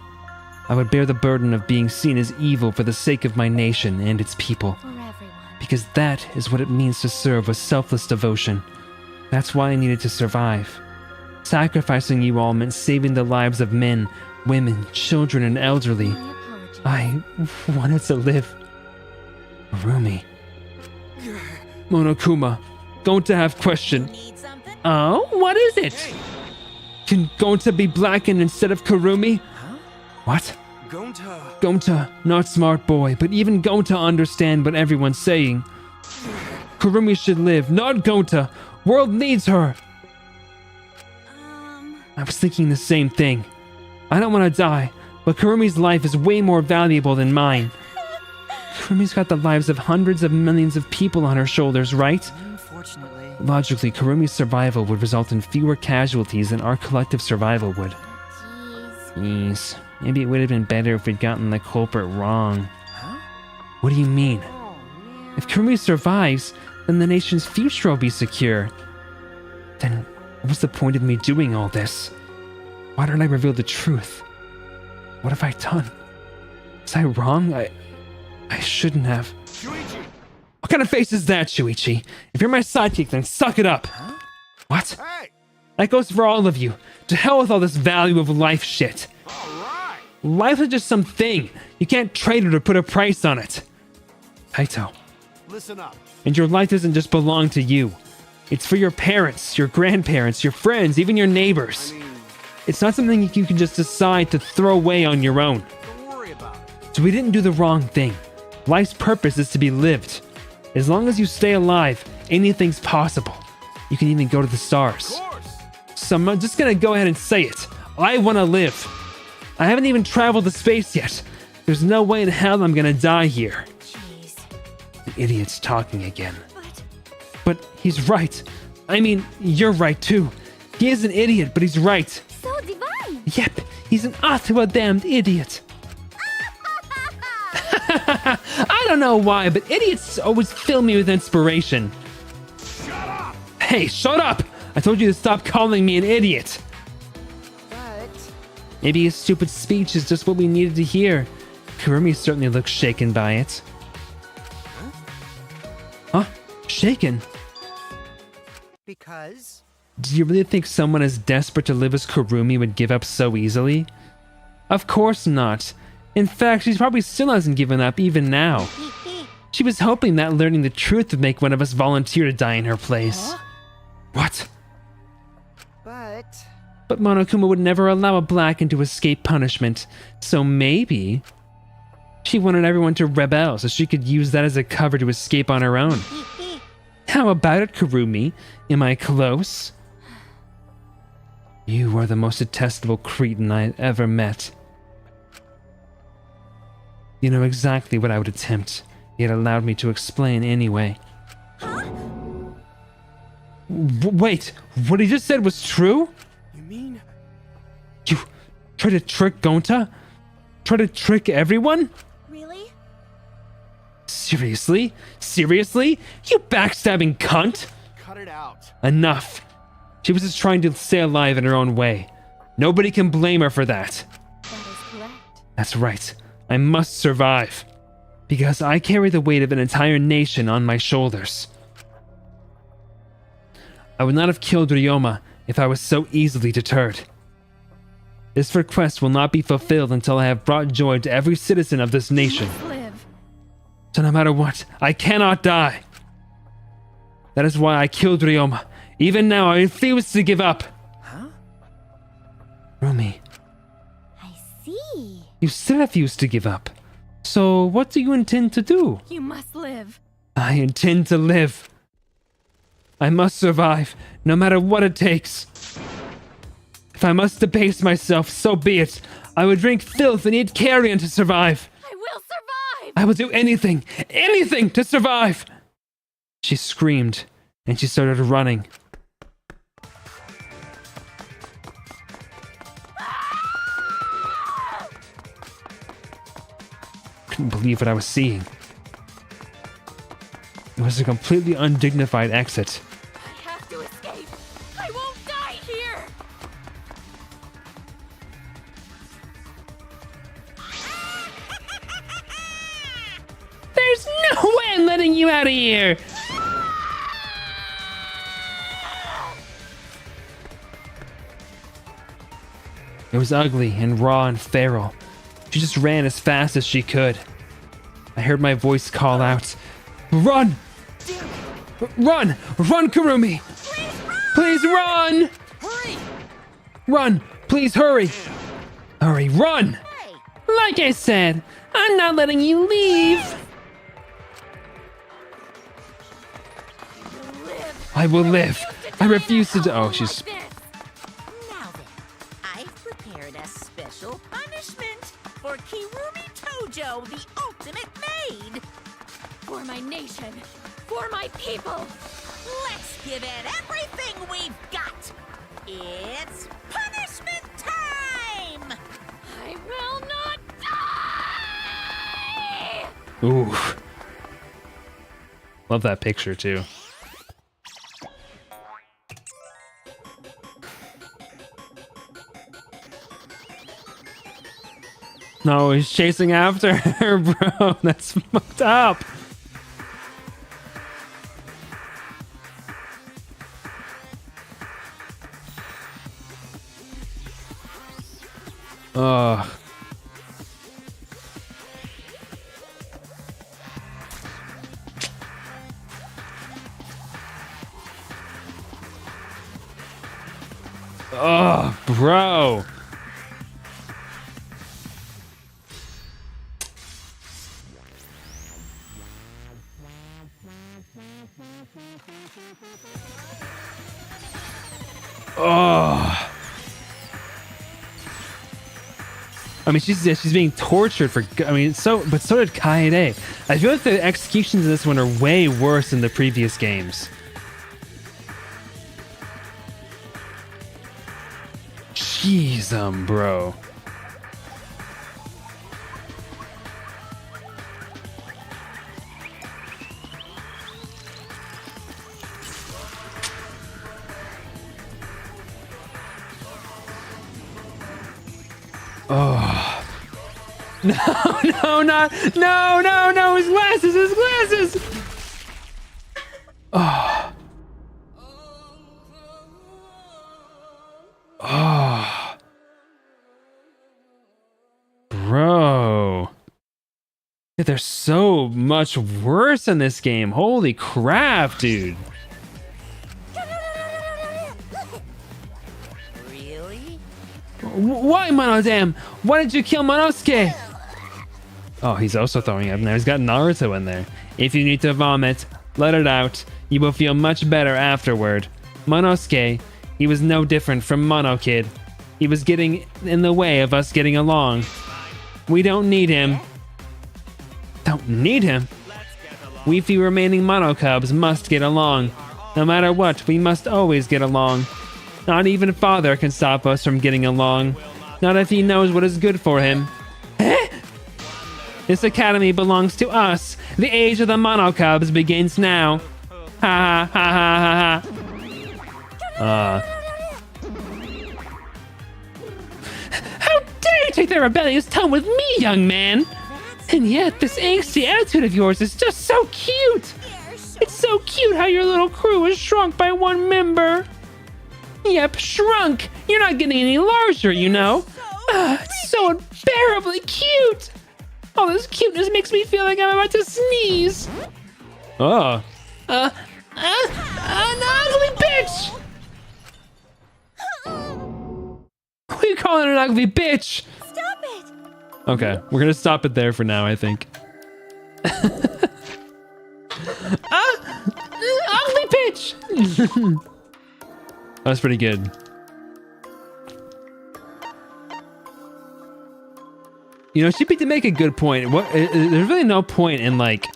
I would bear the burden of being seen as evil for the sake of my nation and its people. For everyone. Because that is what it means to serve with selfless devotion. That's why I needed to survive. Sacrificing you all meant saving the lives of men, women, children, and elderly. My apologies. I wanted to live. Kurumi. Monokuma, going to have question. Need something? Oh, what is it? Can Gonta be blackened instead of Kurumi? Huh? What? Gonta. Gonta, not smart boy, but even Gonta understand what everyone's saying. Kurumi should live, not Gonta. World needs her. I was thinking the same thing. I don't want to die, but Kurumi's life is way more valuable than mine. Kurumi's got the lives of hundreds of millions of people on her shoulders, right? Unfortunately. Logically, Kurumi's survival would result in fewer casualties than our collective survival would. Jeez. Maybe it would have been better if we'd gotten the culprit wrong. Huh? What do you mean? Oh, man. If Kurumi survives, then the nation's future will be secure. Then what's the point of me doing all this? Why don't I reveal the truth? What have I done? Was I wrong? I shouldn't have. Shuichi! What kind of face is that, Shuichi? If you're my sidekick, then suck it up. Huh? What? Hey! That goes for all of you. To hell with all this value of life shit. Alright! Life is just some thing. You can't trade it or put a price on it. Kaito. Listen up. And your life doesn't just belong to you. It's for your parents, your grandparents, your friends, even your neighbors. It's not something you can just decide to throw away on your own. Don't worry about it. So we didn't do the wrong thing. Life's purpose is to be lived. As long as you stay alive, anything's possible. You can even go to the stars. Of course! so I'm just gonna go ahead and say it. I want to live. I haven't even traveled to space yet. There's no way in hell I'm gonna die here. Jeez. The idiot's talking again. But he's right. I mean, you're right too. He is an idiot, but he's right. So divine! Yep, he's an utter damned idiot. I don't know why, but idiots always fill me with inspiration. Shut up! Hey, shut up! I told you to stop calling me an idiot. But Maybe his stupid speech is just what we needed to hear. Kurumi certainly looks shaken by it. Huh? Shaken? Because? Do you really think someone as desperate to live as Kurumi would give up so easily? Of course not. In fact, she probably still hasn't given up even now. She was hoping that learning the truth would make one of us volunteer to die in her place. Huh? What? But Monokuma would never allow a Blacken to escape punishment, so maybe she wanted everyone to rebel so she could use that as a cover to escape on her own. How about it, Kurumi? Am I close? You are the most detestable cretin I ever met. You know exactly what I would attempt, yet allowed me to explain anyway. Wait, what he just said was true? You mean? You try to trick Gonta? Try to trick everyone? really? Seriously? Seriously? You backstabbing cunt? Cut it out. Enough. She was just trying to stay alive in her own way. Nobody can blame her for that. That is correct. That's right. I must survive. Because I carry the weight of an entire nation on my shoulders. I would not have killed Ryoma if I was so easily deterred. This request will not be fulfilled until I have brought joy to every citizen of this nation. Live. So no matter what, I cannot die. That is why I killed Ryoma. Even now, I refuse to give up. Huh? Rumi, I see. you still refuse to give up. So what do you intend to do? You must live. I intend to live. I must survive, no matter what it takes. If I must debase myself, so be it. I would drink filth and eat carrion to survive. I will survive! I will do anything, anything to survive. She screamed, and she started running. Couldn't believe what I was seeing. It was a completely undignified exit. I have to escape. I won't die here. There's no way I'm letting you out of here! It was ugly and raw and feral. She just ran as fast as she could. I heard my voice call out, "Run! Run! Run, Kurumi! Please run! Hurry! Run! Please hurry! Hurry, run! Like I said, I'm not letting you leave! I will live! I refuse to do- Oh, she's- Now then, I've prepared a special punishment for Kirumi Tojo, the ultimate maid. For my nation. For my people. Let's give it everything we've got. It's punishment time! I will not die! Ooh. Love that picture too. No, he's chasing after her, bro. That's fucked up. Ugh. Oh, bro. Oh. I mean, she's being tortured for. I mean, but so did Kaede. I feel like the executions in this one are way worse than the previous games. Jeez, bro. Oh. No, his glasses! Oh. Oh. Bro. Yeah, they're so much worse in this game. Holy crap, dude. Really? Why, Monodam? Why did you kill Monosuke? Oh, he's also throwing up now. He's got Naruto in there. If you need to vomit, let it out. You will feel much better afterward. Monosuke, he was no different from Mono Kid. He was getting in the way of us getting along. We don't need him. Don't need him? We few remaining Mono Cubs must get along. No matter what, we must always get along. Not even Father can stop us from getting along. Not if he knows what is good for him. Eh? This academy belongs to us. The age of the Mono Cubs begins now. Ha ha ha ha ha. How dare you take that rebellious tone with me, young man? And yet, this angsty attitude of yours is just so cute. It's so cute how your little crew is shrunk by one member. Yep, shrunk. You're not getting any larger, you know. It's so unbearably cute. All this cuteness makes me feel like I'm about to sneeze. Oh. An ugly bitch. What are you calling an ugly bitch? Stop it! Okay, we're gonna stop it there for now, I think. Ugly bitch. That's pretty good. You know, Shippy did make a good point. There's really no point in like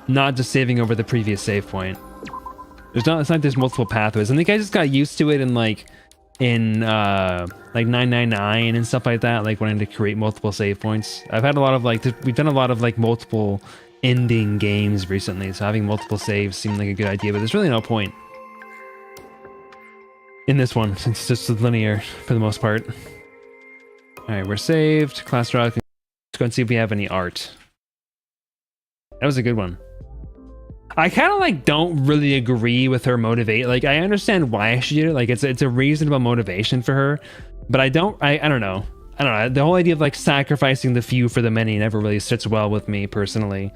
not just saving over the previous save point. It's not like there's multiple pathways. I think I just got used to it in like 999 and stuff like that, like wanting to create multiple save points. I've had a lot of we've done a lot of like multiple ending games recently, so having multiple saves seemed like a good idea, but there's really no point in this one since it's just linear for the most part. All right, we're saved. Class rock. Let's go and see if we have any art. That was a good one. I kind of like don't really agree with her motivate. Like, I understand why she did it. Like, it's a reasonable motivation for her, but I don't know. The whole idea of like sacrificing the few for the many never really sits well with me personally.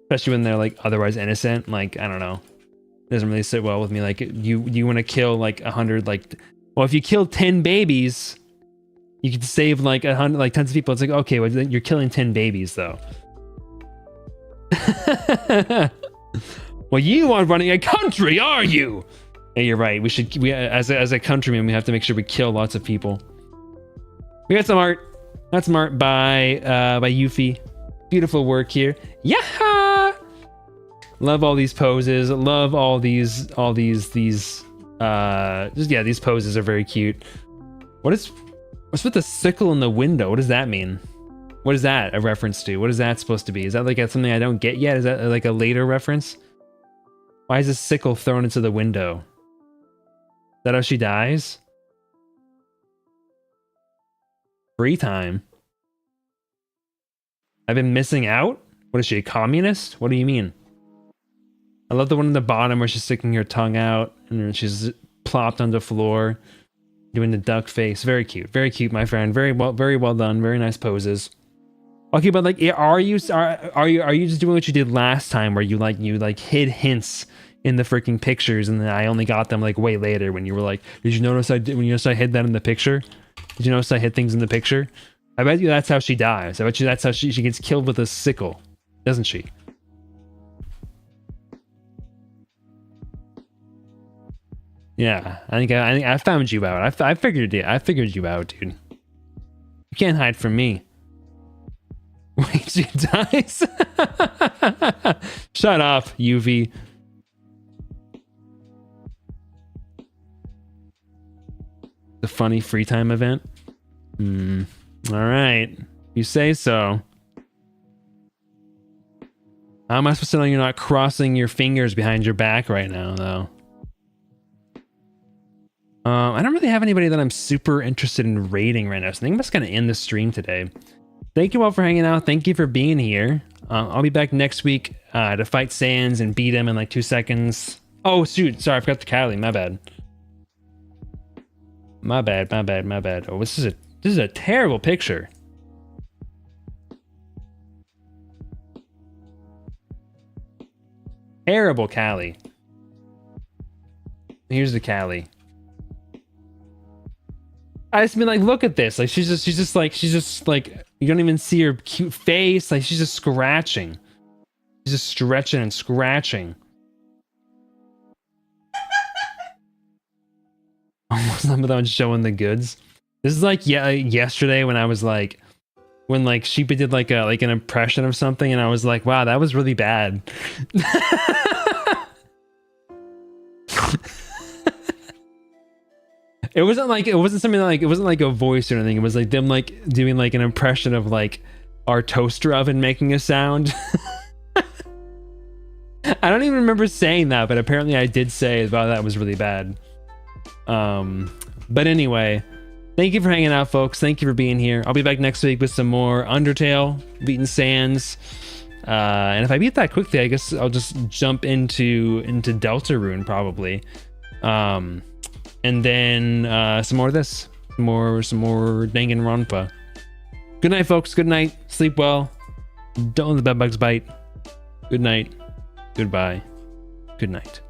Especially when they're like otherwise innocent. Like, I don't know. It doesn't really sit well with me. Like, you want to kill like 100, like, well, if you kill 10 babies, you could save like 100, like tons of people. It's like, okay, well, you're killing 10 babies though. Well, you are running a country, are you? Yeah, you're right. We as a countryman, we have to make sure we kill lots of people. We got some art. That's some art by Yuffie. Beautiful work here. Yeah. Love all these poses. Love all these these poses are very cute. What's with the sickle in the window? What does that mean? What is that a reference to? What is that supposed to be? Is that like something I don't get yet? Is that like a later reference? Why is a sickle thrown into the window? Is that how she dies? Free time. I've been missing out? What is she, a communist? What do you mean? I love the one on the bottom where she's sticking her tongue out and then she's plopped on the floor doing the duck face. Very cute, my friend. Very well done. Very nice poses. Okay, but like, are you just doing what you did last time, where you hid hints in the freaking pictures, and then I only got them like way later when you were like, did you notice I hid that in the picture? Did you notice I hid things in the picture? I bet you that's how she dies. I bet you that's how she gets killed with a sickle, doesn't she? Yeah, I think I found you out. I figured it. I figured you out, dude. You can't hide from me. Wait, she dies. Shut up, UV. The funny free time event. All right, you say so. How am I supposed to know you're not crossing your fingers behind your back right now, though? I don't really have anybody that I'm super interested in raiding right now, so I think I'm just gonna end the stream today. Thank you all for hanging out. Thank you for being here. I'll be back next week to fight Sans and beat him in like 2 seconds. Oh shoot, sorry, I forgot the Callie. My bad. My bad. Oh, this is a terrible picture. Terrible Callie. Here's the Callie. I just mean, like, look at this. Like, she's just like, you don't even see her cute face. Like, she's just scratching. She's just stretching and scratching. Almost some of them showing the goods. This is like, yeah, yesterday when I was like, when like Sheepy did like an impression of something, and I was like, wow, that was really bad. It wasn't something like, it wasn't like a voice or anything. It was like them like doing like an impression of like our toaster oven making a sound. I don't even remember saying that, but apparently I did say, wow, that was really bad. But anyway, thank you for hanging out, folks. Thank you for being here. I'll be back next week with some more Undertale, beating Sans. And if I beat that quickly, I guess I'll just jump into Deltarune probably. And then some more of this. Some more Danganronpa. Good night, folks. Good night. Sleep well. Don't let the bed bugs bite. Good night. Goodbye. Good night.